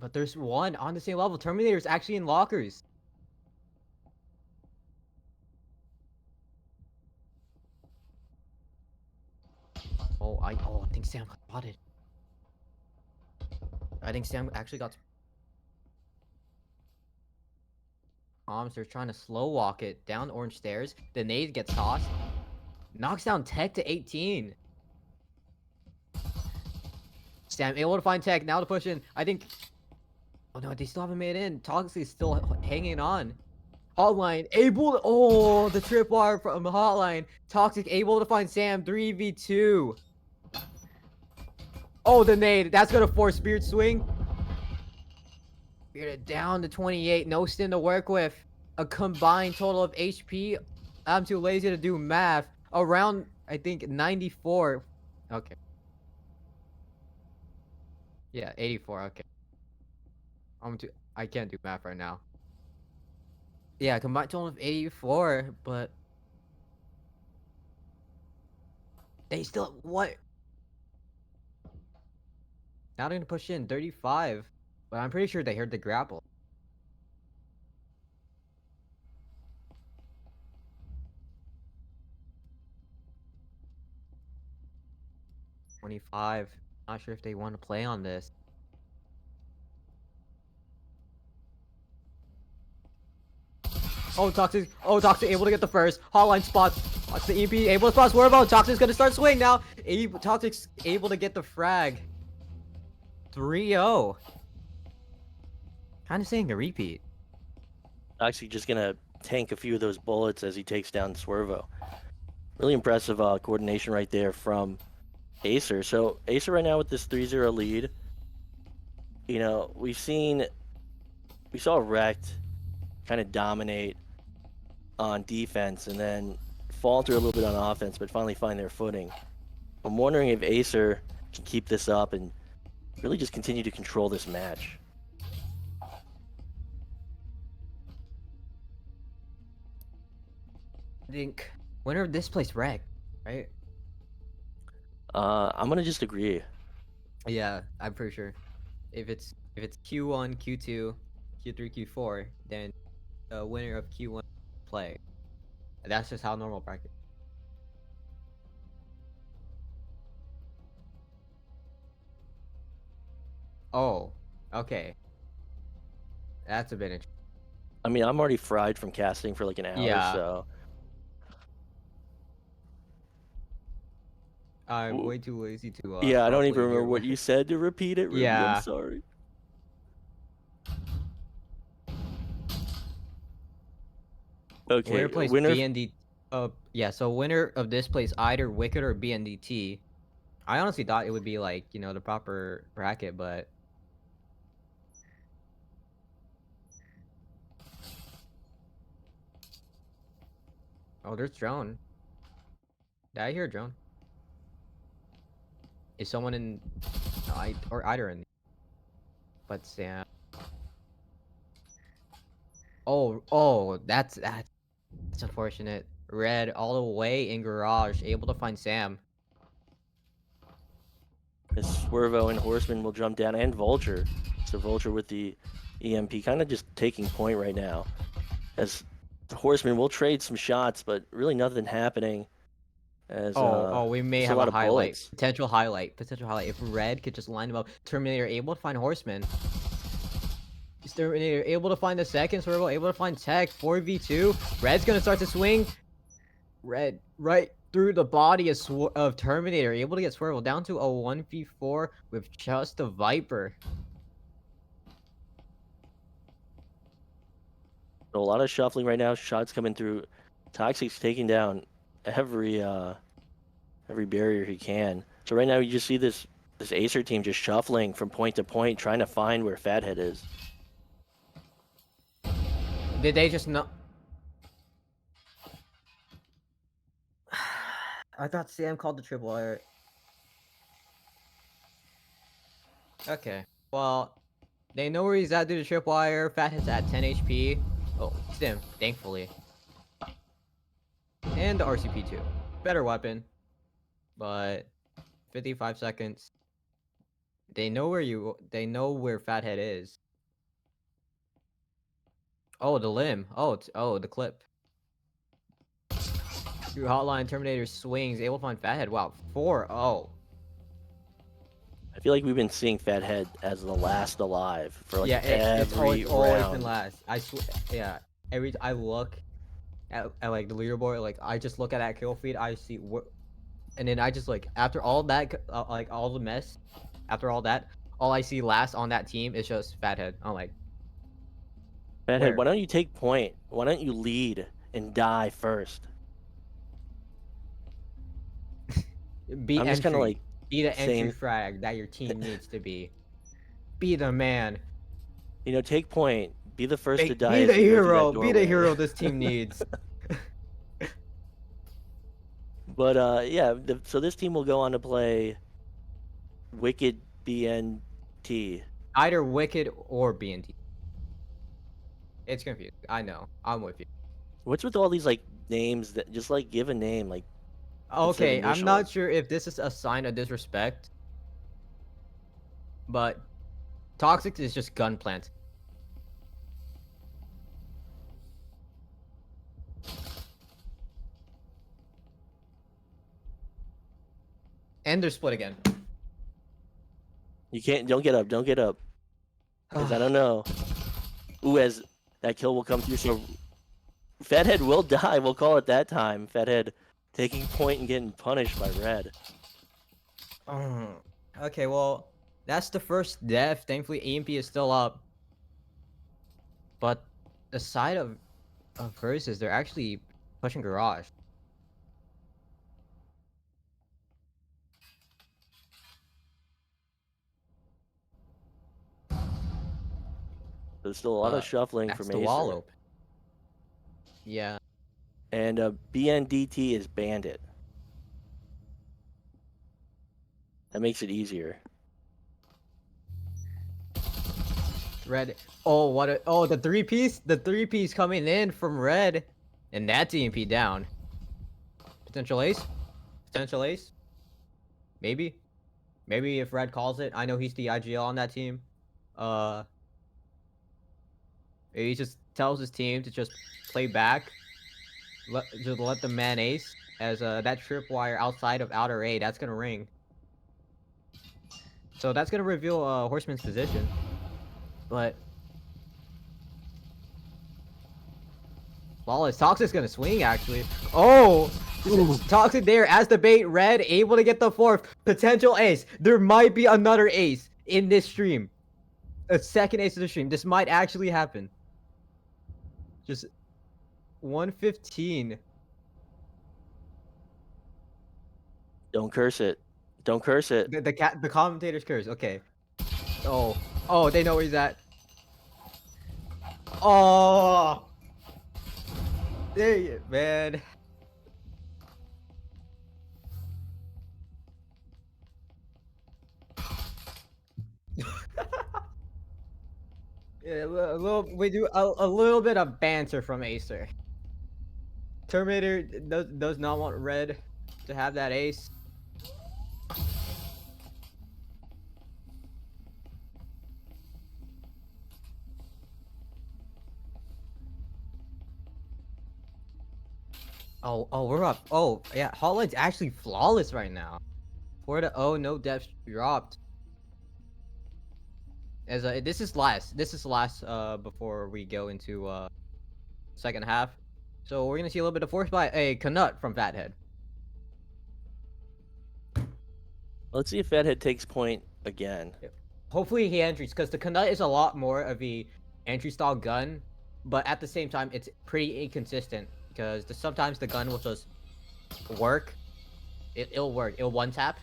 Speaker 3: But there's one on the same level. Terminator's actually in lockers. I think Sam got spotted. I think Sam actually got they're trying to slow walk it down orange stairs. The nade gets tossed. Knocks down Tech to 18. Sam able to find Tech now to push in. I think. Oh no, they still haven't made it in. Toxic's still hanging on. Hotline able to, the tripwire from Hotline. Toxic able to find Sam 3v2. Oh, the nade. That's gonna force Spirit Swing. Spirit down to 28. No stim to work with. A combined total of HP. I'm too lazy to do math. Around, I think, 94. Okay. Yeah, 84. Okay. I can't do math right now. Yeah, combined total of 84, but they still what? Now they're gonna push in 35, but I'm pretty sure they heard the grapple. $25. Not sure if they want to play on this. Toxic able to get the first. Hotline spots. Watch the EP able to spot Swervo. Toxic's gonna start swing now. Toxic's able to get the frag. 3-0. Kind of saying a repeat.
Speaker 2: Actually, just gonna tank a few of those bullets as he takes down Swervo. Really impressive coordination right there from Acer. So Acer right now with this 3-0 lead. You know, we saw Rect kind of dominate on defense and then falter a little bit on offense, but finally find their footing. I'm wondering if Acer can keep this up and really just continue to control this match.
Speaker 3: I think winner of this place Reg, right?
Speaker 2: I'm gonna just agree.
Speaker 3: Yeah, I'm pretty sure. If it's Q1, Q2, Q3, Q4, then the winner of Q1 play. That's just how normal bracket. Oh, okay. That's a bit interesting.
Speaker 2: I mean, I'm already fried from casting for like an hour,
Speaker 3: Yeah.
Speaker 2: so
Speaker 3: I'm way too lazy to
Speaker 2: yeah, I don't even
Speaker 3: properly
Speaker 2: remember
Speaker 3: hear
Speaker 2: what you said to repeat it, Ruby.
Speaker 3: Yeah.
Speaker 2: I'm sorry. Okay,
Speaker 3: Winner plays
Speaker 2: winner.
Speaker 3: BND. Yeah. So winner of this plays either Wicked or BNDT. I honestly thought it would be like the proper bracket, but there's drone. Did I hear a drone? Is someone in? Or either in? But Sam. That's unfortunate. Red all the way in garage, able to find Sam.
Speaker 2: As Swervo and Horseman will jump down, and Vulture. So Vulture with the EMP kind of just taking point right now. As the Horseman will trade some shots, but really nothing happening. As
Speaker 3: We may
Speaker 2: just
Speaker 3: have
Speaker 2: a lot
Speaker 3: a
Speaker 2: of
Speaker 3: highlight.
Speaker 2: bullets.
Speaker 3: Potential highlight. If Red could just line them up. Terminator able to find Horseman. Terminator able to find the second. Swervo able to find Tech. 4v2. Red's gonna start to swing. Red right through the body of Terminator. Able to get Swervo down to a 1v4 with just a Viper.
Speaker 2: So a lot of shuffling right now. Shots coming through. Toxic's taking down every barrier he can. So right now you just see this Acer team just shuffling from point to point, trying to find where Fathead is.
Speaker 3: Did they just not? I thought Sam called the triple wire. Okay. Well, they know where he's at due to tripwire. Fathead's at 10 HP. Oh, Stim, thankfully. And the RCP 2. Better weapon. But 55 seconds. They know where Fathead is. Oh, the limb. Oh, the clip. Through Hotline, Terminator swings, able to find Fathead. Wow, 4-0.
Speaker 2: I feel like we've been seeing Fathead as the last alive for like
Speaker 3: Yeah, it's
Speaker 2: every
Speaker 3: always
Speaker 2: round.
Speaker 3: been last. I swear. Yeah, I look at like the leaderboard, like I just look at that kill feed, I see what, and then I just like after all that, like all the mess, after all that, all I see last on that team is just Fathead. I'm like,
Speaker 2: Fathead,
Speaker 3: where?
Speaker 2: why don't you take point? Why don't you lead and die first?
Speaker 3: Be
Speaker 2: I'm just kind of like
Speaker 3: be the entry
Speaker 2: saying,
Speaker 3: frag that your team needs to be. Be the man.
Speaker 2: take point. Be the first to die
Speaker 3: Be
Speaker 2: as
Speaker 3: the
Speaker 2: you go through that
Speaker 3: hero. Be the
Speaker 2: doorway.
Speaker 3: hero this team needs.
Speaker 2: But yeah, so this team will go on to play Wicked BNT.
Speaker 3: Either Wicked or BNT. It's confusing. I know. I'm with you.
Speaker 2: What's with all these like names that just like give a name like
Speaker 3: Okay, I'm not
Speaker 2: initials?
Speaker 3: sure if this is a sign of disrespect, but Toxic is just Gunplant. And they're split again.
Speaker 2: You can't. Don't get up. Don't get up. Because I don't know. Ooh, as that kill will come through. So Fathead will die. We'll call it that time. Fathead taking point and getting punished by Red.
Speaker 3: Okay, well, that's the first death. Thankfully, AMP is still up. But the side of Versus, they're actually pushing Garage.
Speaker 2: There's still a lot of shuffling
Speaker 3: That's
Speaker 2: from
Speaker 3: the wall
Speaker 2: Acer.
Speaker 3: open. Yeah.
Speaker 2: And BNDT is Bandit. That makes it easier.
Speaker 3: Red. Oh, what a, oh, the three-piece? The three-piece coming in from Red. And that's EMP down. Potential ace? Potential ace? Maybe? Maybe if Red calls it. I know he's the IGL on that team. He just tells his team to just play back. Just let the man ace. As that tripwire outside of outer A, that's gonna ring. So that's gonna reveal Horseman's position. But Flawless. Toxic's gonna swing, actually. Oh! Toxic there as the bait. Red able to get the fourth. Potential ace. There might be another ace in this stream. A second ace of the stream. This might actually happen. Just 115.
Speaker 2: Don't curse it. Don't curse it.
Speaker 3: The commentator's curse. Okay. Oh, they know where he's at. Oh! Dang it, man. Yeah, we do a little bit of banter from Acer. Terminator does not want Red to have that ace. Oh, we're up. Oh, yeah, Hotline's actually flawless right now. 4-0, no depth dropped. As this is last before we go into second half. So we're gonna see a little bit of force by a Canut from Fathead.
Speaker 2: Let's see if Fathead takes point again.
Speaker 3: Hopefully he entries, because the Canut is a lot more of a entry style gun, but at the same time it's pretty inconsistent because sometimes the gun will just work. It'll work. It'll one tap,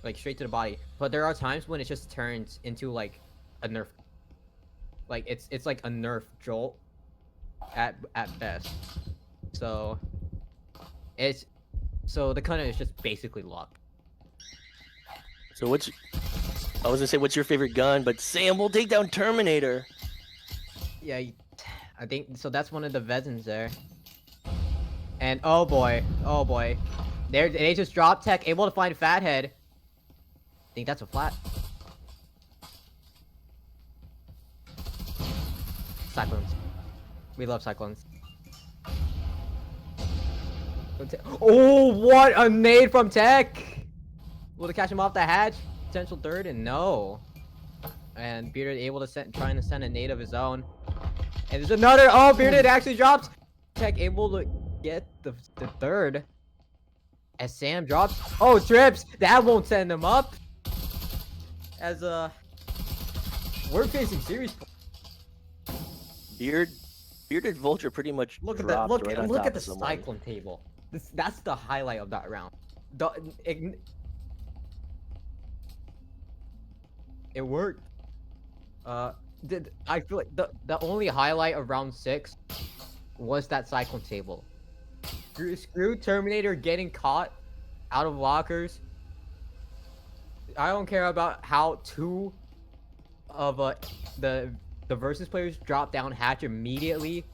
Speaker 3: like straight to the body. But there are times when it just turns into like a nerf. Like it's like a nerf jolt at best. So the Canut is just basically luck.
Speaker 2: So I was gonna say, what's your favorite gun? But Sam will take down Terminator.
Speaker 3: Yeah, I think so. That's one of the Vezins there. And oh boy, they just dropped tech, able to find Fathead. I think that's a flat. Cyclones. We love Cyclones. Oh, what a nade from Tech! Will to catch him off the hatch? Potential third, and no. And Bearded able to trying to send a nade of his own. And there's another. Oh, Bearded actually drops. Tech able to get the third. As Sam drops. Oh, trips. That won't send him up. As we're facing series.
Speaker 2: Bearded Vulture pretty much
Speaker 3: Look at that.
Speaker 2: dropped right on
Speaker 3: Look
Speaker 2: top
Speaker 3: at the
Speaker 2: of someone.
Speaker 3: Cyclone table. That's the highlight of that round. It worked. I feel like the only highlight of round 6 was that Cyclone table. Screw Terminator getting caught out of lockers. I don't care about how 2 of the versus players drop down hatch immediately.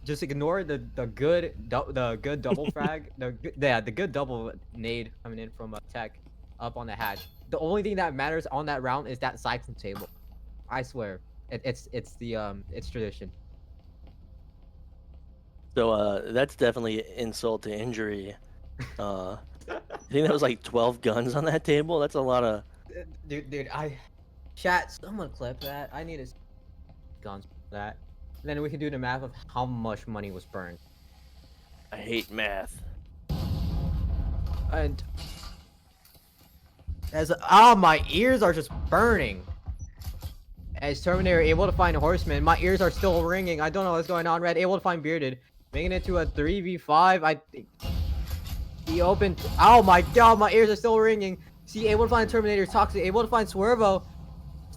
Speaker 3: Just ignore the good double frag, the good double nade coming in from Tech up on the hatch. The only thing that matters on that round is that Cyclone table. I swear, it's tradition.
Speaker 2: So that's definitely insult to injury. I think that was like 12 guns on that table. That's a lot of.
Speaker 3: Dude, chat. Someone clip that. I need guns for that. Then we can do the math of how much money was burned.
Speaker 2: I hate math.
Speaker 3: And as my ears are just burning. As Terminator able to find a Horseman, my ears are still ringing. I don't know what's going on. Red able to find Bearded, making it to a 3v5. I think he opened. Oh my god, my ears are still ringing. See, able to find Terminator. Toxic able to find Swervo.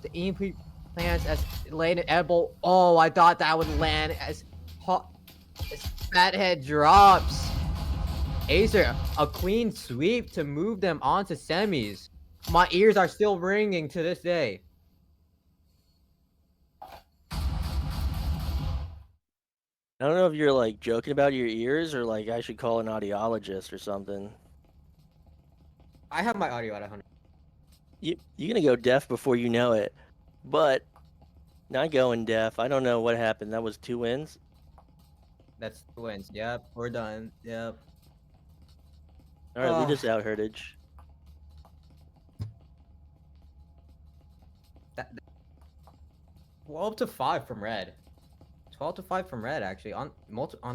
Speaker 3: The EMP plans as laid an edible. Oh, I thought that would land as Fathead drops. Acer, a clean sweep to move them onto semis. My ears are still ringing to this day.
Speaker 2: I don't know if you're like joking about your ears or like I should call an audiologist or something.
Speaker 3: I have my audio at 100.
Speaker 2: You're gonna go deaf before you know it, but not going deaf. I don't know what happened. That was 2 wins.
Speaker 3: That's 2 wins. Yep, we're done. Yep.
Speaker 2: All right, lead us out, Heritage.
Speaker 3: 12-5 from Red. 12-5 from Red, actually, on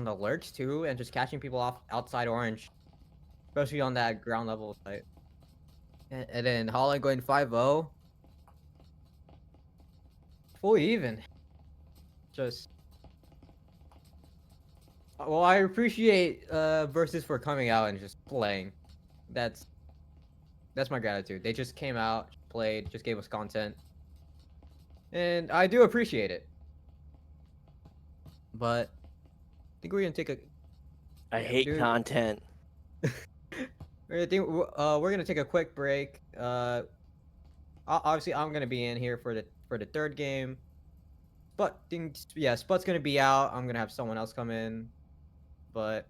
Speaker 3: the lurks too, and just catching people off outside orange, especially on that ground level site. And then Holland going 5-0, full even. Just well, I appreciate Versus for coming out and just playing. That's my gratitude. They just came out, played, just gave us content, and I do appreciate it. But I think we're gonna take a.
Speaker 2: I hate content.
Speaker 3: We're gonna take a quick break. Obviously I'm gonna be in here for the third game. But Sput's gonna be out. I'm gonna have someone else come in. But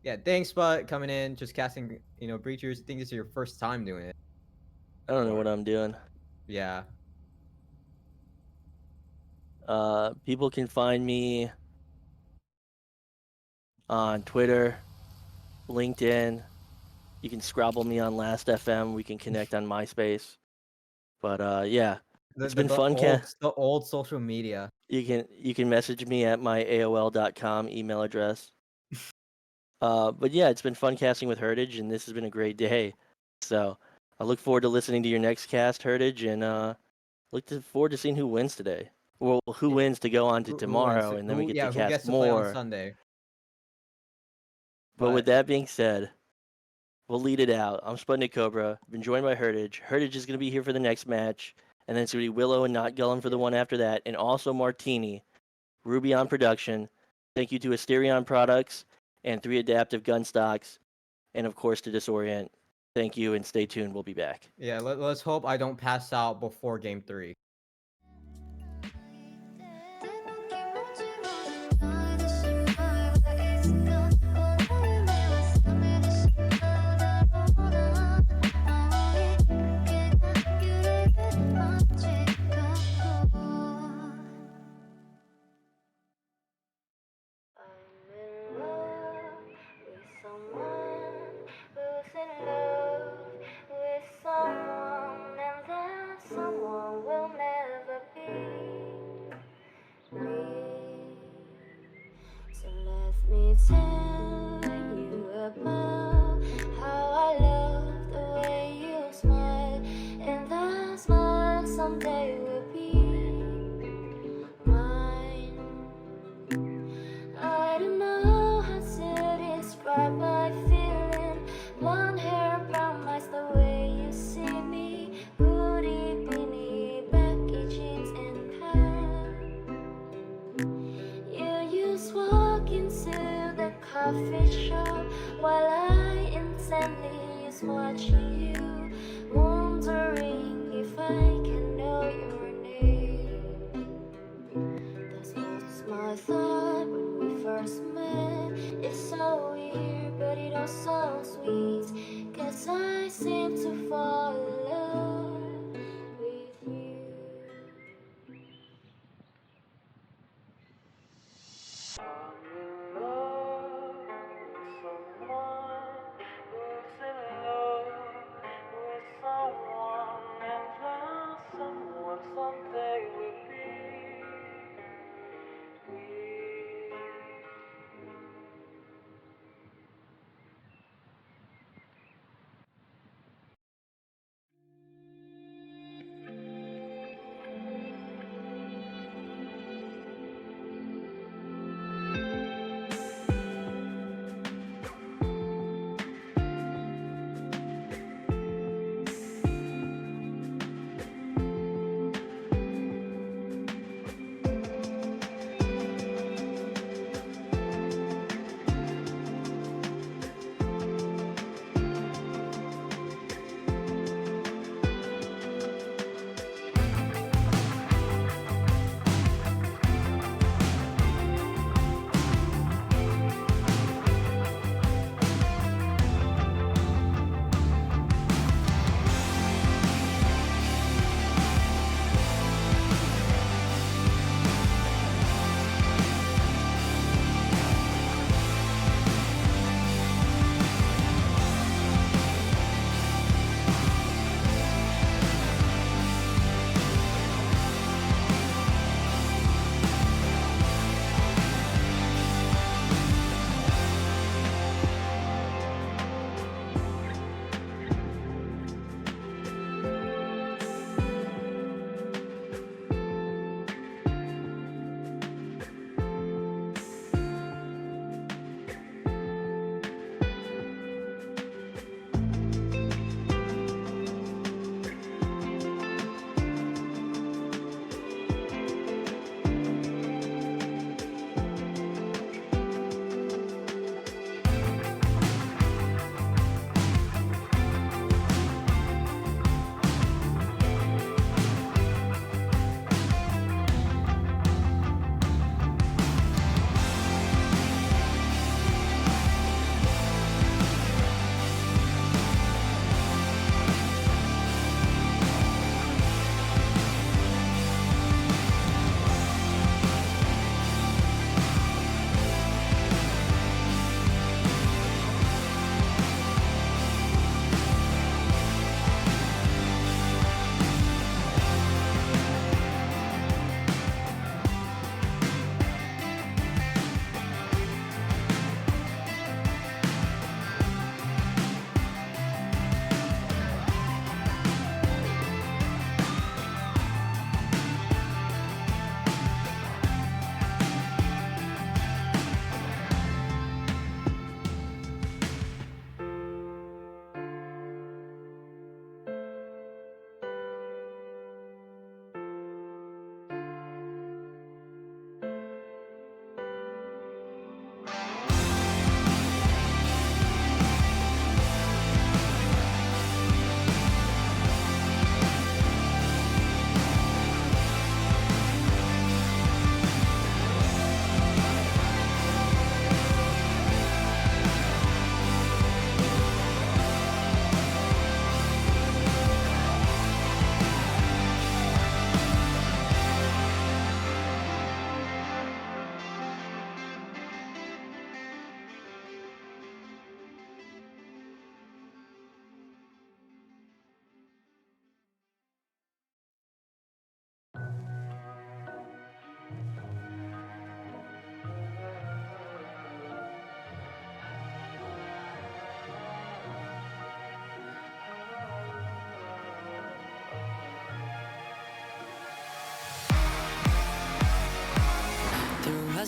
Speaker 3: yeah, thanks Sput coming in, just casting Breachers. I think this is your first time doing it.
Speaker 2: I don't know what I'm doing.
Speaker 3: Yeah.
Speaker 2: People can find me on Twitter, LinkedIn. You can Scrabble me on Last.fm. We can connect on MySpace. But yeah, it's been fun.
Speaker 3: The old social media.
Speaker 2: You can message me at my AOL.com email address. But yeah, it's been fun casting with Heritage, and this has been a great day. So I look forward to listening to your next cast, Heritage, and forward to seeing who wins today. Well, who wins to go on to tomorrow, and then we get to
Speaker 3: who gets
Speaker 2: cast
Speaker 3: to play
Speaker 2: more.
Speaker 3: on Sunday.
Speaker 2: But with that being said, we'll lead it out. I'm Sputnik Cobra. Been joined by Heritage. Heritage is going to be here for the next match, and then it's going to be Willow and Not Gullum for the one after that, and also Martini, Ruby on production. Thank you to Asterion Products and 3 Adaptive Gun Stocks, and of course to Disorient. Thank you, and stay tuned. We'll be back.
Speaker 3: Yeah, let's hope I don't pass out before game 3.
Speaker 1: just watching you, wondering if I can know your name. That was my thought when we first met. It's so weird, but it also sweet, 'cause I seem to fall in love with you.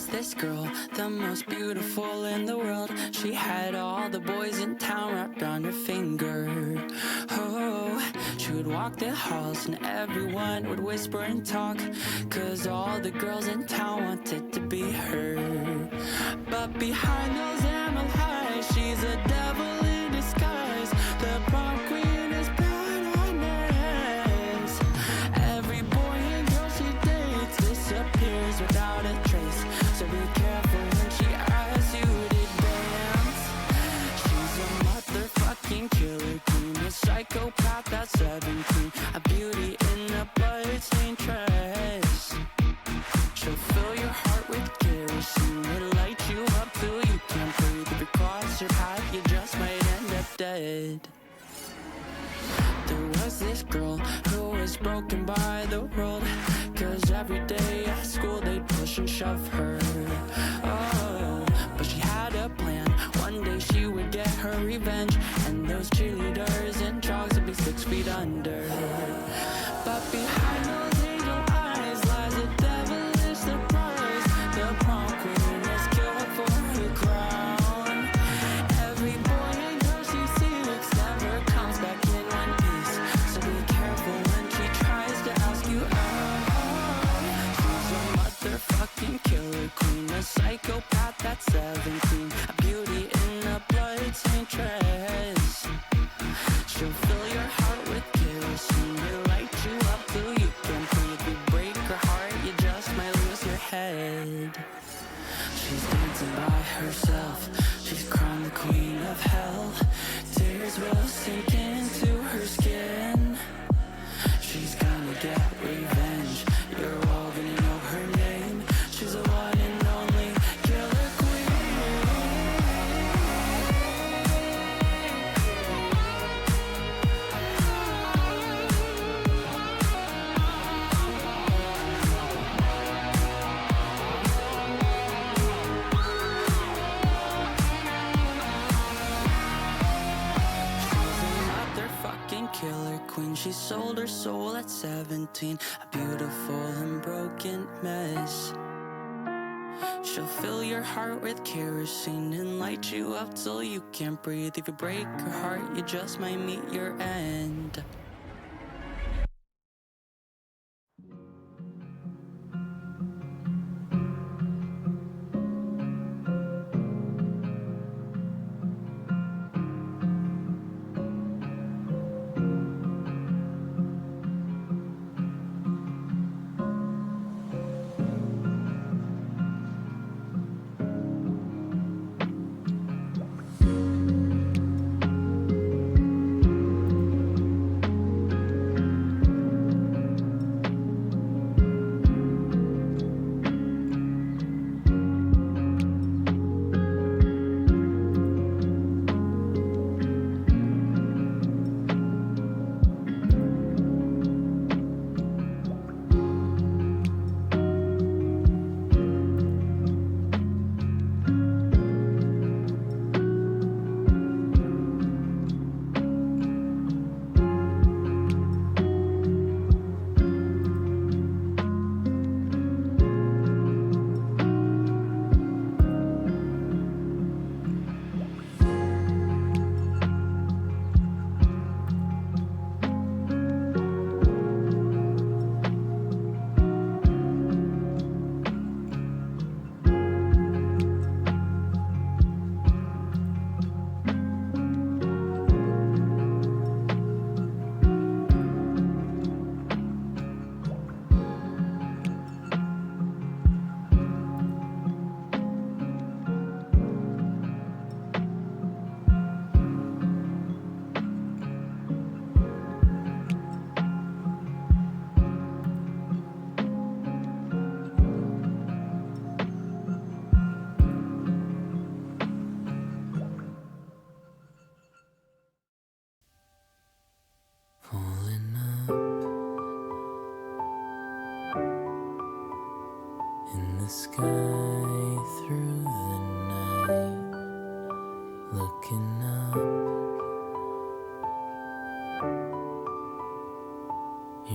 Speaker 4: was this girl, the most beautiful in the world. She had all the boys in town wrapped around her finger. Oh, she would walk the halls and everyone would whisper and talk, 'cause all the girls in town wanted to be her. But behind those emerald eyes, she's a devil in disguise. The dead. There was this girl who was broken by the world, 'cause every day at school they'd push and shove her. Oh, but she had a plan. One day she would get her revenge, and those cheerleaders and jogs would be 6 feet under. But behind those angel eyes lies a devilish surprise. The prom queen is killed for her crown. Every boy and girl she seeks never comes back in one piece, so be careful when she tries to ask you out. She's a motherfucking killer queen, a psychopath at 17, a beauty in a blood-stained dress. She'll fill your heart with kerosene, will light you up till you can't breathe. You break her heart, you just might lose your head. She's dancing by herself, she's crowned the queen of hell. Tears will sink into her skin. She's gonna get revenge, you're all gonna know her name. She's the one and only killer queen. Motherfucking killer queen. She sold her soul at 17, a beautiful and broken mess. She'll fill your heart with kerosene and light you up till you can't breathe. If you break her heart, you just might meet your end. Falling up in the sky through the night, looking up.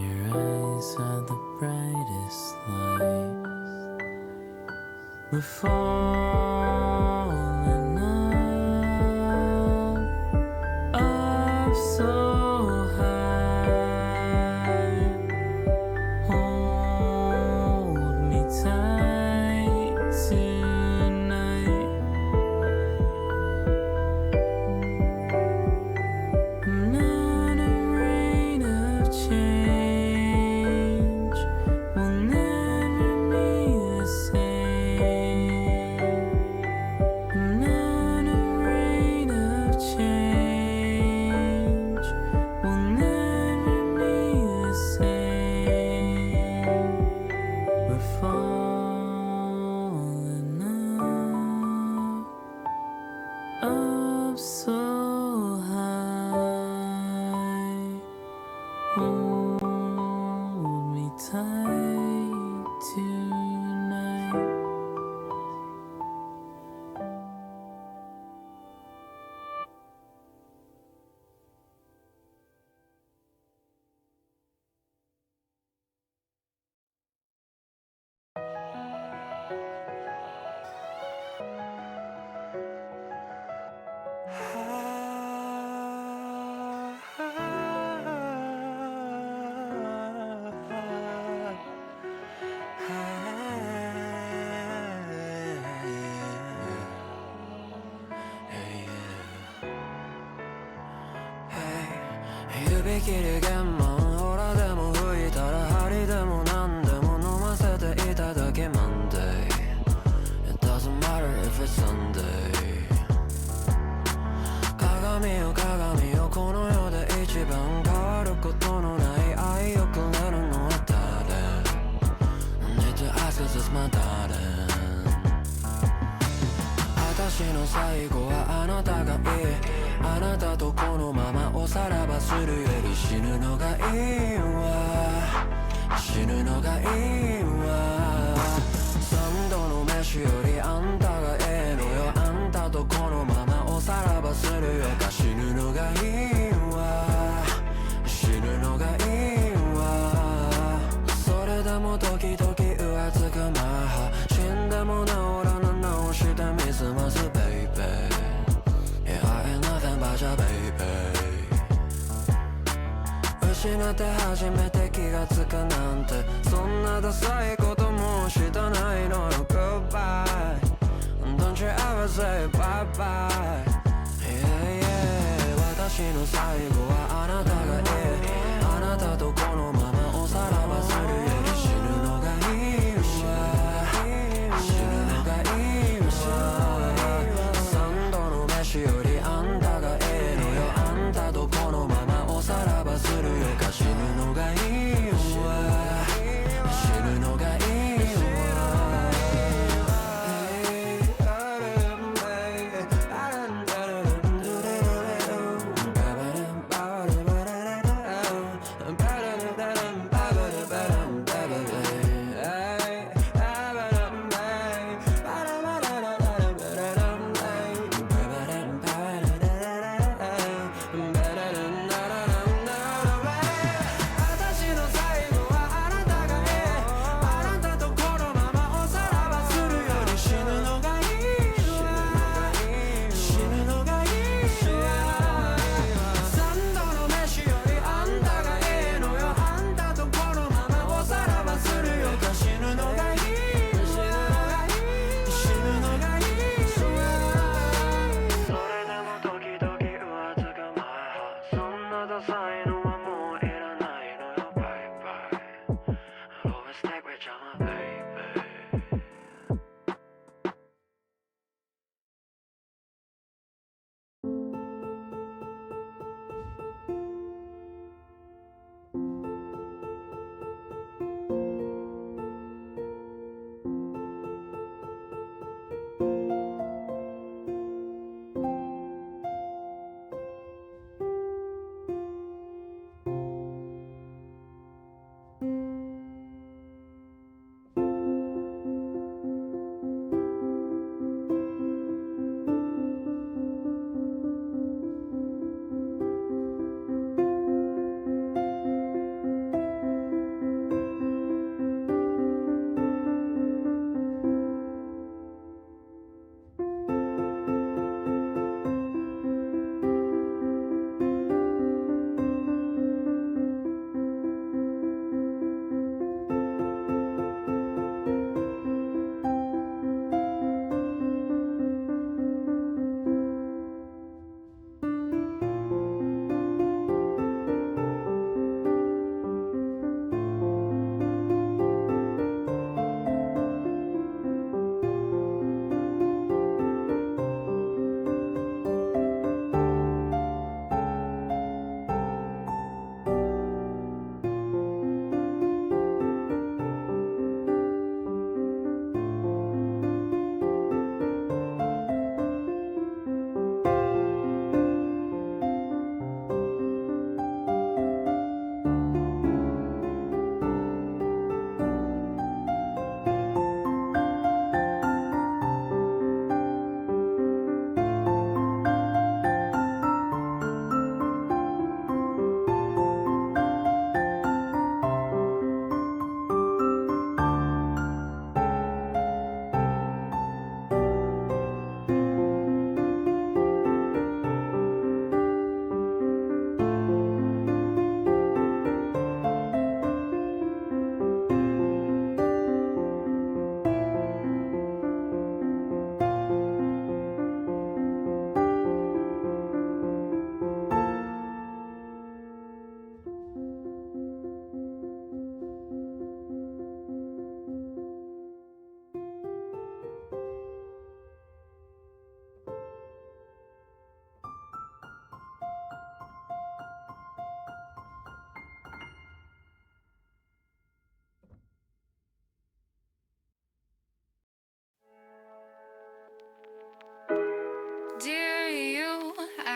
Speaker 4: Your eyes are the brightest lights. We're falling up so high. Hold me tight tonight. I'm not afraid of change. We'll never be the same. I'm not afraid of change. We'll never be the same. We're falling up so high. 指切り弦マンほらでも吹いたら針でも何でも飲ませていただけ Monday It doesn't matter if it's Sunday 鏡よ鏡よこの世で一番変わることのない愛をくれるのは誰 Need to ask cause it's my darling 私の最後はあなたがいいあなたとこのままおさらばするより死ぬのがいいわ死ぬのがいいわ三度の飯よりあんたがええのよあんたとこのままおさらばするよか死ぬのがいいわ死ぬのがいいわそれでも時々浮つくマハ死んでも治らぬ直してみすます baby Yeah I ain't nothing but your baby 失って初めて気がつくなんてそんなダサいこともしたないのよ Goodbye Don't you ever say bye bye Yeah yeah 私の最後はあなたがいいあなたとこのままおさらばするより死ぬのがいいわ死ぬのがいいわ三度の飯よりあんたがええのよあんたとこのままおさらばするよか死ぬのがいいわ死ぬのがいいわ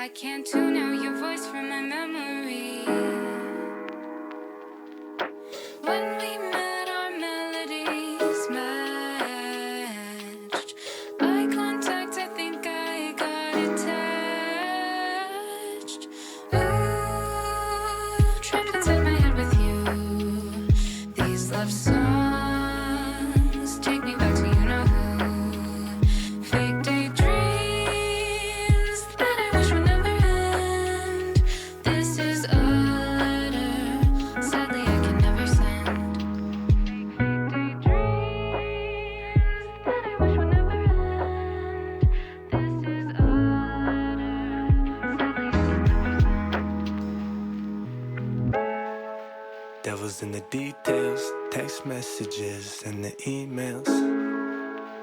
Speaker 1: I can't tune out your voice from my memory. When we met, our melodies matched. Eye contact, I think I got attached. Ooh, trapped inside my head with you. These love songs take me back to you know who. Fake daydreams that I wish would never end. This is a letter, sadly I can never send. Fake daydreams that I wish would never end. This is a letter, sadly I can never send.
Speaker 4: Devil's in the details, text messages and the emails.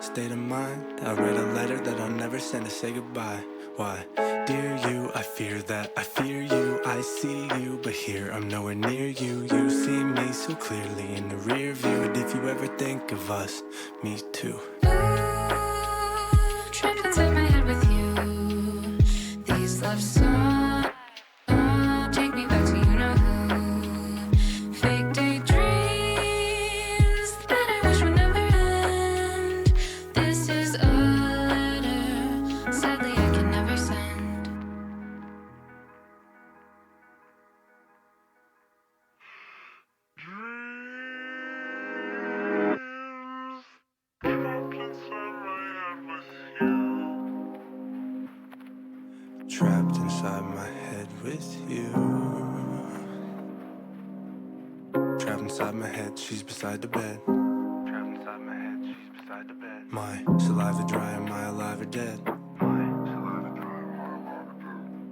Speaker 4: State of mind, I write a letter that I'll never send to say goodbye. Why? Dear you, I fear that I fear you. I see you, but here I'm nowhere near you. You see me so clearly in the rear view. And if you ever think of us, me too.
Speaker 1: Ooh, trapped inside my head with you. These love songs take me back to you know who. Fake daydreams that I wish would never end. This is a letter, sadly I can never send.
Speaker 4: Trapped inside my head with you. Trapped inside my head, she's beside the bed. Trapped inside my head, she's beside the bed. My saliva dry, am I alive or dead?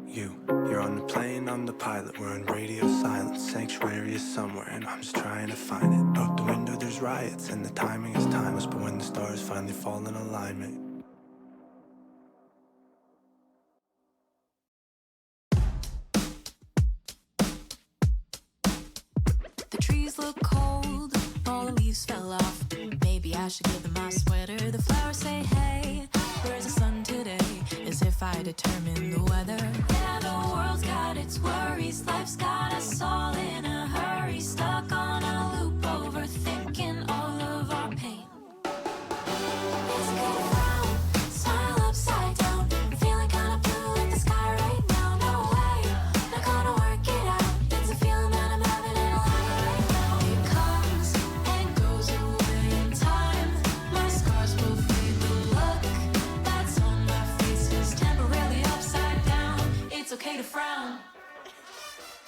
Speaker 4: You're on the plane, I'm the pilot. We're on radio silence, sanctuary is somewhere, and I'm just trying to find it. Out the window there's riots, and the timing is timeless. But when the stars finally fall in alignment,
Speaker 1: The trees look cold, all the leaves fell off. Maybe I should give them my sweater. The flowers say, hey, where's the sun today? As if I determine the weather. Yeah, the world's got its worries. Life's got us all in a hurry. Stuck on a loop, overthinking all of our pain. It's a good frown, smile upside down. Feeling kinda blue like the sky right now. No way, not gonna work it out. It's a feeling that I'm having in life right now. It comes and goes away in time. My scars will fade. The look that's on my face is temporarily upside down. It's okay to frown.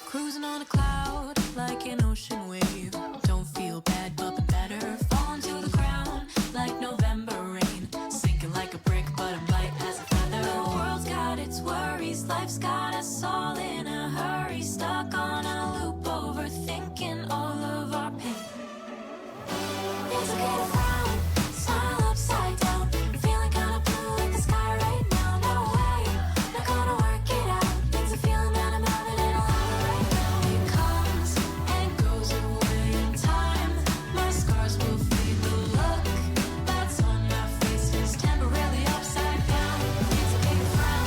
Speaker 1: Cruising on a cloud like an ocean wave. Don't feel bad, but been better. Falling to the ground like November rain. Sinking like a brick, but I'm light as a feather. The world's got its worries. Life's got us all in a hurry. Stuck on a loop, overthinking all of our pain. It's okay to frown, smile upside down. Feeling kinda blue like the sky right now. No way, not gonna work it out. It's a feeling that I'm having in life right now. It comes and goes away in time. My scars will fade. The look that's on my face is temporarily upside down. It's okay to frown.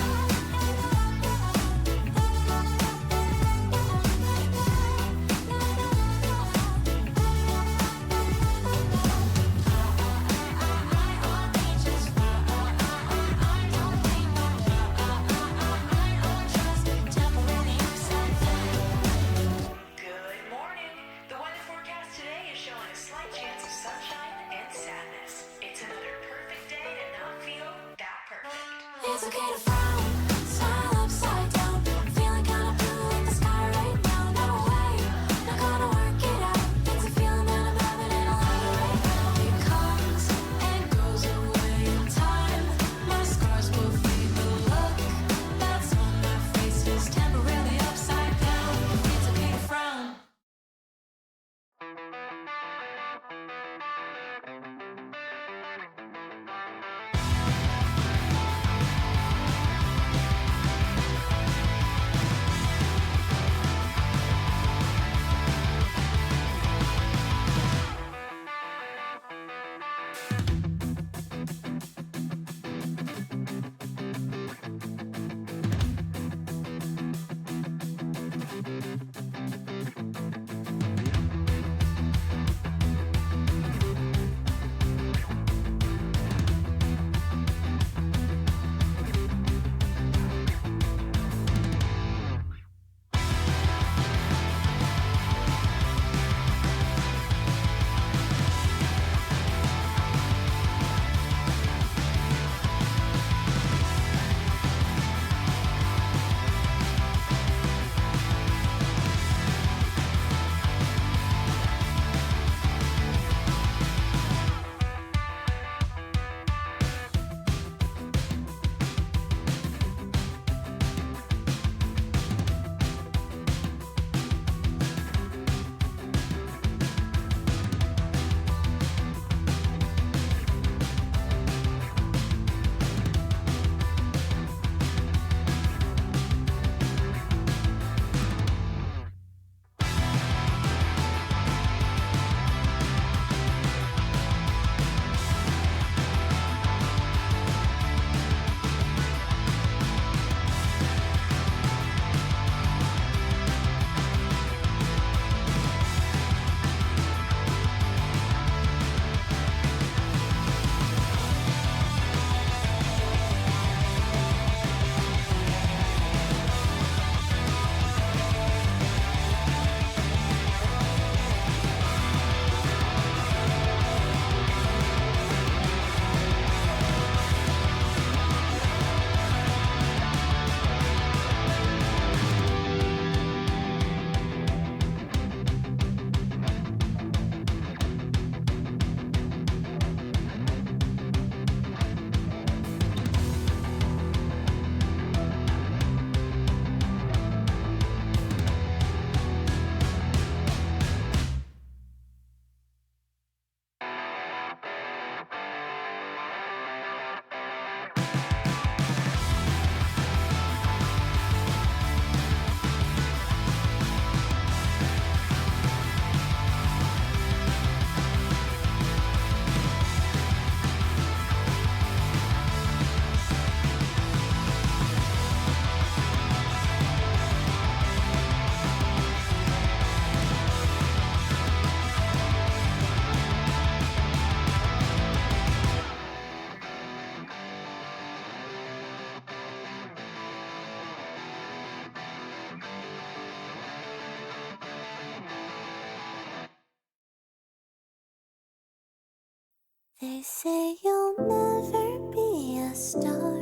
Speaker 1: They say you'll never be a star,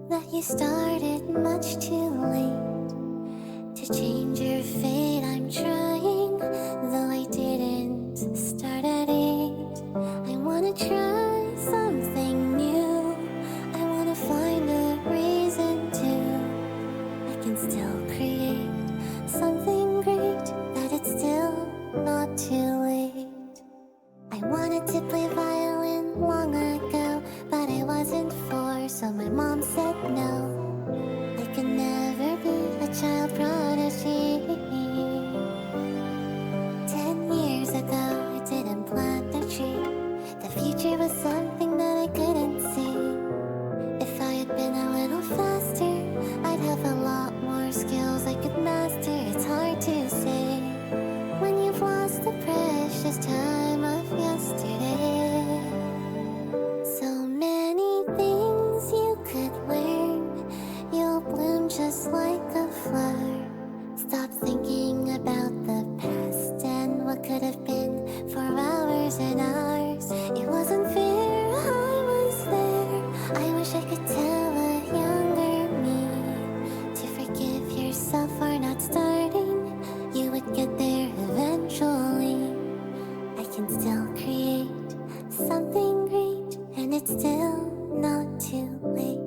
Speaker 1: that you started much too late to change your fate. I'm trying, though I didn't start at 8. I wanna try something new. I wanna find a reason to. I can still create something great, that it's still not too late. I wanted to play violin long ago, but I wasn't 4, so my mom said no. I could never be a child prodigy. 10 years ago, I didn't plant the tree. The future was something that I couldn't see. If I had been a little faster, I'd have a lot more skills I could master. It's hard to say when you've lost the precious time of yesterday. So many things you could learn. You'll bloom just like a flower. Stop thinking about the past and what could have been for hours and hours. It wasn't fair, I was there. I wish I could tell a younger me to forgive yourself for not starting. You would get there eventually. I can still create something great, and it's still not too late.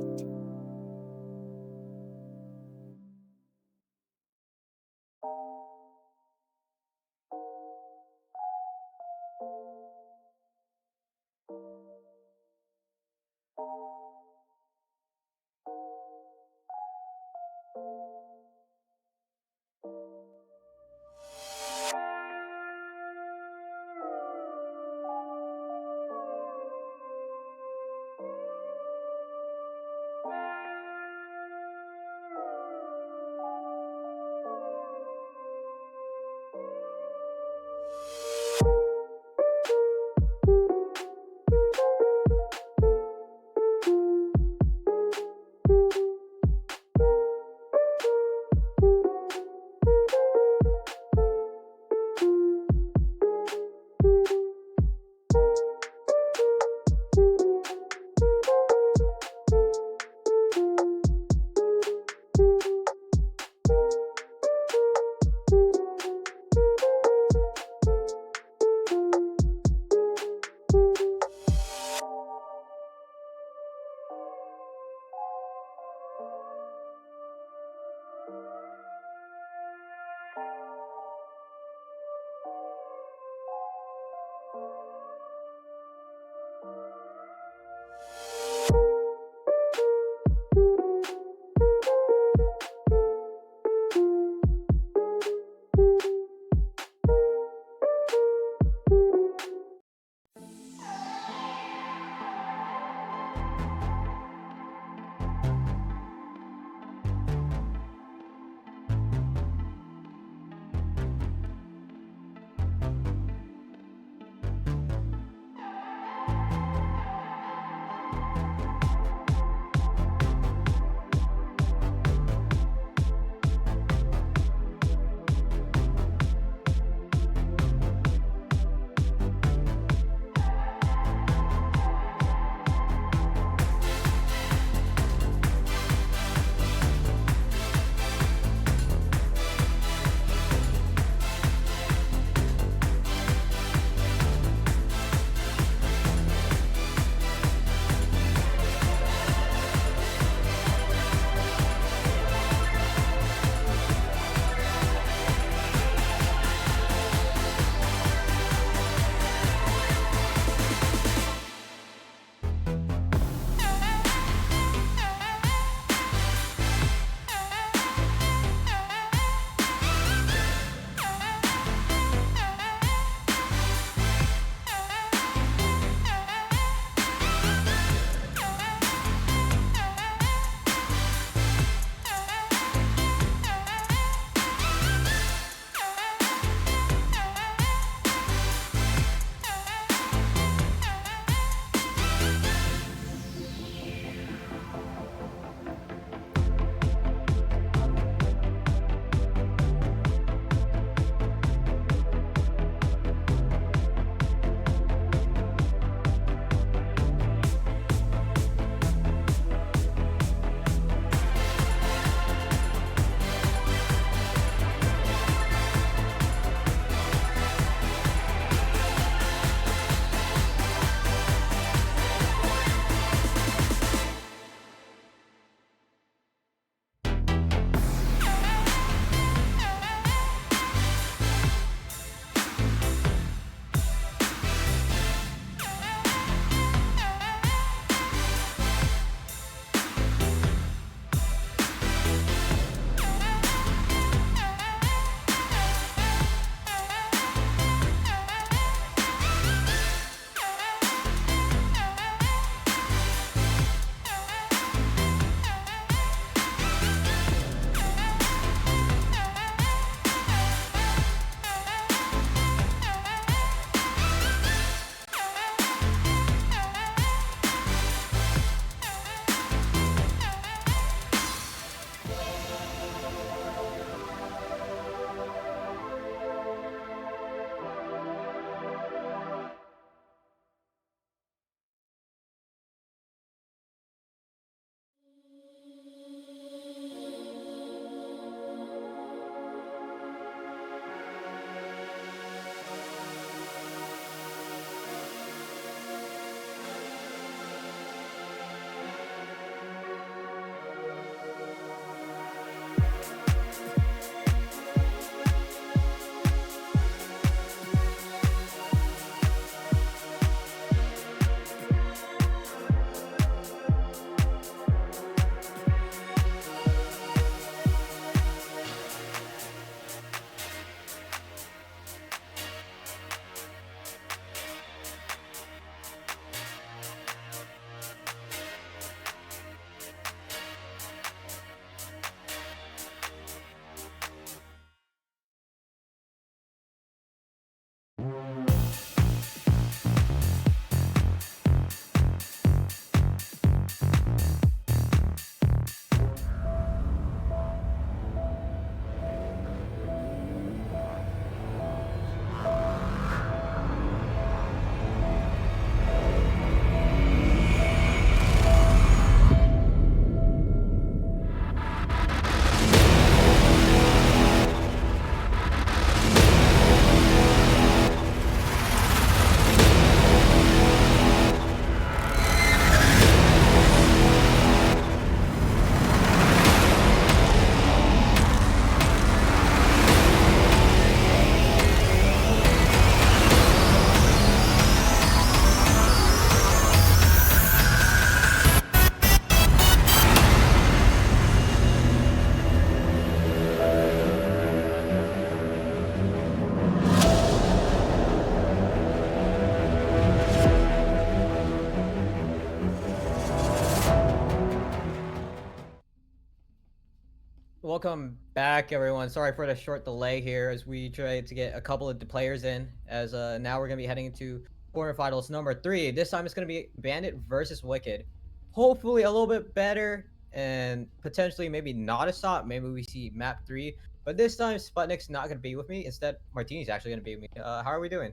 Speaker 3: welcome back, everyone. Sorry for the short delay here as we try to get a couple of the players in. As now we're gonna be heading into quarterfinals number 3. This time it's gonna be Bandit versus Wicked. Hopefully a little bit better and potentially maybe not a stop. Maybe we see map 3. But this time Sputnik's not gonna be with me. Instead, Martini's actually gonna be with me. How are we doing?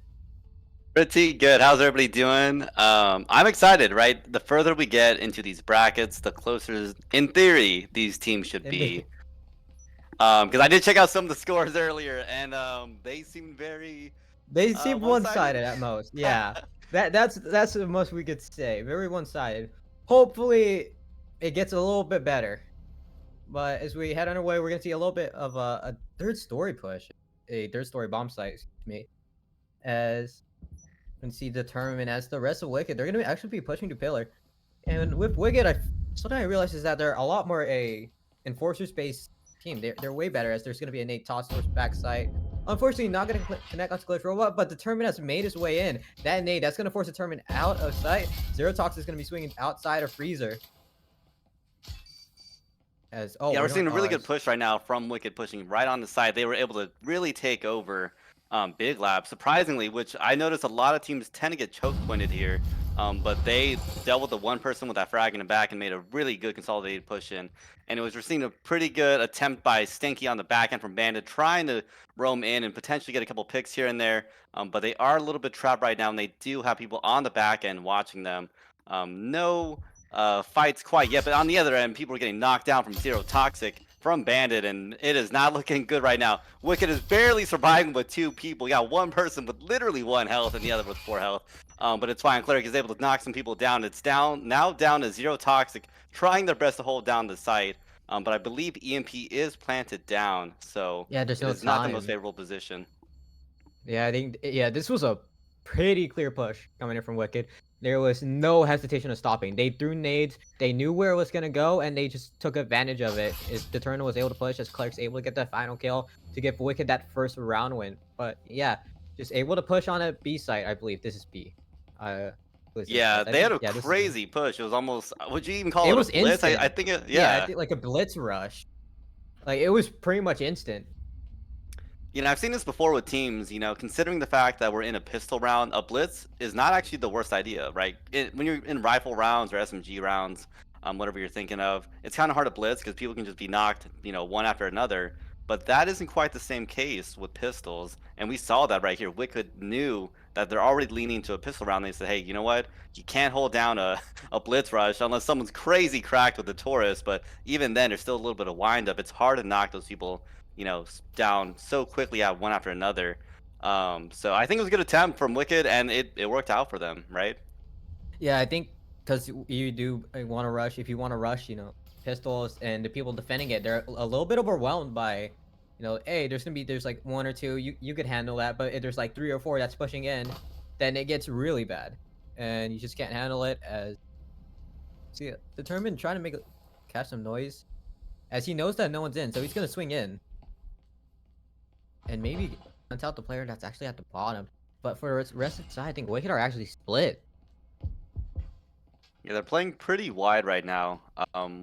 Speaker 5: Pretty good. How's everybody doing? I'm excited, right? The further we get into these brackets, the closer, in theory, these teams should be. Because I did check out some of the scores earlier, and they seem very.
Speaker 3: They seem
Speaker 5: one-sided.
Speaker 3: one-sided at most. Yeah, that's the most we could say. Very one-sided. Hopefully, it gets a little bit better. But as we head on our way, we're gonna see a little bit of a third story push, a third story bomb site. Excuse me, as you can see determined as the rest of Wicked, they're gonna actually be pushing to pillar. And with Wicked, something I realized is that they're a lot more a enforcers based team. They're way better as there's gonna be a Nate toss towards backside. Unfortunately, not gonna connect onto Glitch Robot, but Determined has made his way in. That Nate, that's gonna force Determined out of sight. Zero Tox is gonna be swinging outside of Freezer. As
Speaker 5: Yeah, we're seeing a really good push right now from Wicked pushing right on the side. They were able to really take over Big Lab, surprisingly, which I noticed a lot of teams tend to get choke pointed here. But they dealt with the one person with that frag in the back and made a really good consolidated push in. And we're seeing a pretty good attempt by Stinky on the back end from Bandit, trying to roam in and potentially get a couple picks here and there. But they are a little bit trapped right now, and they do have people on the back end watching them. No fights quite yet, but on the other end, people are getting knocked down from Zero Toxic from Bandit, and it is not looking good right now. Wicked is barely surviving with 2 people. You got one person with literally 1 health and the other with 4 health. But it's fine. Cleric is able to knock some people down. It's now down to Zero Toxic, trying their best to hold down the site. But I believe EMP is planted down, so
Speaker 3: yeah, there's no
Speaker 5: it's not the most
Speaker 3: time.
Speaker 5: favorable position.
Speaker 3: Yeah, I think this was a pretty clear push coming in from Wicked. There was no hesitation of stopping. They threw nades, they knew where it was gonna go, and they just took advantage of it. As Determined was able to push, as Cleric's able to get that final kill to give Wicked that first round win. But yeah, just able to push on a B site, I believe. This is B.
Speaker 5: Yeah, they had a crazy push. It was almost, would you even call it
Speaker 3: was
Speaker 5: a blitz?
Speaker 3: instant.
Speaker 5: I think it,
Speaker 3: Yeah, I think like a blitz rush. Like it was pretty much instant.
Speaker 5: You know, I've seen this before with teams, you know, considering the fact that we're in a pistol round, a blitz is not actually the worst idea, right? When you're in rifle rounds or SMG rounds, whatever you're thinking of, it's kind of hard to blitz because people can just be knocked, you know, one after another. But that isn't quite the same case with pistols. And we saw that right here. Wicked knew that they're already leaning to a pistol round. They said, hey, you know what? You can't hold down a blitz rush unless someone's crazy cracked with the Taurus. But even then, there's still a little bit of wind up. It's hard to knock those people, you know, down so quickly at one after another. So I think it was a good attempt from Wicked, and it worked out for them, right?
Speaker 3: Yeah, I think because you do want to rush. If you want to rush, you know, pistols and the people defending it, they're a little bit overwhelmed by, you know, hey, there's like 1 or 2, you could handle that, but if there's like 3 or 4 that's pushing in, then it gets really bad, and you just can't handle it. As see, Determined trying to catch some noise, as he knows that no one's in, so he's gonna swing in. And maybe hunt out the player that's actually at the bottom. But for the rest of the side, I think Wicked are actually split.
Speaker 5: Yeah, they're playing pretty wide right now,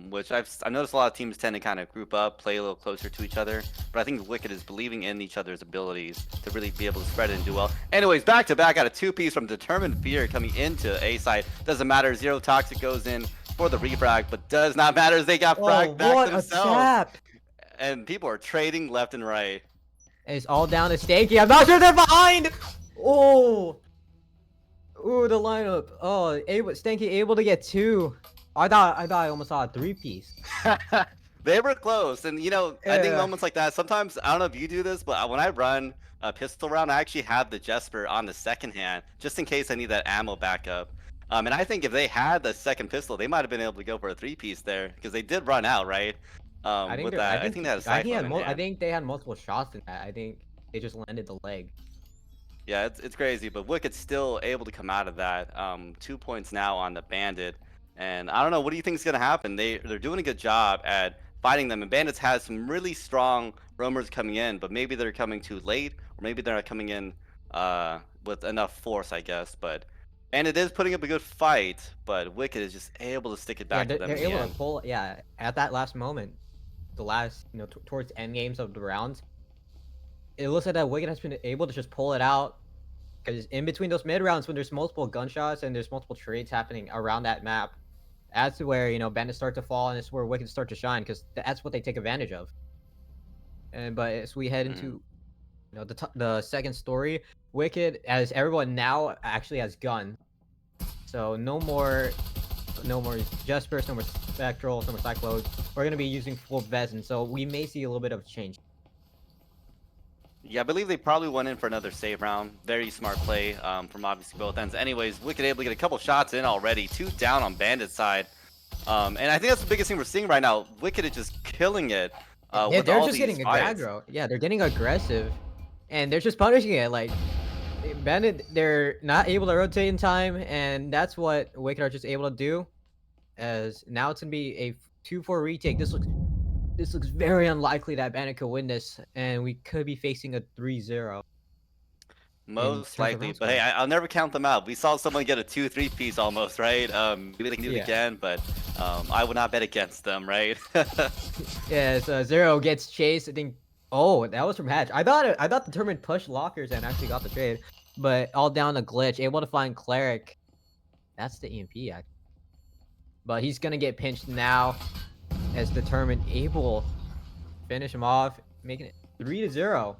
Speaker 5: which I've noticed a lot of teams tend to kind of group up, play a little closer to each other. But I think Wicked is believing in each other's abilities to really be able to spread it and do well. Anyways, back to back, got a 2-piece from Determined Fear coming into A side. Doesn't matter, Zero Toxic goes in for the refrag, but does not matter as they got fragged back themselves. And people are trading left and right.
Speaker 3: And it's all down to Stanky. I'm not sure they're behind! Oh! Ooh, the lineup. Oh, Stanky able to get 2. I thought I almost saw a 3-piece.
Speaker 5: They were close, and you know, I think moments like that, sometimes, I don't know if you do this, but when I run a pistol round, I actually have the Jesper on the second hand, just in case I need that ammo backup. And I think if they had the second pistol, they might have been able to go for a 3-piece there, because they did run out, right?
Speaker 3: I think
Speaker 5: they had a Cyclone
Speaker 3: I think they had multiple shots in that. I think they just landed the leg.
Speaker 5: Yeah, it's crazy, but Wicked's still able to come out of that. 2 points now on the Bandit, and I don't know, what do you think is gonna happen? They're doing a good job at fighting them, and Bandits has some really strong roamers coming in, but maybe they're coming too late, or maybe they're not coming in with enough force, I guess. But Bandit is putting up a good fight, but Wicked is just able to stick it back to them.
Speaker 3: They're able to pull, at that last moment. the last, towards end games of the rounds, it looks like that Wicked has been able to just pull it out. Because in between those mid rounds, when there's multiple gunshots and there's multiple trades happening around that map, that's where bandits start to fall, and it's where Wicked start to shine, because that's what they take advantage of. And but as we head into the second story, Wicked, as everyone now actually has gun, so no more Jaspers, no more Spectrals, no more Cyclones. We're gonna be using full Vezin, so we may see a little bit of change.
Speaker 5: Yeah, I believe they probably went in for another save round. Very smart play from obviously both ends. Anyways, Wicked able to get a couple shots in already. 2 down on Bandit side. And I think that's the biggest thing we're seeing right now. Wicked is just killing it with
Speaker 3: They're
Speaker 5: all
Speaker 3: just
Speaker 5: these
Speaker 3: getting
Speaker 5: fights.
Speaker 3: aggro. Yeah, they're getting aggressive, and they're just punishing it. Like Bandit, they're not able to rotate in time, and that's what Wicked are just able to do. As now it's gonna be a 2-4 retake. This looks very unlikely that Bandit could win this, and we could be facing a 3-0.
Speaker 5: Most likely, but hey, I'll never count them out. We saw someone get a 2-3 piece almost, right? Maybe they can do it again, but I would not bet against them, right?
Speaker 3: Yeah, so Zero gets chased. I think. Oh, that was from Hatch. I thought the tournament pushed lockers and actually got the trade, but all down a glitch. Able to find Cleric. That's the EMP, actually. But he's gonna get pinched now, as Determined able to finish him off, making it 3-0.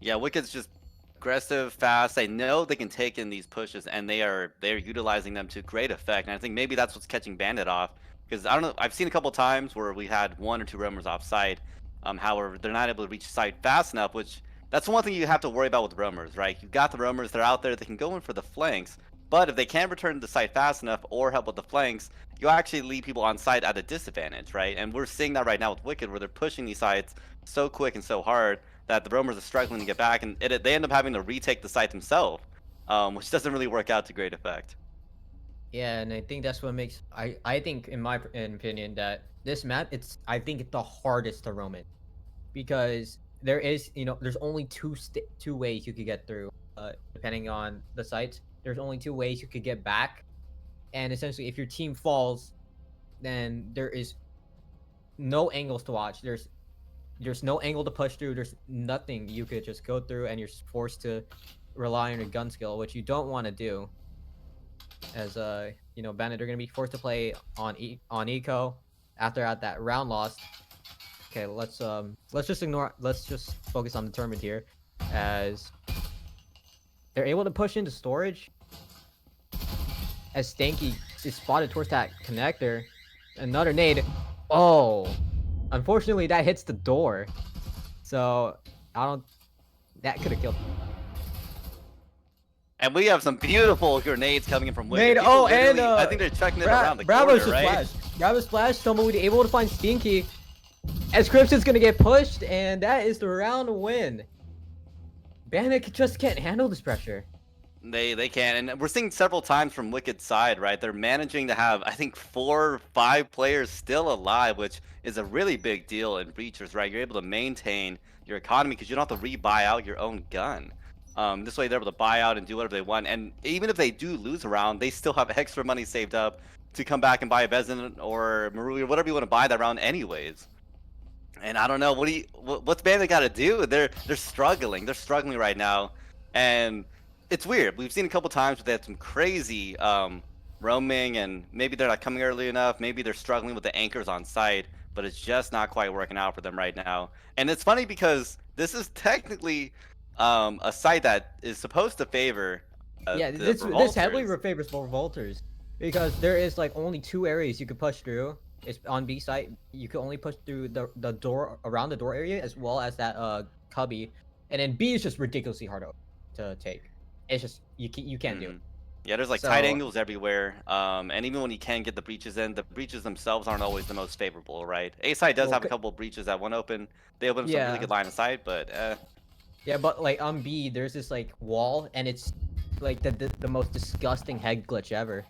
Speaker 5: Yeah, Wicked's just aggressive, fast. They know they can take in these pushes, and they're utilizing them to great effect. And I think maybe that's what's catching Bandit off. Because I don't know, I've seen a couple times where we had 1 or 2 roamers off site. However, they're not able to reach site fast enough, which that's one thing you have to worry about with roamers, right? You've got the roamers, they're out there, they can go in for the flanks. But if they can't return to the site fast enough or help with the flanks, you actually leave people on site at a disadvantage, right? And we're seeing that right now with Wicked, where they're pushing these sites so quick and so hard that the roamers are struggling to get back, and they end up having to retake the site themselves, which doesn't really work out to great effect.
Speaker 3: Yeah, and I think that's what makes I think in my opinion that this map I think it's the hardest to roam in, because there is there's only two ways you could get through, depending on the sites. There's only 2 ways you could get back, and essentially if your team falls, then there is no angles to watch. There's no angle to push through. There's nothing you could just go through, and you're forced to rely on your gun skill, which you don't want to do. As Bandit are gonna be forced to play on eco after that round loss. Okay, let's just focus on Determined here, as they're able to push into storage. As Stanky is spotted towards that connector, another nade. Oh, unfortunately that hits the door, so that could have killed him.
Speaker 5: And we have some beautiful grenades coming in from Wicked.
Speaker 3: Nade, oh, and
Speaker 5: I think they're checking it around the
Speaker 3: Bravo's
Speaker 5: corner, right?
Speaker 3: Bravo's splash. Someone able to find Stinky, as Crimson's gonna get pushed, and that is the round win. Bandit just can't handle this pressure.
Speaker 5: They can, and we're seeing several times from Wicked's side, right? They're managing to have, I think, 4 or 5 players still alive, which is a really big deal in breachers, right? You're able to maintain your economy because you don't have to re-buy out your own gun. This way they're able to buy out and do whatever they want, and even if they do lose a round, they still have extra money saved up to come back and buy a Vezin or Marui or whatever you want to buy that round anyways. And I don't know, what's Bandit got to do? They're struggling. They're struggling right now, and it's weird. We've seen a couple times where they had some crazy roaming, and maybe they're not coming early enough. Maybe they're struggling with the anchors on site, but it's just not quite working out for them right now. And it's funny because this is technically a site that is supposed to favor
Speaker 3: this heavily favors for Revolters, because there is like only 2 areas you could push through. It's on B site. You can only push through the door, around the door area, as well as that cubby, and then B is just ridiculously hard to take. It's just you can't do it.
Speaker 5: Yeah, there's like tight angles everywhere, and even when you can get the breaches in, the breaches themselves aren't always the most favorable, right? A side does have a couple of breaches that one open. They open some really good line of sight, but
Speaker 3: yeah, but like on B, there's this like wall, and it's like the most disgusting head glitch ever.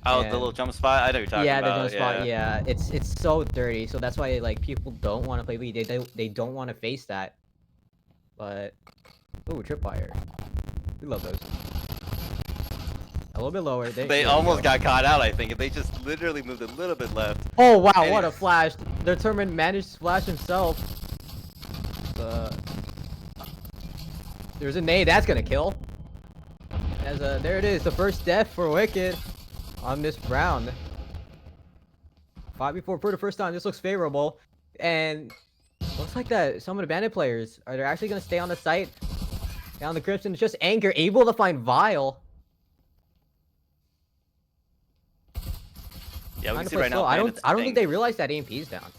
Speaker 5: Oh, the little jump spot? I know you're talking about.
Speaker 3: Yeah, the jump spot. Yeah, it's so dirty. So that's why like people don't want to play B. They don't want to face that. But ooh, tripwire. We love those. little bit lower.
Speaker 5: They
Speaker 3: there you
Speaker 5: almost
Speaker 3: go.
Speaker 5: got caught out, I think. If they just literally moved a little bit left.
Speaker 3: Oh wow,
Speaker 5: Anyway.
Speaker 3: what a flash! Determined managed to flash himself. There's a nade, that's gonna kill. There it is, the first death for Wicked on this round. 5v4 for the first time. This looks favorable, and looks like that some of the Bandit players are actually gonna stay on the site. Down the Crimson, it's just Anchor able to find Vile.
Speaker 5: Yeah, we
Speaker 3: Kinda
Speaker 5: can see
Speaker 3: play
Speaker 5: right
Speaker 3: slow.
Speaker 5: now.
Speaker 3: I don't
Speaker 5: Bandit's
Speaker 3: think they realize that AMP's down.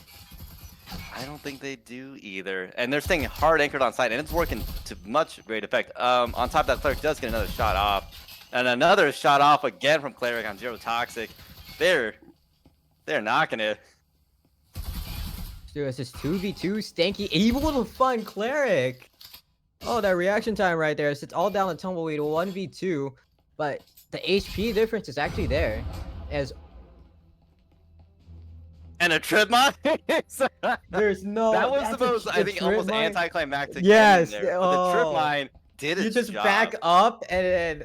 Speaker 5: I don't think they do either. And they're staying hard anchored on site, and it's working to much great effect. On top of that, Cleric does get another shot off. And another shot off again from Cleric on Zero Toxic. They're knocking it.
Speaker 3: Dude, it's just 2v2. Stanky able to find Cleric. Oh, that reaction time right there. It's all down to Tumbleweed 1v2. But the HP difference is actually there. As
Speaker 5: And a trip mine.
Speaker 3: there's no...
Speaker 5: That was
Speaker 3: that's
Speaker 5: the most, I think,
Speaker 3: trip
Speaker 5: almost
Speaker 3: mine.
Speaker 5: anticlimactic.
Speaker 3: Yes,
Speaker 5: ending there. But the trip
Speaker 3: oh.
Speaker 5: mine did its
Speaker 3: You just
Speaker 5: job.
Speaker 3: back up and then...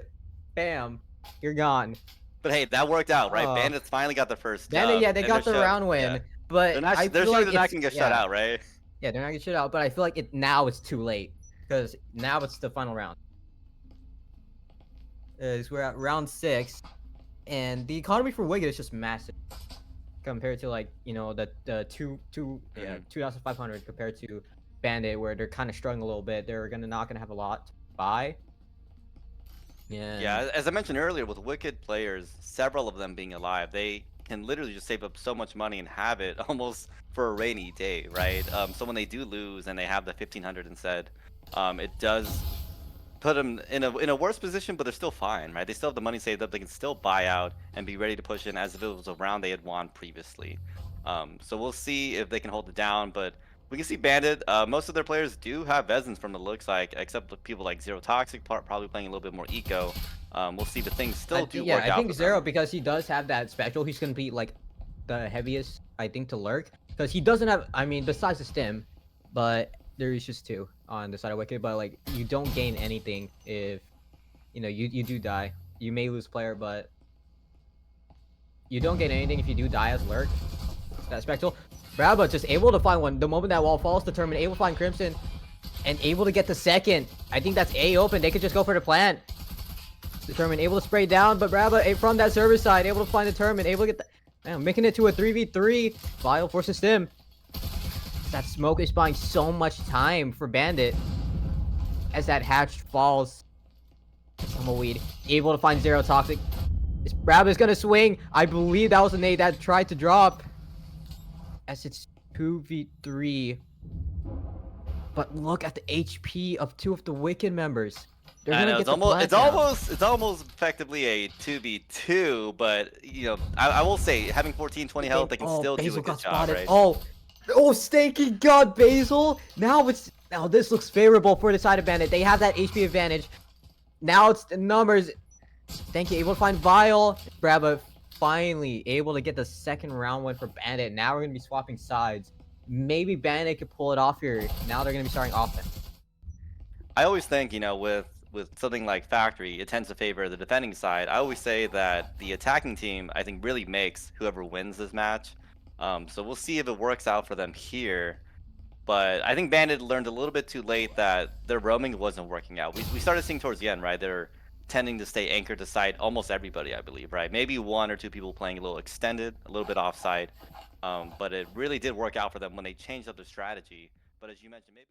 Speaker 3: Bam. You're gone.
Speaker 5: But hey, that worked out, right?
Speaker 3: Oh.
Speaker 5: Bandits finally got the first.
Speaker 3: Bandit, yeah, they
Speaker 5: and
Speaker 3: got the
Speaker 5: they're
Speaker 3: round win.
Speaker 5: Yeah.
Speaker 3: But
Speaker 5: They're not.
Speaker 3: I
Speaker 5: They're
Speaker 3: feel
Speaker 5: sure
Speaker 3: like
Speaker 5: they're not
Speaker 3: it's-
Speaker 5: gonna get
Speaker 3: yeah.
Speaker 5: shut out, right?
Speaker 3: Yeah, they're not gonna shut out, but I feel like now it's too late. Because now it's the final round. We're at round 6. And the economy for Wicked is just massive. Compared to like, you know, the 2,500 compared to Bandit, where they're kind of struggling a little bit. They're not gonna have a lot to buy. Yeah.
Speaker 5: Yeah, as I mentioned earlier, with Wicked players, several of them being alive, they can literally just save up so much money and have it almost for a rainy day, right? So when they do lose and they have the 1,500 instead, it does put them in a worse position, but they're still fine, right? They still have the money saved up. They can still buy out and be ready to push in as if it was a round they had won previously. So we'll see if they can hold it down, but we can see Bandit. Most of their players do have Vezins from the looks like, except with people like Zero Toxic probably playing a little bit more eco. We'll see, but things still do work out.
Speaker 3: I think
Speaker 5: for
Speaker 3: Zero,
Speaker 5: them.
Speaker 3: because he does have that special, he's gonna be like the heaviest, I think, to lurk. Because he doesn't have, I mean, besides the stim, but there's just 2 on the side of Wicked, but like you don't gain anything if you know you do die. You may lose player, but you don't gain anything if you do die as lurk. That spectral. Braba just able to find one. The moment that wall falls, Determined able to find Crimson and able to get the second. I think that's A open. They could just go for the plant. Determined able to spray down, but Braba from that server side able to find Determined, able to get the, man, making it to a 3v3. Vile forces Stim. That smoke is buying so much time for Bandit as that hatch falls. Tumbleweed able to find Zero Toxic. Brab is gonna swing. I believe that was a nade that tried to drop. As it's 2v3. But look at the HP of 2 of the Wicked members. They're
Speaker 5: I
Speaker 3: gonna
Speaker 5: know,
Speaker 3: get
Speaker 5: it's
Speaker 3: the
Speaker 5: almost,
Speaker 3: plant
Speaker 5: it's almost effectively a 2v2, but you know, I will say having 14, 20 health, they can still do
Speaker 3: Basil
Speaker 5: a good
Speaker 3: got
Speaker 5: job,
Speaker 3: spotted.
Speaker 5: right?
Speaker 3: Oh, Stanky got Basil. Now this looks favorable for the side of Bandit. They have that HP advantage. Now it's the numbers. Stanky able to find Vile. Braba finally able to get the second round win for Bandit. Now we're gonna be swapping sides. Maybe Bandit could pull it off here. Now they're gonna be starting offense.
Speaker 5: I always think, you know, with something like Factory, it tends to favor the defending side. I always say that the attacking team, I think, really makes whoever wins this match. So we'll see if it works out for them here. But I think Bandit learned a little bit too late that their roaming wasn't working out. We started seeing towards the end, right? They're tending to stay anchored to site almost everybody, I believe, right? Maybe 1 or 2 people playing a little extended, a little bit offside. But it really did work out for them when they changed up their strategy. But as you mentioned, maybe...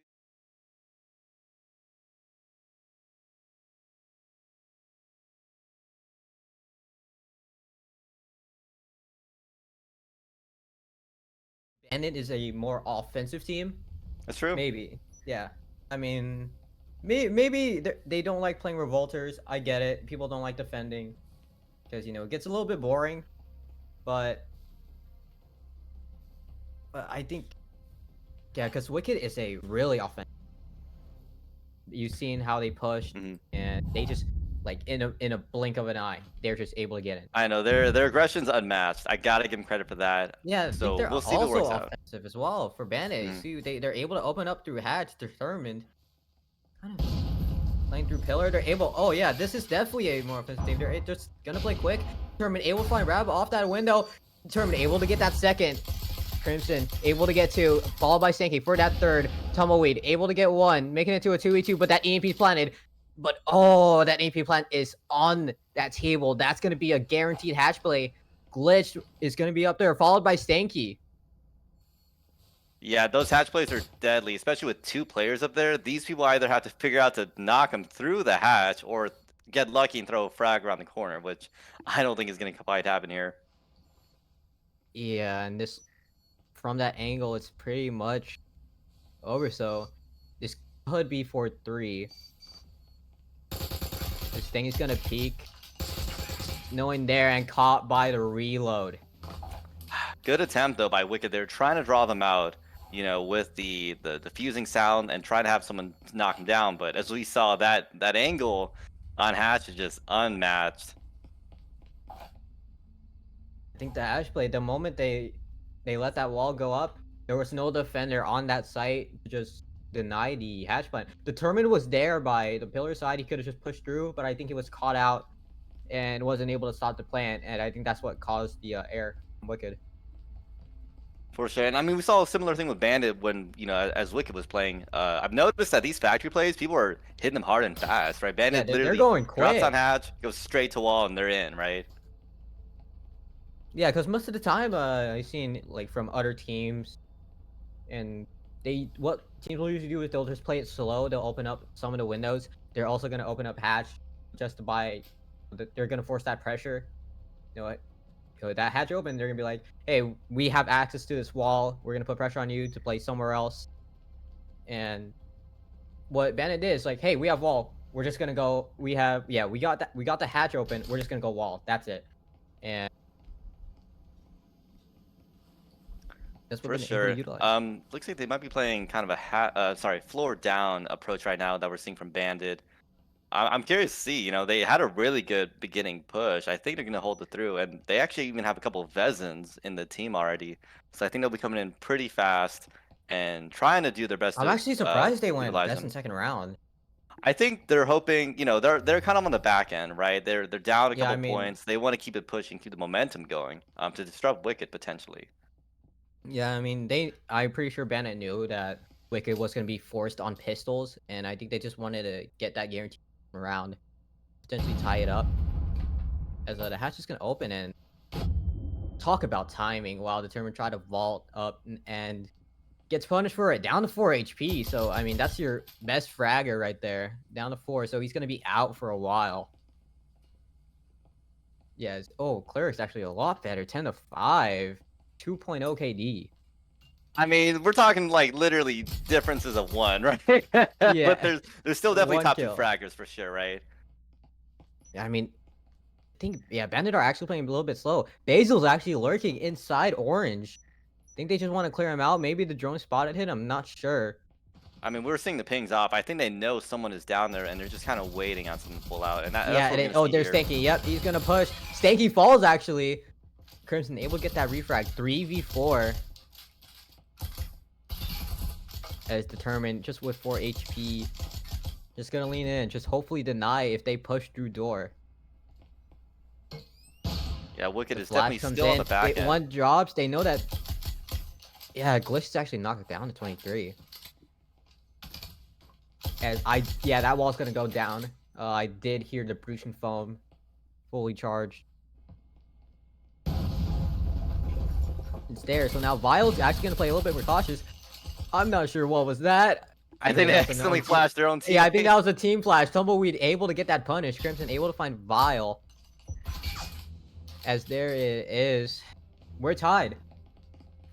Speaker 3: Bandit is a more offensive team.
Speaker 5: That's true.
Speaker 3: Maybe. Yeah. I mean, maybe they don't like playing revolters. I get it. People don't like defending because, you know, it gets a little bit boring. But I think, yeah, because Wicked is a really offensive. You've seen how they pushed, and they just, like, in a blink of an eye, they're just able to get in.
Speaker 5: I know their aggression's unmatched. I gotta give them credit for that.
Speaker 3: Yeah, I
Speaker 5: So
Speaker 3: think they're
Speaker 5: we'll see if it
Speaker 3: also
Speaker 5: works out.
Speaker 3: offensive as well for Bandit. You see, they're able to open up through hatch, determined. Kind of playing through pillar. They're able. Oh yeah, this is definitely a more offensive team. They're just gonna play quick. Determined able to find Rab off that window. Determined able to get that second. Crimson able to get 2, followed by Stanky for that third. Tumbleweed able to get 1, making it to a 2v2, but that EMP is planted. But oh, that EMP plant is on that table. That's gonna be a guaranteed hatch play. Glitch is gonna be up there, followed by Stanky.
Speaker 5: Yeah, those hatch plays are deadly, especially with 2 players up there. These people either have to figure out to knock them through the hatch or get lucky and throw a frag around the corner, which I don't think is going to quite happen here.
Speaker 3: Yeah, and this from that angle, it's pretty much over. So this could be for 3. This thing is gonna peek, knowing there and caught by the reload.
Speaker 5: Good attempt though by Wicked. They're trying to draw them out, you know, with the diffusing sound and trying to have someone knock them down. But as we saw, that angle on hatch is just unmatched.
Speaker 3: I think the Ash play, the moment they let that wall go up, there was no defender on that site to just deny the hatch plan. Determined was there by the pillar side. He could have just pushed through, but I think he was caught out and wasn't able to stop the plant. And I think that's what caused the error from Wicked.
Speaker 5: For sure. And I mean, we saw a similar thing with Bandit when, you know, as Wicked was playing. I've noticed that these factory plays, people are hitting them hard and fast, right? Bandit
Speaker 3: they're
Speaker 5: literally
Speaker 3: going
Speaker 5: drops
Speaker 3: quick.
Speaker 5: on hatch, goes straight to wall, and they're in, right?
Speaker 3: Yeah, because most of the time, I've seen like from other teams, and what teams will usually do is they'll just play it slow. They'll open up some of the windows. They're also gonna open up hatch just to buy. They're gonna force that pressure. You know what? So that hatch open, they're gonna be like, "Hey, we have access to this wall. We're gonna put pressure on you to play somewhere else." And what Bandit did is like, "Hey, we have wall. We're just gonna go. We got that. We got the hatch open. We're just gonna go wall. That's it." And that's what
Speaker 5: For
Speaker 3: they've been able
Speaker 5: sure.
Speaker 3: to utilize.
Speaker 5: Looks like they might be playing kind of a floor down approach right now that we're seeing from Bandit. I'm curious to see. You know, they had a really good beginning push. I think they're gonna hold it through, and they actually even have a couple of Vezins in the team already. So I think they'll be coming in pretty fast and trying to do their best
Speaker 3: I'm
Speaker 5: to
Speaker 3: actually surprised they went
Speaker 5: utilize
Speaker 3: best
Speaker 5: them.
Speaker 3: in second round.
Speaker 5: I think they're hoping. You know, they're kind of on the back end, right? They're down a
Speaker 3: Yeah, I
Speaker 5: couple
Speaker 3: mean,
Speaker 5: points. They want to keep it pushing, keep the momentum going, to disrupt Wicked potentially.
Speaker 3: yeah, I mean, I'm pretty sure Bandit knew that Wicked was gonna be forced on pistols, and I think they just wanted to get that guaranteed round, potentially tie it up. As the hatch is gonna open and talk about timing while Determined try to vault up and gets punished for it, down to 4 HP. So I mean, that's your best fragger right there, down to 4. So he's gonna be out for a while. Yes. Oh, Cleric's actually a lot better, 10 to 5, 2.0 KD.
Speaker 5: I mean, we're talking like literally differences of 1, right?
Speaker 3: Yeah.
Speaker 5: But there's still definitely
Speaker 3: 1
Speaker 5: top
Speaker 3: kill.
Speaker 5: 2 fraggers for sure, right?
Speaker 3: I mean, I think, yeah, Bandit are actually playing a little bit slow. Basil's actually lurking inside orange. I think they just want to clear him out. Maybe the drone spotted him. I'm not sure.
Speaker 5: I mean, we were seeing the pings off. I think they know someone is down there, and they're just kind of waiting on someone to pull out. And that's
Speaker 3: Yeah,
Speaker 5: what we're
Speaker 3: and
Speaker 5: gonna
Speaker 3: oh,
Speaker 5: see
Speaker 3: there's
Speaker 5: here.
Speaker 3: Stanky. Yep, he's gonna push. Stanky falls actually. Crimson able to get that refrag. 3v4. As Determined, just with 4 HP. Just gonna lean in. Just hopefully deny if they push through door.
Speaker 5: Yeah, Wicked
Speaker 3: The
Speaker 5: is definitely
Speaker 3: flash comes
Speaker 5: still on
Speaker 3: in.
Speaker 5: the back end.
Speaker 3: 1 drops. They know that. Yeah, Glitch is actually knocked it down to 23. As that wall's gonna go down. I did hear the breaching foam fully charged. It's there. So now Vile's actually gonna play a little bit more cautious. I'm not sure what was that.
Speaker 5: I think they accidentally flashed their own team.
Speaker 3: Yeah, I think that was a team flash. Tumbleweed able to get that punish. Crimson able to find Vile. As there it is. We're tied.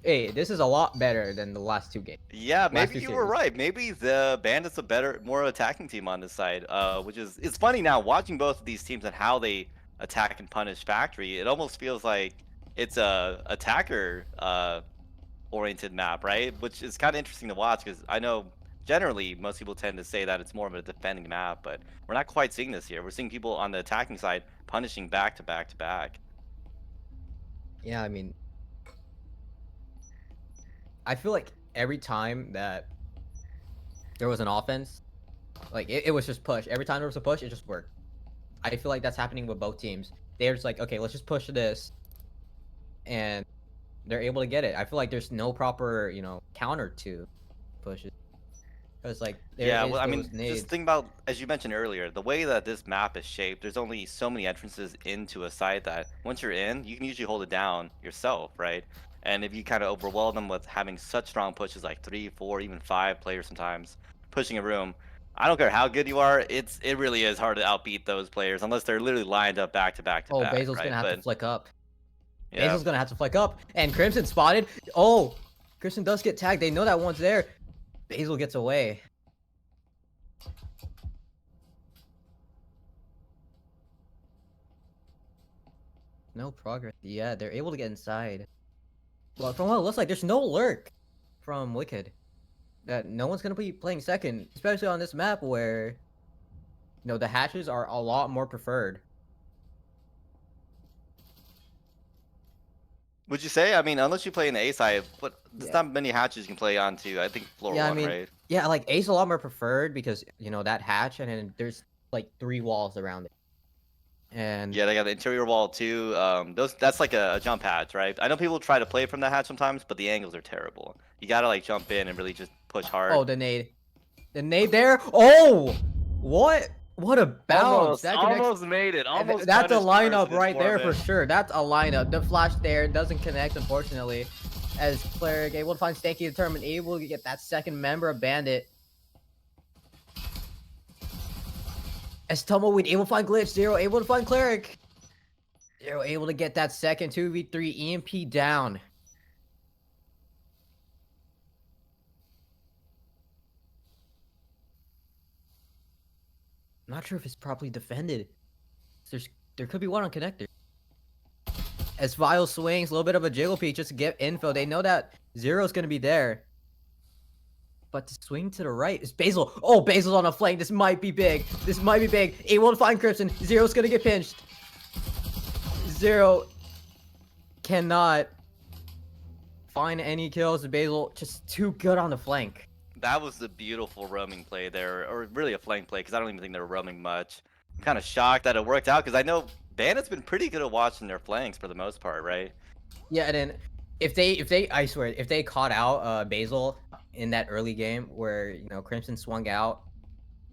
Speaker 3: Hey, this is a lot better than the last 2 games.
Speaker 5: Yeah,
Speaker 3: Last
Speaker 5: maybe
Speaker 3: 2
Speaker 5: you were
Speaker 3: series.
Speaker 5: right. Maybe the Bandits a better, more attacking team on this side. Which is, it's funny now watching both of these teams and how they attack and punish Factory. It almost feels like it's a attacker oriented map, right? Which is kind of interesting to watch because I know generally most people tend to say that it's more of a defending map, but we're not quite seeing this here. We're seeing people on the attacking side punishing back to back to back.
Speaker 3: Yeah, I mean, I feel like every time that there was an offense, Like it was just push. Every time there was a push, it just worked. I feel like that's happening with both teams. They're just like, okay, let's just push this, and they're able to get it. I feel like there's no proper, counter to pushes. Because like there
Speaker 5: Yeah,
Speaker 3: is
Speaker 5: well, I
Speaker 3: those
Speaker 5: mean, just
Speaker 3: nades.
Speaker 5: think about, as you mentioned earlier, the way that this map is shaped, there's only so many entrances into a site that once you're in, you can usually hold it down yourself, right? And if you kind of overwhelm them with having such strong pushes like 3, 4, even 5 players sometimes pushing a room, I don't care how good you are, it really is hard to outbeat those players unless they're literally lined up back to back to
Speaker 3: Oh,
Speaker 5: back,
Speaker 3: Basil's
Speaker 5: right?
Speaker 3: gonna have to
Speaker 5: But
Speaker 3: flick up.
Speaker 5: yeah.
Speaker 3: Basil's gonna have to flick up, and Crimson spotted. Oh, Crimson does get tagged. They know that one's there. Basil gets away. No progress. Yeah, they're able to get inside. Well, from what it looks like, there's no lurk from Wicked. That no one's gonna be playing second, especially on this map where the hatches are a lot more preferred.
Speaker 5: Would you say? I mean, unless you play in the A side, but there's
Speaker 3: Yeah.
Speaker 5: not many hatches you can play onto. I think floor
Speaker 3: Yeah, I
Speaker 5: one,
Speaker 3: mean,
Speaker 5: right?
Speaker 3: yeah, like A's a lot more preferred because that hatch, and then there's like 3 walls around it. And
Speaker 5: Yeah, they got the interior wall too. That's like a jump hatch, right? I know people try to play from that hatch sometimes, but the angles are terrible. You gotta like jump in and really just push hard.
Speaker 3: oh, the nade there. Oh, what a bounce!
Speaker 5: Almost,
Speaker 3: That connects.
Speaker 5: almost made it. Almost
Speaker 3: That's a
Speaker 5: punished
Speaker 3: lineup
Speaker 5: Mercy
Speaker 3: right there for
Speaker 5: Foreman.
Speaker 3: sure. That's a lineup. The flash there doesn't connect, unfortunately. As Cleric able to find Stanky determined, able to get that second member of Bandit. As Tumbleweed able to find Glitch, Zero able to find Cleric. Zero able to get that second 2v3 EMP down. I'm not sure if it's properly defended. There could be one on connector. As Vile swings, a little bit of a jiggle peek just to get info. They know that Zero's gonna be there. But to swing to the right is Basil. Oh, Basil's on a flank. This might be big. This might be big. Able to find Crimson. Zero's gonna get pinched. Zero cannot find any kills. Basil just too good on the flank.
Speaker 5: That was the beautiful roaming play there, or really a flank play, because I don't even think they were roaming much. I'm kind of shocked that it worked out, because I know Bandit's been pretty good at watching their flanks for the most part, right?
Speaker 3: Yeah, and then if they I swear, if they caught out Basil in that early game where Crimson swung out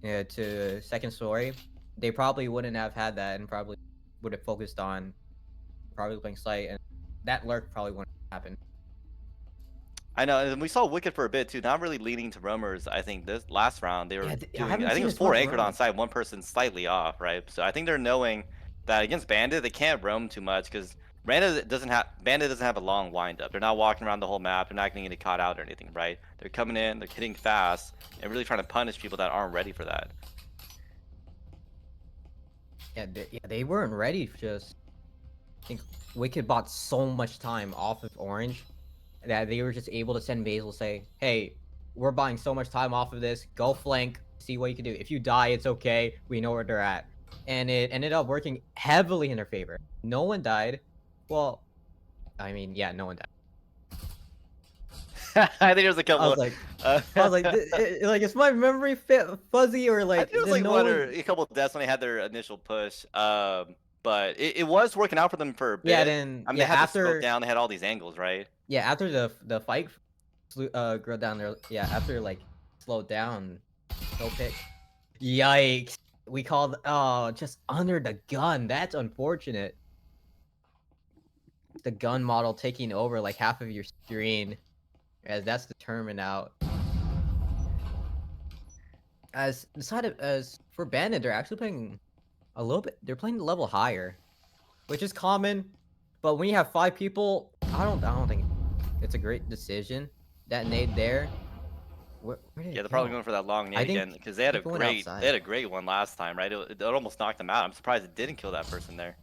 Speaker 3: to second story, they probably wouldn't have had that and probably would have focused on probably playing site, and that lurk probably wouldn't happen.
Speaker 5: I know, and we saw Wicked for a bit too, not really leaning to roamers. I think this last round they were
Speaker 3: I
Speaker 5: doing.
Speaker 3: haven't
Speaker 5: I think
Speaker 3: seen
Speaker 5: it was
Speaker 3: as
Speaker 5: 4
Speaker 3: much
Speaker 5: anchored on
Speaker 3: roam.
Speaker 5: site, one person slightly off, right? So I think they're knowing that against Bandit they can't roam too much because Bandit doesn't have a long wind up. They're not walking around the whole map. They're not going to get caught out or anything, right? They're coming in, they're hitting fast, and really trying to punish people that aren't ready for that.
Speaker 3: Yeah, they weren't ready for just. I think Wicked bought so much time off of Orange that they were just able to send Basil say, "Hey, we're buying so much time off of this. Go flank, see what you can do. If you die, it's okay. We know where they're at." And it ended up working heavily in their favor. No one died. Well, I mean, yeah, no one died.
Speaker 5: I think there's a couple.
Speaker 3: I was like, like, is my memory fuzzy or
Speaker 5: I
Speaker 3: like?
Speaker 5: think it was
Speaker 3: did
Speaker 5: like
Speaker 3: no
Speaker 5: one
Speaker 3: one-
Speaker 5: or a couple of deaths when they had their initial push. But it was working out for them for a bit.
Speaker 3: Yeah, then
Speaker 5: I mean,
Speaker 3: yeah,
Speaker 5: they had the
Speaker 3: after
Speaker 5: smoke down, they had all these angles, right?
Speaker 3: yeah, after the fight grew down there. Yeah, after like slowed down, no pick. Yikes! We called just under the gun. That's unfortunate. The gun model taking over like half of your screen, as that's determined out. As for Bandit, they're actually playing a little bit. They're playing a level higher, which is common. But when you have 5 people, I don't think it's a great decision. That nade there. Where did
Speaker 5: Yeah,
Speaker 3: it
Speaker 5: they're probably
Speaker 3: go?
Speaker 5: going for that long
Speaker 3: I
Speaker 5: nade
Speaker 3: think
Speaker 5: again because they had a
Speaker 3: people went outside.
Speaker 5: great one last time, right? It almost knocked them out. I'm surprised it didn't kill that person there.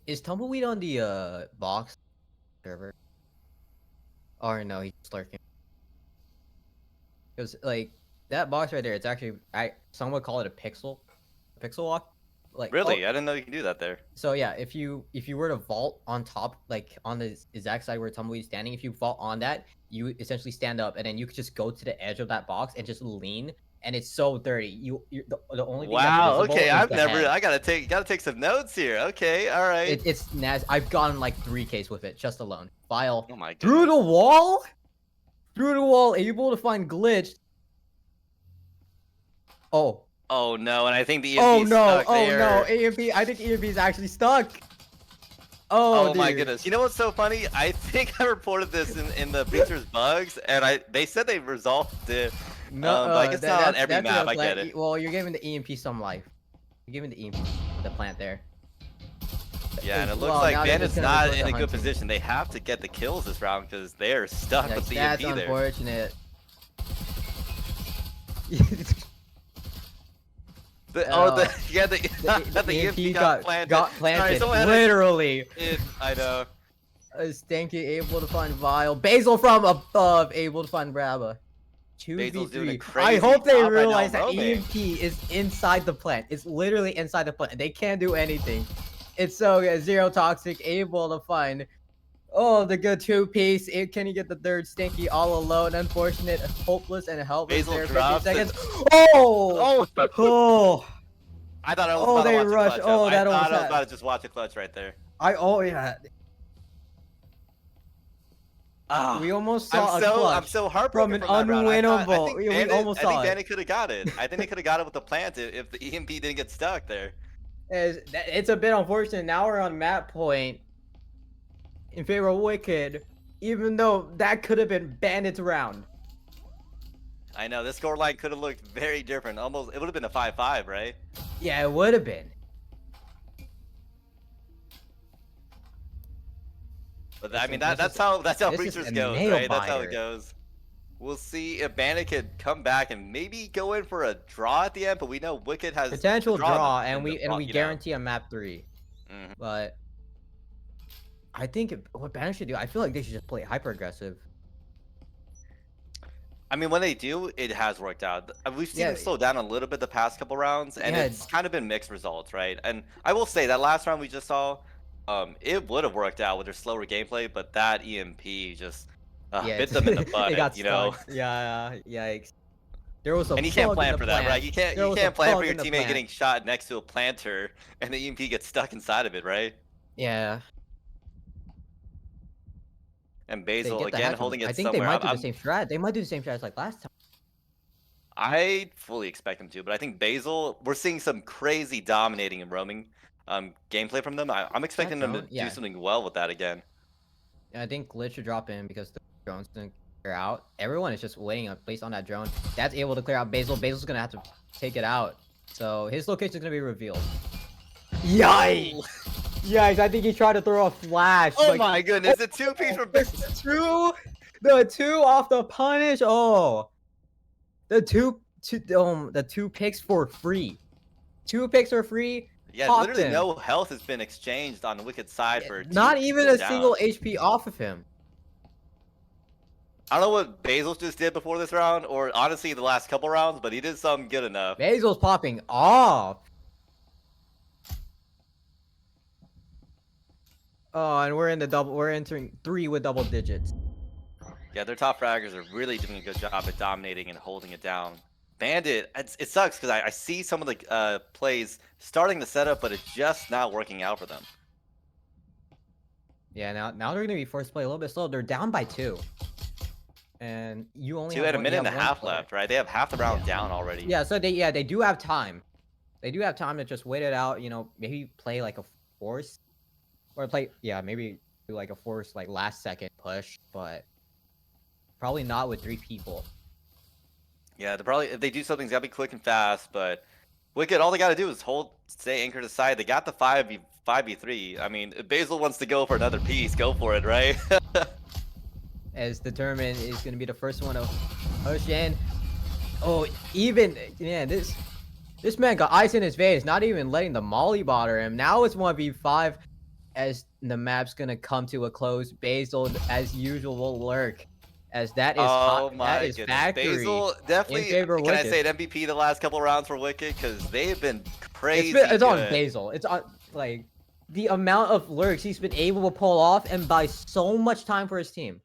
Speaker 3: Is Tumbleweed on the box server? Or no, he's lurking. Because like that box right there, it's actually some would call it a pixel walk. Like
Speaker 5: Really?
Speaker 3: oh,
Speaker 5: I didn't know you can do that there.
Speaker 3: so yeah, if you were to vault on top, like on the exact side where Tumbleweed's standing, if you vault on that, you essentially stand up, and then you could just go to the edge of that box and just lean, and it's so dirty. The only thing that's
Speaker 5: Wow.
Speaker 3: visible
Speaker 5: Okay.
Speaker 3: is
Speaker 5: I've
Speaker 3: the
Speaker 5: never.
Speaker 3: head.
Speaker 5: I gotta take some notes here. Okay. All right.
Speaker 3: It's nasty. I've gotten like 3Ks with it just alone. File
Speaker 5: Oh my
Speaker 3: through
Speaker 5: goodness.
Speaker 3: the wall, able to find glitch. Oh.
Speaker 5: Oh no, and I think the EMP
Speaker 3: Oh no!
Speaker 5: stuck
Speaker 3: Oh
Speaker 5: there.
Speaker 3: no! EMP. I think EMP is actually stuck.
Speaker 5: Oh, my
Speaker 3: dude.
Speaker 5: goodness. You know what's so funny? I think I reported this in the Bleachers Bugs, and they said they resolved it.
Speaker 3: No,
Speaker 5: but I guess not on every
Speaker 3: that's
Speaker 5: map.
Speaker 3: a
Speaker 5: I get
Speaker 3: plant.
Speaker 5: it.
Speaker 3: Well, you're giving the EMP some life. You're giving the EMP the plant there.
Speaker 5: Yeah, and it looks
Speaker 3: Well,
Speaker 5: like
Speaker 3: now they're
Speaker 5: Bandit's
Speaker 3: just gonna
Speaker 5: not
Speaker 3: resort
Speaker 5: in
Speaker 3: to
Speaker 5: a good
Speaker 3: hunting.
Speaker 5: position. They have to get the kills this round because they're stuck with the
Speaker 3: That's
Speaker 5: EMP there.
Speaker 3: unfortunate.
Speaker 5: Yeah, the EMP got planted.
Speaker 3: got
Speaker 5: Sorry,
Speaker 3: planted.
Speaker 5: someone had
Speaker 3: Literally.
Speaker 5: I know.
Speaker 3: Stanky able to find Vile. Basil from above able to find Brabba.
Speaker 5: Basil's doing a
Speaker 3: 2v3. I
Speaker 5: crazy
Speaker 3: hope they
Speaker 5: job right now
Speaker 3: realize that
Speaker 5: roaming.
Speaker 3: EMP is inside the plant. It's literally inside the plant. They can't do anything. It's so good. Zero Toxic able to find. Oh, the good 2-piece. Can you get the third Stinky all alone? Unfortunate, hopeless, and helpless.
Speaker 5: Basil
Speaker 3: there. 15
Speaker 5: drops
Speaker 3: seconds.
Speaker 5: and-
Speaker 3: Oh!
Speaker 5: Oh,
Speaker 3: Oh!
Speaker 5: I thought I was
Speaker 3: Oh,
Speaker 5: about to
Speaker 3: they
Speaker 5: watch
Speaker 3: rushed.
Speaker 5: a clutch.
Speaker 3: Oh,
Speaker 5: I
Speaker 3: that
Speaker 5: thought
Speaker 3: almost
Speaker 5: I was
Speaker 3: had-
Speaker 5: about to just watch a clutch right there.
Speaker 3: Oh yeah.
Speaker 5: Ah,
Speaker 3: We almost saw a clutch.
Speaker 5: I'm so heartbroken
Speaker 3: from an
Speaker 5: that round.
Speaker 3: unwinnable- we almost
Speaker 5: I
Speaker 3: saw
Speaker 5: think
Speaker 3: it.
Speaker 5: Bandit could have got it. I think they could have got it with the plant if the EMP didn't get stuck there.
Speaker 3: It's a bit unfortunate. Now we're on map point in favor of Wicked, even though that could have been Bandit's round.
Speaker 5: I know this score line could have looked very different. Almost, it would have been a 5-5, right?
Speaker 3: Yeah, it would have been.
Speaker 5: But I mean,
Speaker 3: This
Speaker 5: that's
Speaker 3: is-
Speaker 5: how
Speaker 3: this is
Speaker 5: Breachers
Speaker 3: a
Speaker 5: goes,
Speaker 3: nail
Speaker 5: right? That's how
Speaker 3: biter.
Speaker 5: it goes. We'll see if Bandit could come back and maybe go in for a draw at the end. But we know Wicked has a
Speaker 3: Potential
Speaker 5: in the-
Speaker 3: draw,
Speaker 5: in
Speaker 3: and
Speaker 5: the
Speaker 3: we
Speaker 5: you know.
Speaker 3: guarantee a map 3.
Speaker 5: Mhm.
Speaker 3: But I think what Bandit should do, I feel like they should just play hyper aggressive.
Speaker 5: I mean, when they do, it has worked out. We've seen
Speaker 3: Yeah.
Speaker 5: them slow down a little bit the past couple rounds, and
Speaker 3: Yeah.
Speaker 5: it's kind of been mixed results, right? And I will say that last round we just saw, it would have worked out with their slower gameplay, but that EMP just bit them in the butt.
Speaker 3: They got
Speaker 5: you know,
Speaker 3: stuck. Yeah, yikes. There was a
Speaker 5: and you can't
Speaker 3: bug in
Speaker 5: plan
Speaker 3: the
Speaker 5: for that,
Speaker 3: plant.
Speaker 5: right? You
Speaker 3: There
Speaker 5: can't
Speaker 3: was a
Speaker 5: plan
Speaker 3: bug
Speaker 5: for your
Speaker 3: in the
Speaker 5: teammate
Speaker 3: plant.
Speaker 5: getting shot next to a planter, and the EMP gets stuck inside of it, right?
Speaker 3: Yeah.
Speaker 5: And
Speaker 3: They
Speaker 5: Basil
Speaker 3: get the
Speaker 5: again
Speaker 3: hatch
Speaker 5: holding
Speaker 3: I
Speaker 5: it
Speaker 3: think they
Speaker 5: somewhere.
Speaker 3: might do the same strat. They might do the same strat as like last time.
Speaker 5: I fully expect them to, but I think Basil, we're seeing some crazy dominating and roaming gameplay from them. I'm expecting them to
Speaker 3: drone? Yeah.
Speaker 5: do something well with that again.
Speaker 3: And I think Glitch should drop in because the drone's gonna clear out. Everyone is just waiting based on that drone. That's able to clear out Basil. Basil's gonna have to take it out. So his location is gonna be revealed. Yikes! Yikes! I think he tried to throw a flash.
Speaker 5: Oh
Speaker 3: like,
Speaker 5: my goodness, the 2-piece from Basil.
Speaker 3: the two off the punish. Oh, the two picks for free. 2 picks for free.
Speaker 5: Yeah,
Speaker 3: Popped
Speaker 5: literally
Speaker 3: him.
Speaker 5: no health has been exchanged on the Wicked side for
Speaker 3: Not
Speaker 5: 2
Speaker 3: even
Speaker 5: people
Speaker 3: a
Speaker 5: down.
Speaker 3: single HP off of him.
Speaker 5: I don't know what Basil just did before this round, or honestly the last couple rounds, but he did something good enough.
Speaker 3: Basil's popping off. Oh, and we're in the double. We're entering 3 with double digits.
Speaker 5: Yeah, their top fraggers are really doing a good job at dominating and holding it down. Bandit, it sucks because I see some of the plays starting to set up, but it's just not working out for them.
Speaker 3: Yeah, now they're gonna be forced to play a little bit slow. They're down by 2, and you only
Speaker 5: Two
Speaker 3: have
Speaker 5: had a
Speaker 3: one- you
Speaker 5: minute and a
Speaker 3: have one
Speaker 5: half
Speaker 3: player.
Speaker 5: left, right? They have half the round down already.
Speaker 3: Yeah, so they do have time. They do have time to just wait it out. You know, maybe play like a force, or maybe do like a force like last second push, but probably not with 3 people.
Speaker 5: Yeah, they're probably if they do something, it's gotta be quick and fast. But Wicked, all they gotta do is stay anchored aside. They got the 5v3. I mean, if Basil wants to go for another piece, go for it, right?
Speaker 3: As Determined is going to be the first one to push in. Oh, this man got ice in his veins, not even letting the molly bother him. Now it's 1v5 as the map's going to come to a close. Basil, as usual, will lurk. As that is that is
Speaker 5: goodness.
Speaker 3: factory.
Speaker 5: Basil definitely.
Speaker 3: favor of
Speaker 5: Can I
Speaker 3: Wicked.
Speaker 5: say an MVP the last couple rounds for Wicked because they've been crazy
Speaker 3: it's on
Speaker 5: good.
Speaker 3: Basil. It's on like the amount of lurks he's been able to pull off and buy so much time for his team.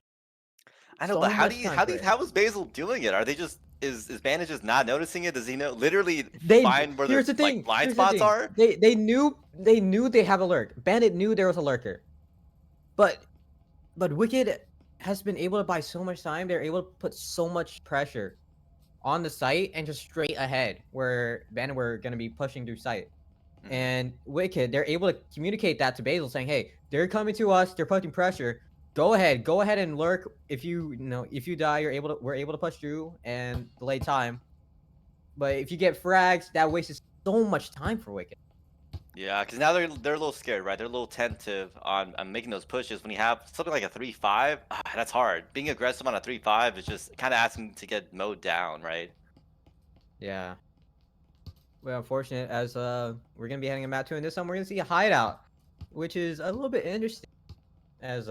Speaker 5: I know,
Speaker 3: So
Speaker 5: but
Speaker 3: much time for it.
Speaker 5: how is Basil doing it? Are they just is Bandit just not noticing it? Does he know literally
Speaker 3: They
Speaker 5: find where
Speaker 3: here's
Speaker 5: the
Speaker 3: the thing.
Speaker 5: blind
Speaker 3: Here's the
Speaker 5: spots
Speaker 3: thing.
Speaker 5: are?
Speaker 3: They knew they have a lurk. Bandit knew there was a lurker, but Wicked has been able to buy so much time. They're able to put so much pressure on the site and just straight ahead where Bandit were gonna be pushing through site.
Speaker 5: Mhm.
Speaker 3: And Wicked, they're able to communicate that to Basil, saying, "Hey, they're coming to us. They're putting pressure. Go ahead and lurk. If if you die, we're able to push through and delay time. But if you get frags, that wastes so much time for Wicked."
Speaker 5: Yeah, because now they're a little scared, right? They're a little tentative on making those pushes. When you have something like a 3-5, that's hard. Being aggressive on a 3-5 is just kind of asking to get mowed down, right?
Speaker 3: Yeah. Well, unfortunate as we're gonna be heading a map 2, and this time we're gonna see a hideout, which is a little bit interesting. As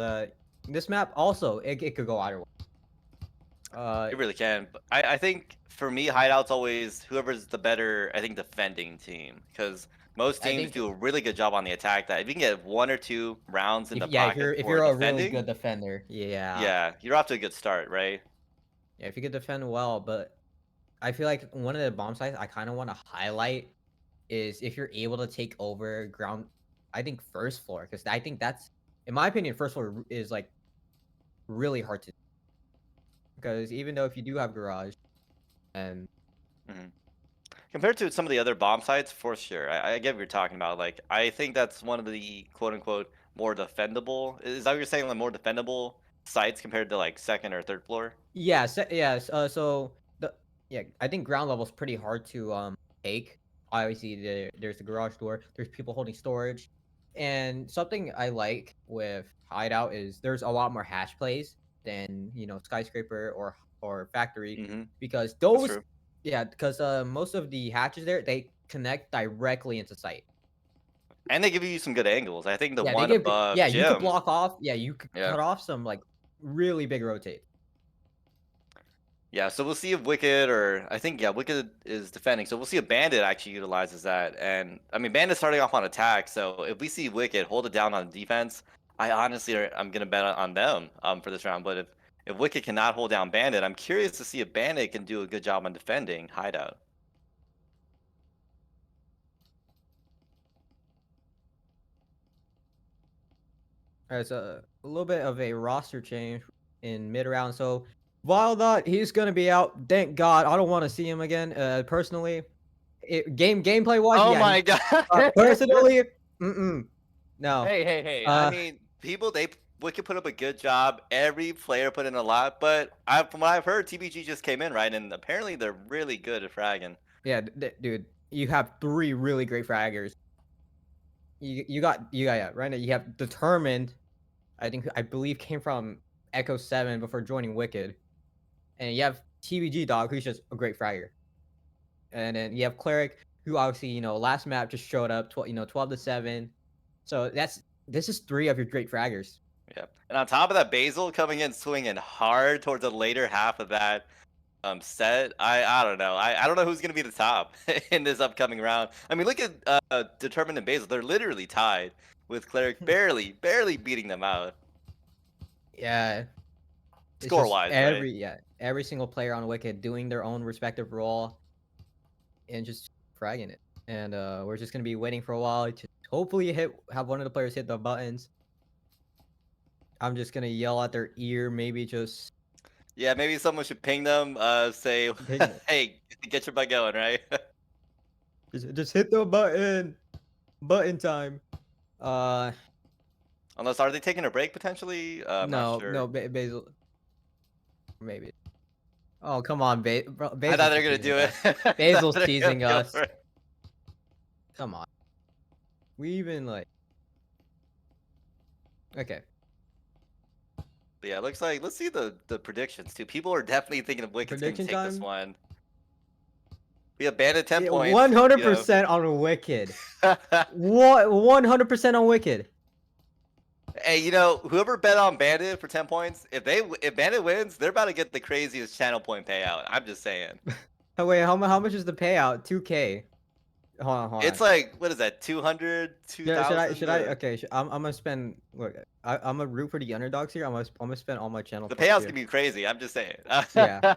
Speaker 3: this map also it could go either way.
Speaker 5: It really can. But I think for me, hideout's always whoever's the better, I think, defending team. Because most
Speaker 3: I
Speaker 5: teams
Speaker 3: think
Speaker 5: do a really good job on the attack. That if you can get 1 or 2 rounds in the
Speaker 3: if
Speaker 5: pocket
Speaker 3: if
Speaker 5: for
Speaker 3: you're a really
Speaker 5: defending,
Speaker 3: good defender, yeah,
Speaker 5: yeah, you're off to a good start, right?
Speaker 3: yeah, if you could defend well, but I feel like one of the bomb sites I kind of want to highlight is if you're able to take over ground. I think first floor, because I think that's, in my opinion, first floor is like really hard to, because even though if you do have garage and
Speaker 5: Mhm. Compared to some of the other bomb sites, for sure. I get what you're talking about. Like, I think that's one of the quote unquote more defendable. Is that what you're saying? Like more defendable sites compared to like second or third floor?
Speaker 3: yeah, yes. So the yeah, I think ground level is pretty hard to take. Obviously, there's the garage door. There's people holding storage, and something I like with Hideout is there's a lot more hash plays than skyscraper or factory,
Speaker 5: Mm-hmm.
Speaker 3: because
Speaker 5: That's
Speaker 3: those
Speaker 5: true.
Speaker 3: yeah, because most of the hatches there they connect directly into site.
Speaker 5: And they give you some good angles. I think the
Speaker 3: Yeah, they
Speaker 5: one
Speaker 3: give
Speaker 5: above
Speaker 3: yeah, you could
Speaker 5: Jim,
Speaker 3: block off. Yeah, you could
Speaker 5: yeah.
Speaker 3: cut off some like really big rotate.
Speaker 5: Yeah, so we'll see if Wicked or I think yeah, Wicked is defending. So we'll see if Bandit actually utilizes that. And I mean Bandit's starting off on attack, so if we see Wicked hold it down on defense, I honestly I'm gonna bet on them for this round. But if Wicked cannot hold down Bandit, I'm curious to see if Bandit can do a good job on defending Hideout.
Speaker 3: As a little bit of a roster change in mid round. So Valdot, he's gonna be out. Thank God. I don't want to see him again. Personally, gameplay wise,
Speaker 5: Oh
Speaker 3: yeah.
Speaker 5: my god.
Speaker 3: Personally, no.
Speaker 5: Hey. I
Speaker 3: Uh,
Speaker 5: mean, people they Wicked put up a good job. Every player put in a lot, but from what I've heard, TBG just came in, right? And apparently they're really good at fragging.
Speaker 3: yeah, dude, you have 3 really great fraggers. You got yeah, right now. You have Determined. I believe came from Echo 7 before joining Wicked, and you have TBG Dog, who's just a great fragger. And then you have Cleric, who obviously, last map just showed up, 12-7. So this is 3 of your great fraggers.
Speaker 5: Yeah. And on top of that, Basil coming in swinging hard towards the later half of that set. I don't know. I don't know who's gonna be the top in this upcoming round. I mean, look at Determined and Basil. They're literally tied with Cleric barely beating them out
Speaker 3: Yeah. It's
Speaker 5: score
Speaker 3: just
Speaker 5: wise, right?
Speaker 3: every single player on Wicked doing their own respective role and just fragging it. And we're just gonna be waiting for a while to hopefully have one of the players hit the buttons. I'm just gonna yell at their ear, maybe just
Speaker 5: Yeah, maybe someone should ping them, say,
Speaker 3: ping them.
Speaker 5: hey, get your butt going, right?
Speaker 3: Just hit the button. Button time.
Speaker 5: Unless are they taking a break potentially? I'm not
Speaker 3: No,
Speaker 5: sure.
Speaker 3: Basil. Maybe. Oh, come on,
Speaker 5: I
Speaker 3: Basil's
Speaker 5: thought they were gonna
Speaker 3: teasing
Speaker 5: do it.
Speaker 3: us.
Speaker 5: I thought
Speaker 3: Basil's
Speaker 5: they were gonna
Speaker 3: teasing
Speaker 5: go
Speaker 3: us.
Speaker 5: for it.
Speaker 3: Come on. We even like. Okay.
Speaker 5: But yeah, it looks like let's see the predictions too. People are definitely thinking of Wicked's gonna
Speaker 3: Prediction
Speaker 5: take this
Speaker 3: time?
Speaker 5: one. We have Bandit 10 points.
Speaker 3: 100% on Wicked. What? 100% on Wicked.
Speaker 5: Hey, whoever bet on Bandit for 10 points, if Bandit wins, they're about to get the craziest channel point payout. I'm just saying.
Speaker 3: Oh, wait, how much is the payout? 2K. Hold
Speaker 5: It's
Speaker 3: on.
Speaker 5: like, what is that? 200,
Speaker 3: Yeah,
Speaker 5: 2,000?
Speaker 3: should I? Okay, I'm gonna spend. Look, I'm gonna root for the underdogs here. I'm gonna spend all my channel
Speaker 5: The
Speaker 3: points
Speaker 5: payouts
Speaker 3: here.
Speaker 5: can be crazy. I'm just saying.
Speaker 3: Yeah.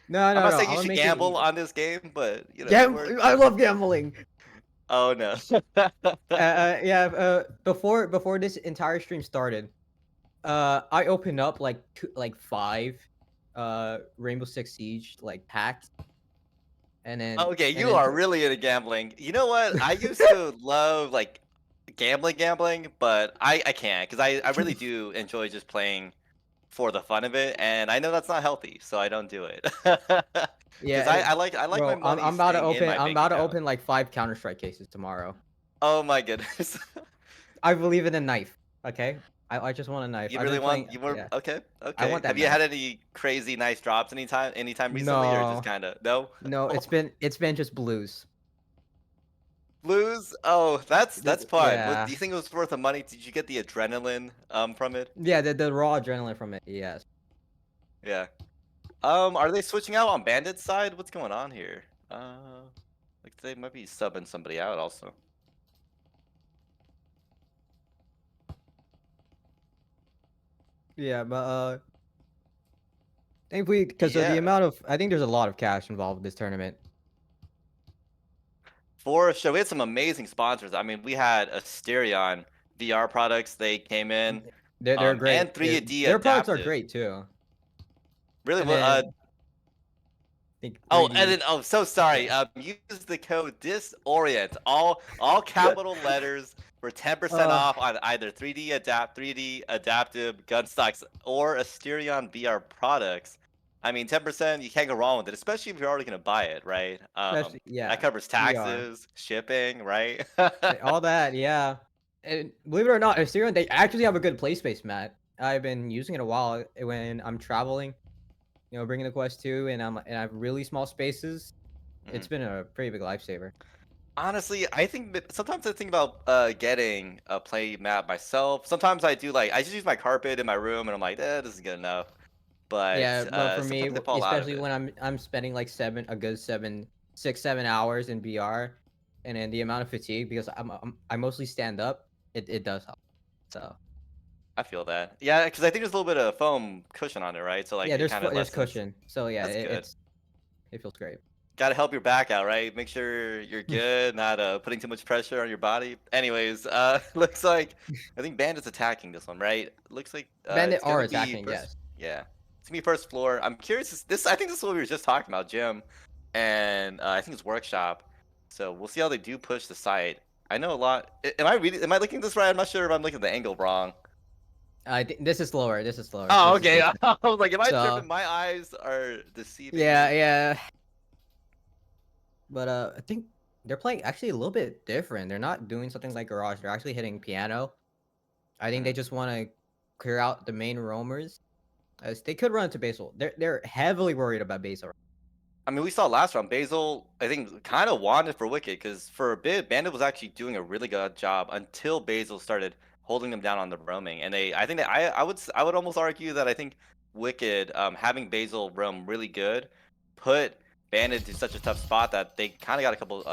Speaker 3: No,
Speaker 5: I'm
Speaker 3: no,
Speaker 5: not
Speaker 3: no.
Speaker 5: saying
Speaker 3: I'm
Speaker 5: you
Speaker 3: gonna
Speaker 5: should
Speaker 3: make it
Speaker 5: gamble
Speaker 3: even.
Speaker 5: on this game, but you know,
Speaker 3: I love gambling.
Speaker 5: Oh no.
Speaker 3: Yeah. Before this entire stream started, I opened up like like 5, Rainbow Six Siege like packs, and then
Speaker 5: Okay,
Speaker 3: and
Speaker 5: you
Speaker 3: then.
Speaker 5: are really into gambling. You know what? I used to love like gambling, but I can't because I really do enjoy just playing for the fun of it, and I know that's not healthy, so I don't do it. Because
Speaker 3: Yeah,
Speaker 5: I like my
Speaker 3: bro,
Speaker 5: money
Speaker 3: I'm about to
Speaker 5: staying in
Speaker 3: open.
Speaker 5: my
Speaker 3: I'm
Speaker 5: bank
Speaker 3: about to
Speaker 5: account.
Speaker 3: open like 5 Counter Strike cases tomorrow.
Speaker 5: Oh my goodness.
Speaker 3: I believe in a knife. Okay, I just want a knife.
Speaker 5: You
Speaker 3: I've
Speaker 5: really
Speaker 3: been playing.
Speaker 5: want you were
Speaker 3: Yeah,
Speaker 5: okay,
Speaker 3: I
Speaker 5: okay.
Speaker 3: want that
Speaker 5: Have you had
Speaker 3: knife.
Speaker 5: any crazy nice drops anytime recently or just
Speaker 3: No,
Speaker 5: kind of no?
Speaker 3: no, it's been just blues.
Speaker 5: Blues? Oh, that's fun. What
Speaker 3: Yeah,
Speaker 5: do you think it was worth the money? Did you get the adrenaline from it?
Speaker 3: yeah, the raw adrenaline from it. Yes.
Speaker 5: Yeah. Are they switching out on Bandit's side? What's going on here? Like they might be subbing somebody out also.
Speaker 3: Yeah, but thankfully, because of the
Speaker 5: Yeah.
Speaker 3: amount of, I think there's a lot of cash involved with this tournament.
Speaker 5: For sure, we had some amazing sponsors. I mean, we had Asterion VR products. They came in,
Speaker 3: They're
Speaker 5: and
Speaker 3: great.
Speaker 5: 3D
Speaker 3: Their products are
Speaker 5: Adaptive.
Speaker 3: great too.
Speaker 5: Really,
Speaker 3: And
Speaker 5: what?
Speaker 3: then I think
Speaker 5: Oh, and
Speaker 3: 3D.
Speaker 5: then so sorry.
Speaker 3: Yeah.
Speaker 5: Use the code Disorient, all capital letters for 10%
Speaker 3: Uh,
Speaker 5: off on either 3D adaptive gun stocks or Asterion VR products. I mean, 10%, you can't go wrong with it, especially if you're already gonna buy it, right?
Speaker 3: especially
Speaker 5: That
Speaker 3: yeah,
Speaker 5: covers
Speaker 3: VR.
Speaker 5: taxes, shipping, right?
Speaker 3: All that, yeah. And believe it or not, Ethereum, they actually have a good play space, Matt. I've been using it a while when I'm traveling, bringing the Quest 2 and I have really small spaces. It's
Speaker 5: Mhm.
Speaker 3: been a pretty big lifesaver.
Speaker 5: Honestly, I think sometimes I think about getting a play map myself. Sometimes I do like I just use my carpet in my room and I'm like, this is good enough.
Speaker 3: Yeah,
Speaker 5: But
Speaker 3: but for me,
Speaker 5: sometimes I fall out of
Speaker 3: especially
Speaker 5: it.
Speaker 3: when I'm spending like a good 6, 7 hours in VR, and then the amount of fatigue because I mostly stand up, it does help. So
Speaker 5: I feel that. Yeah, because I think there's a little bit of foam cushion on it, right? So like
Speaker 3: yeah,
Speaker 5: it kind of
Speaker 3: there's
Speaker 5: lessens.
Speaker 3: cushion. So yeah,
Speaker 5: That's good.
Speaker 3: it feels great.
Speaker 5: Got to help your back out, right? Make sure you're good, not putting too much pressure on your body. Anyways, looks like I think Bandit's attacking this one, right? Looks like
Speaker 3: Bandit
Speaker 5: it's
Speaker 3: are
Speaker 5: gonna be
Speaker 3: attacking,
Speaker 5: first.
Speaker 3: yes.
Speaker 5: Yeah, it's gonna be first floor. I'm curious. I think this is what we were just talking about, Jim, and I think it's workshop. So we'll see how they do push the site. I know a lot. Am I reading? Am I looking at this right? I'm not sure if I'm looking at the angle wrong.
Speaker 3: This is slower. This is slower.
Speaker 5: Oh,
Speaker 3: This is
Speaker 5: okay.
Speaker 3: different.
Speaker 5: I was like, am I
Speaker 3: So
Speaker 5: tripping? My eyes are deceiving
Speaker 3: yeah,
Speaker 5: me.
Speaker 3: yeah. But I think they're playing actually a little bit different. They're not doing something like Garage. They're actually hitting piano. I think they
Speaker 5: Mhm.
Speaker 3: just want to clear out the main roamers. As they could run into Basil. They're heavily worried about Basil.
Speaker 5: I mean, we saw last round. Basil, I think, kind of wanted for Wicked because for a bit, Bandit was actually doing a really good job until Basil started holding them down on the roaming. And I think that I would almost argue that I think Wicked, having Basil roam really good, put Bandit to such a tough spot that they kind of got a couple,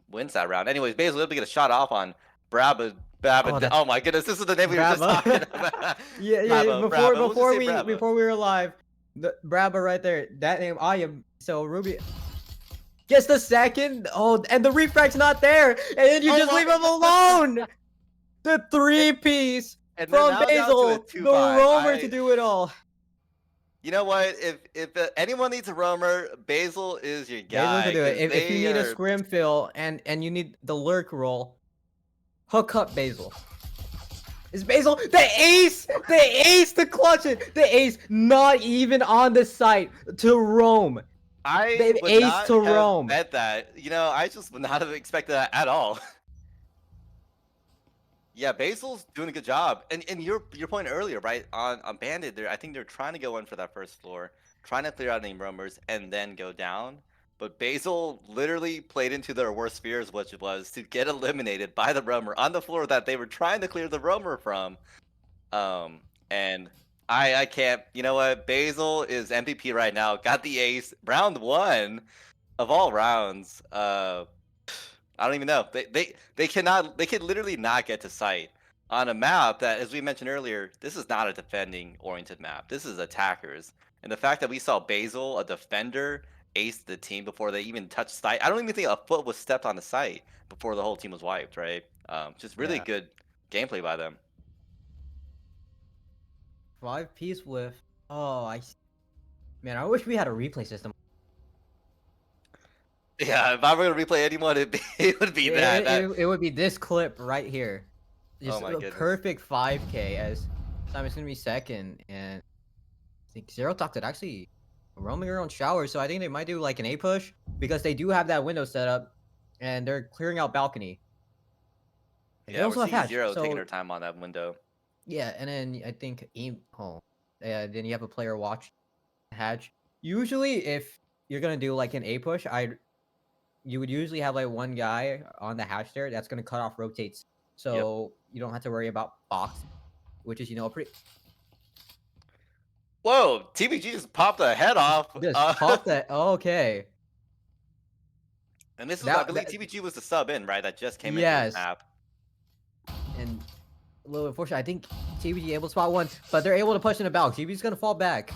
Speaker 5: wins that round. Anyways, Basil able to get a shot off on Brabba.
Speaker 3: Oh,
Speaker 5: Brabba.
Speaker 3: that's
Speaker 5: Oh my goodness, this is the name we were just
Speaker 3: Bravo.
Speaker 5: talking about.
Speaker 3: Yeah, yeah.
Speaker 5: Bravo, Bravo. We'll just say Bravo.
Speaker 3: Before we were live, the Bravo right there. That name I am so Ruby gets the second. Oh, and the refract's not there, and then you
Speaker 5: Oh
Speaker 3: just
Speaker 5: my
Speaker 3: leave him alone. The 3-piece
Speaker 5: And they're
Speaker 3: from
Speaker 5: now down to a
Speaker 3: Basil, the
Speaker 5: 2-5.
Speaker 3: roamer to do it all.
Speaker 5: You know what? If anyone needs a roamer, Basil is your
Speaker 3: Basil
Speaker 5: guy
Speaker 3: can do it.
Speaker 5: because
Speaker 3: If you
Speaker 5: they
Speaker 3: need a
Speaker 5: are.
Speaker 3: scrim fill and you need the lurk roll, hook up Basil. Is Basil the ace? The ace to clutch it. The ace not even on the site to roam.
Speaker 5: I
Speaker 3: The
Speaker 5: would
Speaker 3: ace
Speaker 5: not
Speaker 3: to
Speaker 5: have
Speaker 3: roam.
Speaker 5: bet that. I just would not have expected that at all. Yeah, Basil's doing a good job. And your point earlier, right? On Bandit, I think they're trying to go in for that first floor, trying to clear out any roamers and then go down. But Basil literally played into their worst fears, which was to get eliminated by the roamer on the floor that they were trying to clear the roamer from. And I can't. You know what? Basil is MVP right now. Got the ace, round one of all rounds. I don't even know. They cannot. They can literally not get to site on a map that, as we mentioned earlier, this is not a defending oriented map. This is attackers. And the fact that we saw Basil, a defender, ace the team before they even touched site. I don't even think a foot was stepped on the site before the whole team was wiped. Right. Just really
Speaker 3: Yeah.
Speaker 5: good gameplay by them.
Speaker 3: 5 piece with. Oh, man, I wish we had a replay system.
Speaker 5: Yeah, if I were gonna replay anyone, it would be that.
Speaker 3: It would be this clip right here. Just
Speaker 5: my
Speaker 3: a
Speaker 5: goodness.
Speaker 3: perfect 5K as Simon's gonna be second, and I think Zero Talk did actually roaming around showers, so I think they might do like an A push because they do have that window set up, and they're clearing out balcony. They
Speaker 5: Yeah, we're
Speaker 3: also have
Speaker 5: seeing
Speaker 3: hatch,
Speaker 5: Zero taking
Speaker 3: so
Speaker 5: her time on that window.
Speaker 3: yeah, and then I think then you have a player watch hatch. Usually, if you're gonna do like an A push, you would usually have like one guy on the hatch there that's gonna cut off rotates, so you don't have to worry about box, which is a pretty
Speaker 5: Whoa, TBG just popped a head off.
Speaker 3: just pop that. Okay,
Speaker 5: And this was, I
Speaker 3: that,
Speaker 5: believe,
Speaker 3: that
Speaker 5: TBG was the sub in, right? That just came into
Speaker 3: yes,
Speaker 5: this map.
Speaker 3: and a little unfortunate. I think TBG able to spot one, but they're able to push in the balk. TBG's gonna fall back.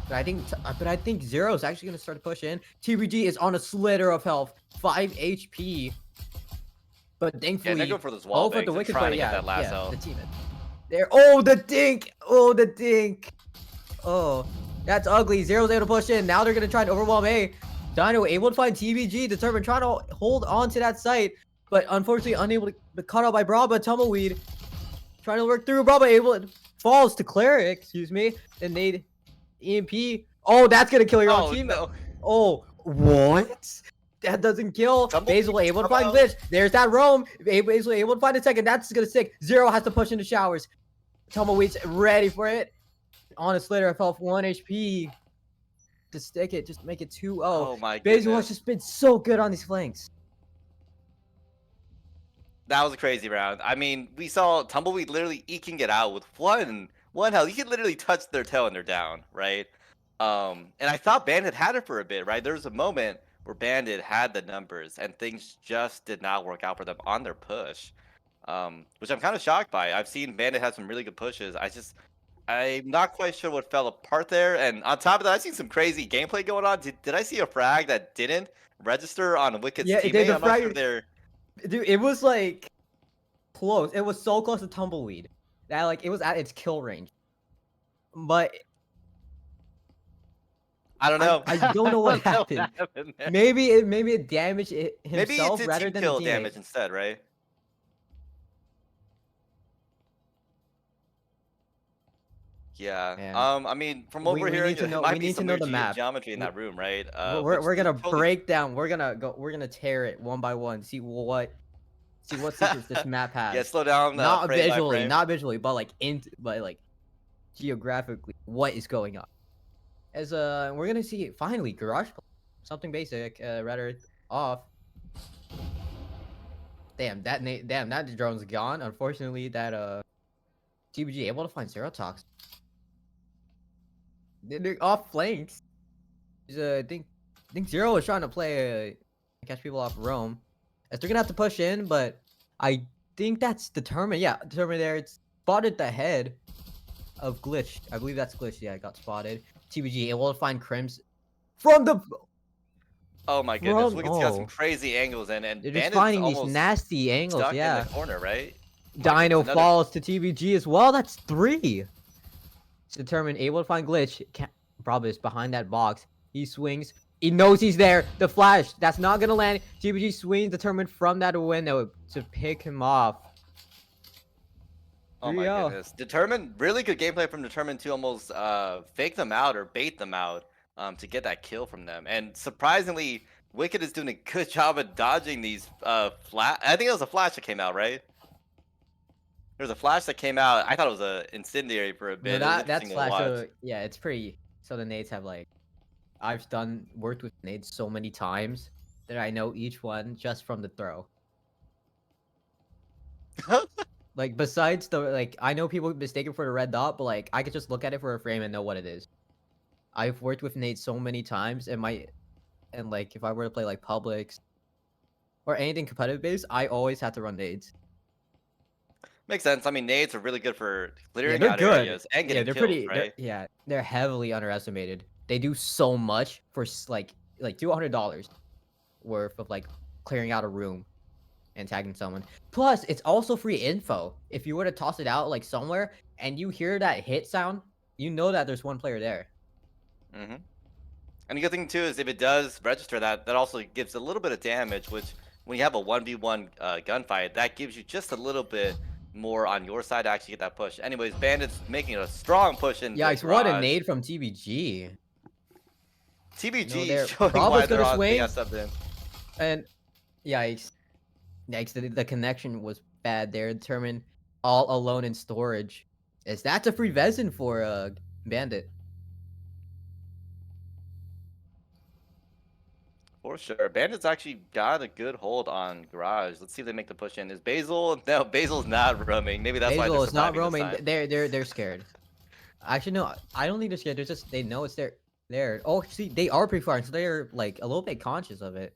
Speaker 3: But I think Zero is actually gonna start to push in. TBG is on a slitter of health, 5 HP. But
Speaker 5: Yeah,
Speaker 3: thankfully,
Speaker 5: they're going for those wall
Speaker 3: both of
Speaker 5: bangs.
Speaker 3: the
Speaker 5: They're
Speaker 3: wicked
Speaker 5: trying
Speaker 3: player,
Speaker 5: to get
Speaker 3: yeah,
Speaker 5: that last
Speaker 3: yeah,
Speaker 5: L.
Speaker 3: the team there. Oh, the dink! Oh, the dink! Oh, that's ugly. Zero's able to push in. Now they're gonna try to overwhelm A. Dino able to find TBG, determined trying to hold on to that site, but unfortunately unable to be caught out by Braba. Tumbleweed trying to work through. Braba falls to Cleric, excuse me. Then they EMP. Oh, that's gonna kill your own team.
Speaker 5: No.
Speaker 3: Oh, what? That doesn't kill. Basil able to find glitch. There's that roam. Basil able to find a second. That's gonna stick. Zero has to push into showers. Tumbleweed's ready for it. On a slitter of health, 1 HP. To stick it, just make it 2-0.
Speaker 5: Oh my
Speaker 3: Basil has
Speaker 5: goodness.
Speaker 3: just been so good on these flanks.
Speaker 5: That was a crazy round. I mean, we saw Tumbleweed literally eking it out with one health. You can literally touch their tail and they're down, right? And I thought Bandit had it for a bit, right? There was a moment where Bandit had the numbers and things just did not work out for them on their push, which I'm kind of shocked by. I've seen Bandit have some really good pushes. I'm not quite sure what fell apart there. And on top of that, I've seen some crazy gameplay going on. Did I see a frag that didn't register on Wicked's
Speaker 3: Yeah,
Speaker 5: teammate?
Speaker 3: the
Speaker 5: I'm not sure
Speaker 3: frag-
Speaker 5: if they're...
Speaker 3: Dude, it was like close. It was so close to Tumbleweed that like it was at its kill range. But
Speaker 5: I don't know.
Speaker 3: I don't know what happened.
Speaker 5: there.
Speaker 3: Maybe it damaged himself
Speaker 5: Maybe it did
Speaker 3: rather
Speaker 5: team
Speaker 3: than
Speaker 5: kill
Speaker 3: the teammate.
Speaker 5: damage instead, right? Yeah.
Speaker 3: Man.
Speaker 5: I mean, from what
Speaker 3: We-
Speaker 5: we're
Speaker 3: we
Speaker 5: hearing,
Speaker 3: need to
Speaker 5: it
Speaker 3: know-
Speaker 5: might
Speaker 3: we
Speaker 5: be
Speaker 3: need to
Speaker 5: some
Speaker 3: know
Speaker 5: weird
Speaker 3: the map.
Speaker 5: geometry in that room, right?
Speaker 3: We're
Speaker 5: which
Speaker 3: gonna
Speaker 5: is totally-
Speaker 3: break down. We're gonna tear it one by one. See what secrets this map has.
Speaker 5: Yeah, slow down.
Speaker 3: Not
Speaker 5: frame by
Speaker 3: visually,
Speaker 5: frame.
Speaker 3: not visually, but like geographically, what is going on? As we're gonna see finally garage something basic, rather off. Damn that drone's gone. Unfortunately, that TBG able to find Zero Talks. They're off flanks. I think Zero is trying to play catch people off roam. As they're gonna have to push in, but I think that's determined. Yeah, determined there. It's spotted the head of glitch. I believe that's glitch. Yeah, it got spotted. TBG able to find Crims from the.
Speaker 5: Oh my goodness,
Speaker 3: From-
Speaker 5: Wicked's got some
Speaker 3: oh.
Speaker 5: crazy angles and
Speaker 3: They're just
Speaker 5: Bandit's
Speaker 3: finding these
Speaker 5: almost
Speaker 3: nasty angles.
Speaker 5: stuck
Speaker 3: Yeah.
Speaker 5: in the corner, right?
Speaker 3: Dino
Speaker 5: another-
Speaker 3: falls to TBG as well. That's 3. It's determined, able to find glitch. Brabus behind that box. He swings. He knows he's there. The flash. That's not gonna land. TBG swings determined from that window to pick him off.
Speaker 5: Oh my
Speaker 3: 3-0.
Speaker 5: goodness. Determined, really good gameplay from Determined to almost fake them out or bait them out to get that kill from them. And surprisingly, Wicked is doing a good job of dodging these flash. I think it was a flash that came out, right? There was a flash that came out. I thought it was a incendiary for a
Speaker 3: No,
Speaker 5: bit. It was
Speaker 3: that's
Speaker 5: interesting to
Speaker 3: flash.
Speaker 5: watch.
Speaker 3: So, yeah, it's pretty. So the nades have like, I've worked with nades so many times that I know each one just from the throw. Like besides I know people mistake it for the red dot, but like I could just look at it for a frame and know what it is. I've worked with nades so many times, and like if I were to play like Publix or anything competitive based, I always have to run nades.
Speaker 5: Makes sense. I mean, nades are really good for
Speaker 3: Yeah,
Speaker 5: clearing
Speaker 3: they're
Speaker 5: out
Speaker 3: good.
Speaker 5: areas and
Speaker 3: Yeah,
Speaker 5: getting
Speaker 3: they're
Speaker 5: kills,
Speaker 3: pretty.
Speaker 5: right?
Speaker 3: They're heavily underestimated. They do so much for like $200 worth of like clearing out a room and tagging someone. Plus, it's also free info. If you were to toss it out like somewhere and you hear that hit sound, you know that there's one player there.
Speaker 5: hmm And the good thing too is if it does register that, that also gives a little bit of damage, which when you have a 1v1 gunfight, that gives you just a little bit more on your side to actually get that push. Anyways, Bandits making a strong push in the
Speaker 3: Yikes, what a
Speaker 5: garage.
Speaker 3: nade from TBG.
Speaker 5: TBG
Speaker 3: There.
Speaker 5: showing why
Speaker 3: Bravo's
Speaker 5: they're
Speaker 3: gonna
Speaker 5: on, they
Speaker 3: swing.
Speaker 5: got subbed in.
Speaker 3: And yikes. Yikes, the connection was bad there. Determined all alone in storage. Is that's a free Vezin for Bandit.
Speaker 5: For sure. Bandits actually got a good hold on Garage. Let's see if they make the push in. Is Basil? No, Basil's not roaming. Maybe that's why they're
Speaker 3: Basil is not
Speaker 5: surviving this
Speaker 3: roaming.
Speaker 5: time.
Speaker 3: They're scared. Actually, no, I don't think they're scared. They're just they know it's there. Oh, see, they are pre-firing, so they're like a little bit conscious of it.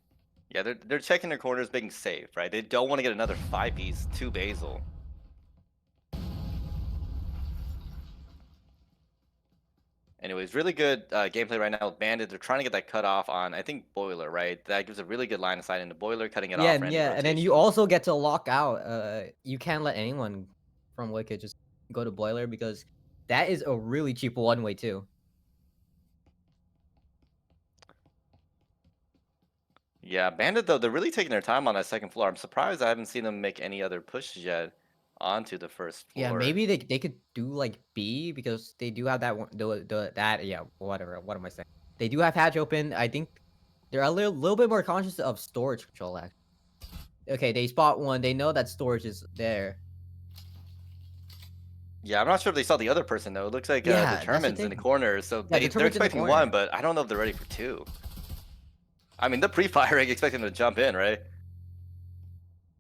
Speaker 5: Yeah, they're checking their corners, being safe, right? They don't want to get another 5-piece to Basil. Anyways, really good gameplay right now with Bandit. They're trying to get that cut off on, I think, Boiler, right? That gives a really good line of sight into Boiler, cutting it off for any
Speaker 3: And then you
Speaker 5: rotations.
Speaker 3: also get to lock out. You can't let anyone from Wicked just go to Boiler because that is a really cheap one-way too.
Speaker 5: Yeah, Bandit, though, they're really taking their time on that second floor. I'm surprised I haven't seen them make any other pushes yet onto the first floor.
Speaker 3: Yeah, maybe they could do like B because they do have that one that yeah, whatever. What am I saying? They do have hatch open. I think they're a little bit more conscious of storage control actually. Okay, they spot one. They know that storage is there.
Speaker 5: Yeah, I'm not sure if they saw the other person, though. It looks like
Speaker 3: Yeah, that's the
Speaker 5: Determined's in the
Speaker 3: thing.
Speaker 5: corner, so
Speaker 3: Yeah,
Speaker 5: they're
Speaker 3: Determined's in the
Speaker 5: expecting
Speaker 3: corner.
Speaker 5: one, but I don't know if they're ready for two. I mean, they're pre-firing, expecting them to jump in, right?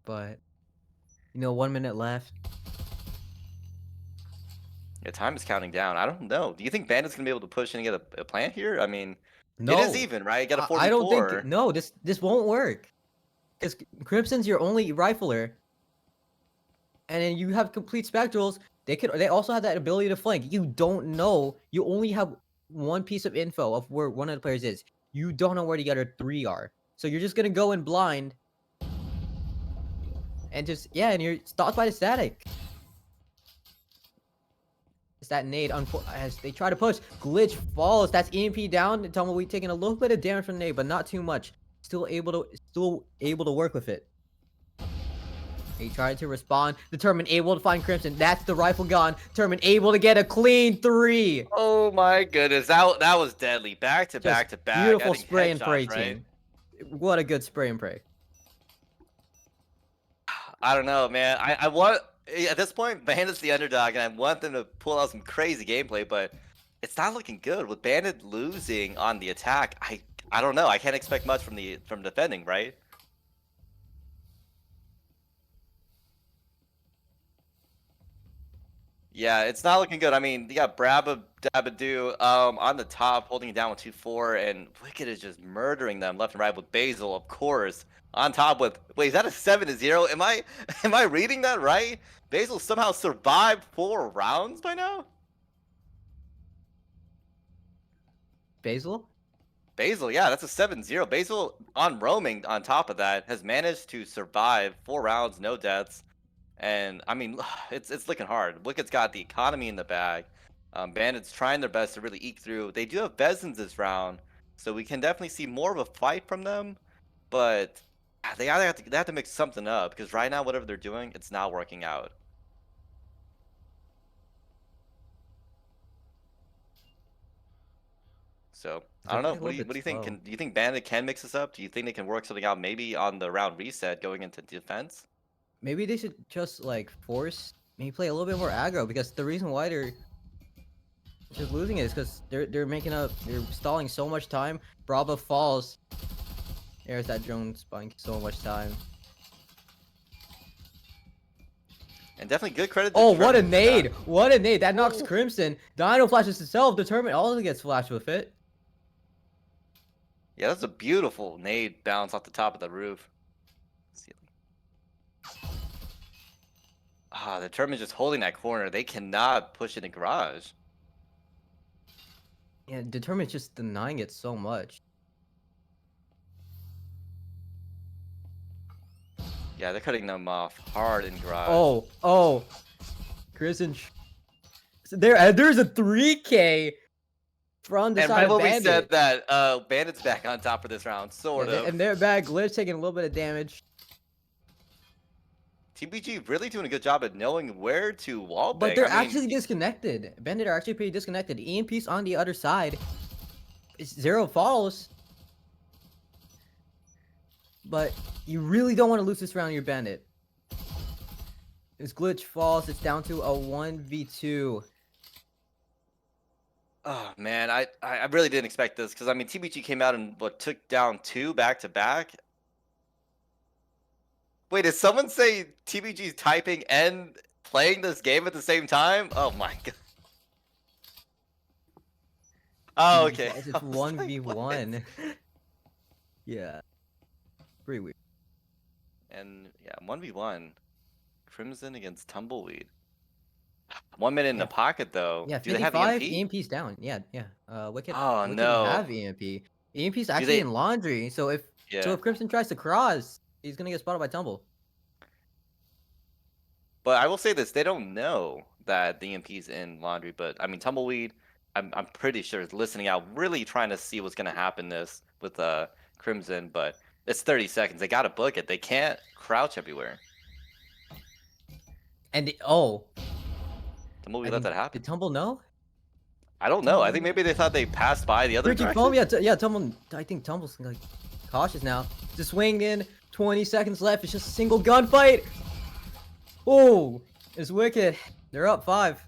Speaker 3: But 1 minute left.
Speaker 5: Yeah, time is counting down. I don't know. Do you think Bandit's gonna be able to push and get a plant here? I mean,
Speaker 3: No,
Speaker 5: it is even, right? Get a 44.
Speaker 3: I don't think. No, this won't work. Because Crimson's your only rifler, and then you have complete spectrals. They also have that ability to flank. You don't know. You only have one piece of info of where one of the players is. You don't know where the other 3 are. So you're just gonna go in blind. And and you're stopped by the static. It's that nade as they try to push. Glitch falls. That's EMP down. Tumbleweed taking a little bit of damage from the nade, but not too much. Still able to work with it. He tried to respond. Determined able to find Crimson. That's the rifle gone. Determined able to get a clean 3.
Speaker 5: Oh my goodness, that was deadly. Back to back to back.
Speaker 3: Beautiful
Speaker 5: adding
Speaker 3: spray and
Speaker 5: headshots,
Speaker 3: pray
Speaker 5: right?
Speaker 3: team. What a good spray and pray.
Speaker 5: I don't know, man. I want at this point, Bandit's the underdog, and I want them to pull out some crazy gameplay, but it's not looking good with Bandit losing on the attack. I don't know. I can't expect much from defending, right? Yeah, it's not looking good. I mean, you got Brabba Dabadoo on the top, holding it down with 2-4, and Wicked is just murdering them left and right with Basil, of course. On top with is that a 7-0? Am I reading that right? Basil somehow survived 4 rounds by now?
Speaker 3: Basil?
Speaker 5: Basil, yeah, that's a 7-0. Basil on roaming on top of that has managed to survive 4 rounds, no deaths. And I mean, it's looking hard. Wicked's got the economy in the bag. Bandits trying their best to really eke through. They do have Vezins this round, so we can definitely see more of a fight from them. But they have to mix something up because right now, whatever they're doing, it's not working out. So I don't know. What do you think? Do you think Bandit can mix this up? Do you think they can work something out maybe on the round reset going into defense?
Speaker 3: Maybe they should just like force maybe play a little bit more aggro because the reason why they're just losing it is because they're stalling so much time. Bravo falls. There's that drone spying so much time.
Speaker 5: And definitely good credit to
Speaker 3: Oh, what a
Speaker 5: Trevor.
Speaker 3: nade! What a nade! That knocks Crimson. Dino flashes itself. Determined also gets flashed with it.
Speaker 5: Yeah, that's a beautiful nade bounce off the top of the roof. Ah, the Determined's just holding that corner. They cannot push in the garage.
Speaker 3: Yeah, Determined's just denying it so much.
Speaker 5: Yeah, they're cutting them off hard in garage.
Speaker 3: Oh, Crimson. So there's a 3K from the
Speaker 5: And
Speaker 3: side
Speaker 5: right
Speaker 3: of
Speaker 5: when we
Speaker 3: Bandit.
Speaker 5: said that, Bandit's back on top for this round, sort of.
Speaker 3: And they're back. Glitch taking a little bit of damage.
Speaker 5: TBG really doing a good job at knowing where to wall
Speaker 3: But
Speaker 5: bang.
Speaker 3: they're
Speaker 5: I mean,
Speaker 3: actually disconnected. Bandit are actually pretty disconnected. EMP's on the other side. It's 0 falls. But you really don't want to lose this round, your Bandit. This Glitch falls. It's down to a 1v2.
Speaker 5: oh man, I really didn't expect this because I mean TBG came out and took down 2 back to back. Wait, did someone say TBG's typing and playing this game at the same time? Oh my god. Oh, okay.
Speaker 3: It's
Speaker 5: I was like,
Speaker 3: 1v1. Yeah. Pretty weird.
Speaker 5: And yeah, 1v1. Crimson against Tumbleweed. 1 minute in the pocket though.
Speaker 3: Yeah,
Speaker 5: Do they have
Speaker 3: 55
Speaker 5: EMP?
Speaker 3: EMP's down. Yeah. Wicked.
Speaker 5: Oh,
Speaker 3: Wicked
Speaker 5: no.
Speaker 3: have EMP. EMP's actually
Speaker 5: they-
Speaker 3: in laundry. So if Crimson tries to cross, he's gonna get spotted by Tumble.
Speaker 5: But I will say this: they don't know that the EMP's in laundry. But I mean, Tumbleweed, I'm pretty sure is listening out, really trying to see what's gonna happen this with Crimson. But it's 30 seconds. They gotta book it. They can't crouch everywhere.
Speaker 3: And
Speaker 5: Tumbleweed let that happen.
Speaker 3: Did Tumble know?
Speaker 5: I don't know. I think maybe they thought they passed by the other
Speaker 3: Freaking
Speaker 5: direction.
Speaker 3: foam, yeah, Tumble. I think Tumble's like cautious now. Just swing in. 20 seconds left. It's just a single gunfight. Oh, it's Wicked. They're up 5.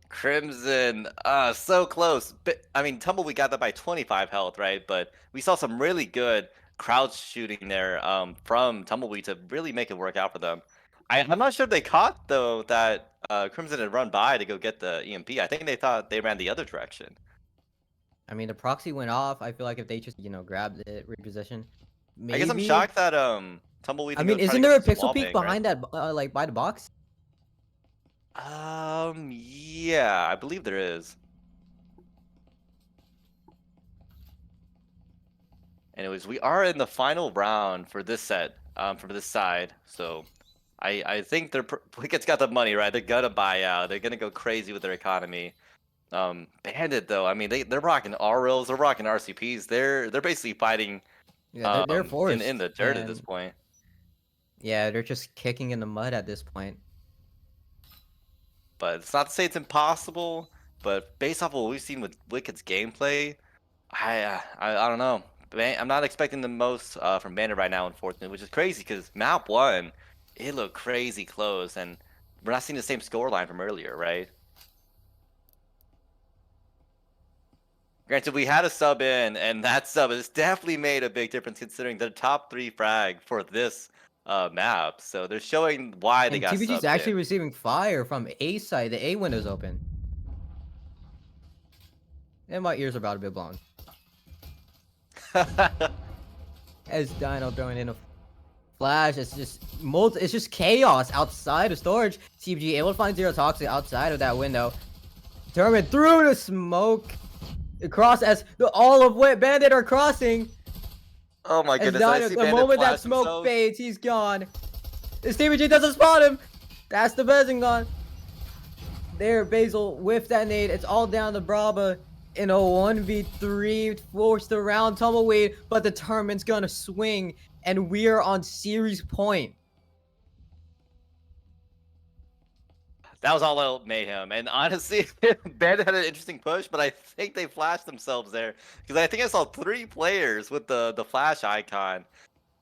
Speaker 5: Crimson, so close. But I mean, Tumbleweed got that by 25 health, right? But we saw some really good crouch shooting there from Tumbleweed to really make it work out for them. I'm not sure if they caught though that Crimson had run by to go get the EMP. I think they thought they ran the other direction.
Speaker 3: I mean, the proxy went off. I feel like if they just, grabbed it, reposition. Maybe...
Speaker 5: I guess I'm shocked that Tumbleweed.
Speaker 3: I mean, isn't there a pixel peek behind that, like by the box?
Speaker 5: Yeah, I believe there is. Anyways, we are in the final round for this set, from this side. So, I think Wicked's got the money, right? They're gonna buy out. They're gonna go crazy with their economy. Bandit though, I mean, they're rocking RLs, they're rocking RCPs. They're basically fighting.
Speaker 3: Yeah, they're forced
Speaker 5: in the dirt at this point.
Speaker 3: Yeah, they're just kicking in the mud at this point.
Speaker 5: But it's not to say it's impossible. But based off of what we've seen with Wicked's gameplay, I don't know. I'm not expecting the most from Bandit right now, unfortunately, which is crazy because map 1, it looked crazy close, and we're not seeing the same scoreline from earlier, right? Granted, we had a sub in, and that sub has definitely made a big difference considering the top 3 frag for this map. So they're showing why they got subbed
Speaker 3: TBG's actually
Speaker 5: in.
Speaker 3: receiving fire from A side. The A window's open. And my ears are about to be blown. As Dino throwing in a flash, it's just chaos outside of storage. TBG able to find Zero Toxic outside of that window. Determined through the smoke. Across as all of Wit Bandit are crossing.
Speaker 5: Oh my goodness!
Speaker 3: Dino,
Speaker 5: I see
Speaker 3: the
Speaker 5: Bandit
Speaker 3: moment that
Speaker 5: flash
Speaker 3: smoke
Speaker 5: themselves.
Speaker 3: fades, he's gone. This TBG doesn't spot him. That's the Bezing gone. There, Basil with that nade. It's all down to Braba in a 1v3, forced around Tumbleweed, but the Determined's gonna swing, and we are on series point.
Speaker 5: That was all out mayhem, and honestly, Bandit had an interesting push, but I think they flashed themselves there because I think I saw 3 players with the flash icon.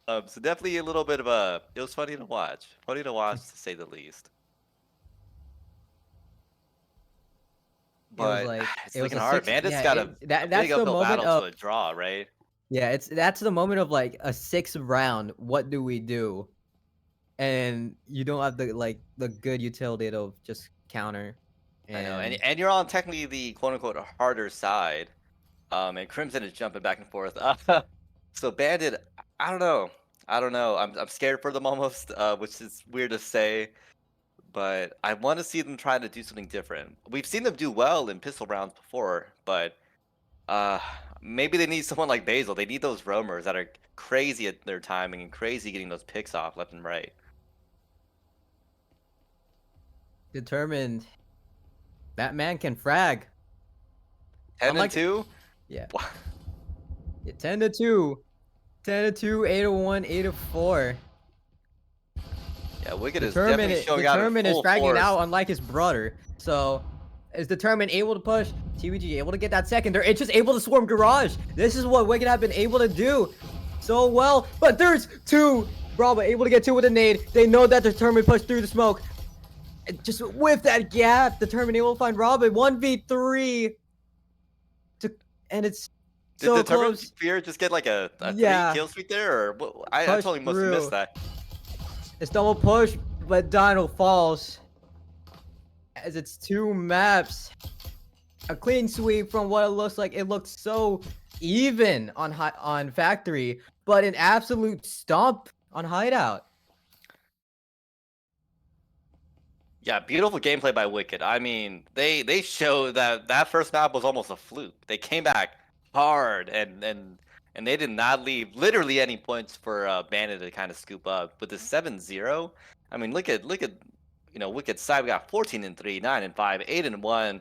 Speaker 5: So definitely a little bit of a. It was funny to watch to say the least. But it's looking hard. Bandit's got a
Speaker 3: that's
Speaker 5: big
Speaker 3: the
Speaker 5: uphill
Speaker 3: moment
Speaker 5: battle
Speaker 3: of
Speaker 5: to a draw, right?
Speaker 3: yeah. That's the moment of like a 6th round. What do we do? And you don't have the good utility to just counter.
Speaker 5: I know, and you're on technically the quote unquote harder side, and Crimson is jumping back and forth. So Bandit, I don't know. I don't know. I'm scared for them almost, which is weird to say, but I want to see them try to do something different. We've seen them do well in pistol rounds before, but uh, maybe they need someone like Basil. They need those roamers that are crazy at their timing and crazy getting those picks off left and right.
Speaker 3: Determined. That man can frag.
Speaker 5: 10 and
Speaker 3: Unlike
Speaker 5: 2.
Speaker 3: yeah, yeah 10-2, 10-2, 8-1, 8-4.
Speaker 5: Yeah, Wicked is definitely showing out in
Speaker 3: Determined is
Speaker 5: full
Speaker 3: fragging
Speaker 5: force.
Speaker 3: out, unlike his brother. So, is Determined able to push? TVG able to get that second. They're just able to swarm Garage. This is what Wicked have been able to do so well. But there's two. Bravo able to get two with a nade. They know that Determined pushed through the smoke. And just with that gap, Determined able to find Robin 1v3. And it's
Speaker 5: Did
Speaker 3: so
Speaker 5: Determined
Speaker 3: close.
Speaker 5: Fear just get like a
Speaker 3: Yeah.
Speaker 5: 3 kill streak there, or what? I
Speaker 3: Push
Speaker 5: totally must have
Speaker 3: through.
Speaker 5: missed that.
Speaker 3: It's double push, but Dino falls. As it's two maps. A clean sweep from what it looks like. It looked so even on Factory, but an absolute stomp on Hideout.
Speaker 5: Yeah, beautiful gameplay by Wicked. I mean, they showed that first map was almost a fluke. They came back hard and they did not leave literally any points for Bandit to kind of scoop up. With the 7-0, I mean, look at Wicked's side. We got 14-3, 9-5, 8-1.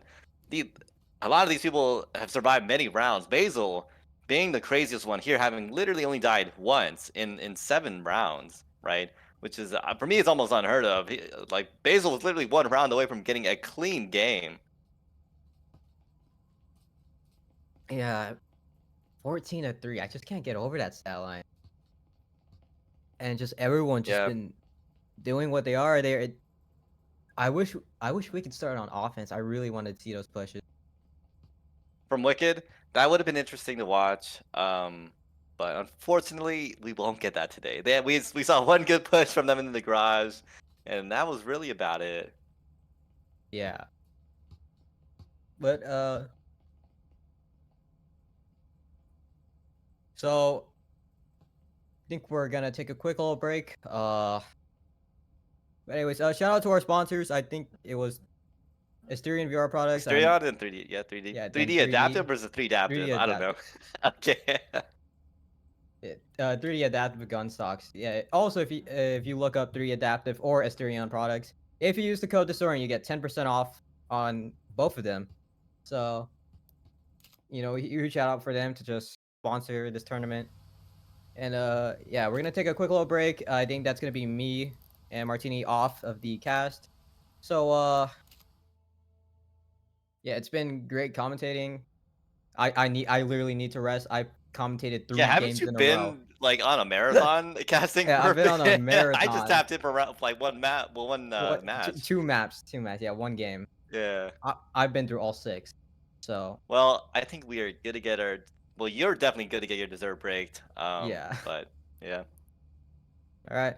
Speaker 5: A lot of these people have survived many rounds. Basil being the craziest one here, having literally only died once in 7 rounds, right? Which is for me, it's almost unheard of. Like Basil was literally 1 round away from getting a clean game.
Speaker 3: Yeah, 14-3. I just can't get over that stat line. And just everyone just
Speaker 5: Yeah,
Speaker 3: been doing what they are. I wish we could start on offense. I really wanted to see those pushes.
Speaker 5: from Wicked, that would have been interesting to watch. But unfortunately, we won't get that today. We saw one good push from them in the garage, and that was really about it.
Speaker 3: Yeah. But so I think we're gonna take a quick little break. But anyways, shout out to our sponsors. I think it was Asterion VR products.
Speaker 5: Mysterion and 3D, yeah, 3D,
Speaker 3: Yeah, then
Speaker 5: 3D adaptive versus 3 adaptive.
Speaker 3: 3D
Speaker 5: I don't know.
Speaker 3: adaptive.
Speaker 5: Okay.
Speaker 3: 3D adaptive gun stocks. Yeah. Also, if you look up 3D adaptive or Asterion products, if you use the code Disorient, you get 10% off on both of them. So, huge shout out for them to just sponsor this tournament. And yeah, we're gonna take a quick little break. I think that's gonna be me and Martini off of the cast. So yeah, it's been great commentating. I literally need to rest. I commentated 3
Speaker 5: Yeah, haven't
Speaker 3: games
Speaker 5: you
Speaker 3: in a row.
Speaker 5: been like on a marathon casting
Speaker 3: Yeah,
Speaker 5: for
Speaker 3: I've been on a
Speaker 5: bit? I just
Speaker 3: marathon.
Speaker 5: tapped in for like one map, well, one match.
Speaker 3: Two maps, yeah, one game.
Speaker 5: Yeah.
Speaker 3: I've been through all 6. So
Speaker 5: Well, I think we are good to get our. Well, you're definitely good to get your dessert breaked.
Speaker 3: yeah.
Speaker 5: But yeah.
Speaker 3: All right.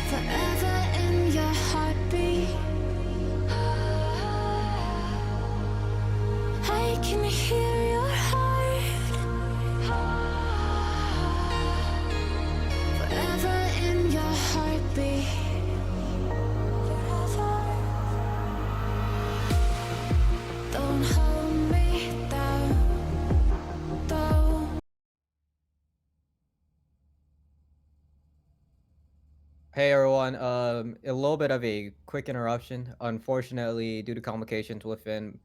Speaker 1: Forever in your heartbeat. I can hear your heart. Forever in your heartbeat. Forever. Don't hold me down. Don't.
Speaker 3: Hey everyone, a little bit of a quick interruption. Unfortunately, due to complications within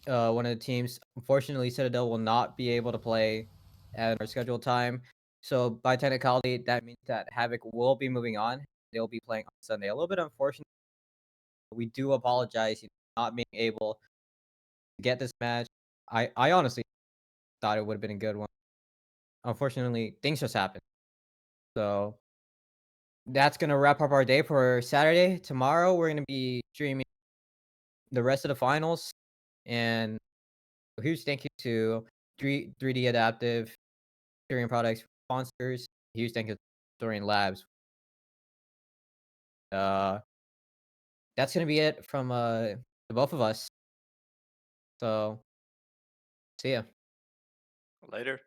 Speaker 3: one of the teams, unfortunately Citadel will not be able to play at our scheduled time. So by technicality, that means that Havoc will be moving on. They'll be playing on Sunday. A little bit unfortunate. We do apologize, not being able to get this match. I honestly thought it would have been a good one. Unfortunately, things just happened. So that's gonna wrap up our day for Saturday. Tomorrow we're gonna be streaming the rest of the finals, and a huge thank you to 3D Adaptive, Disorient Products sponsors. Huge thank you to Disorient Labs. Uh, that's gonna be it from the both of us. So, see ya.
Speaker 5: Later.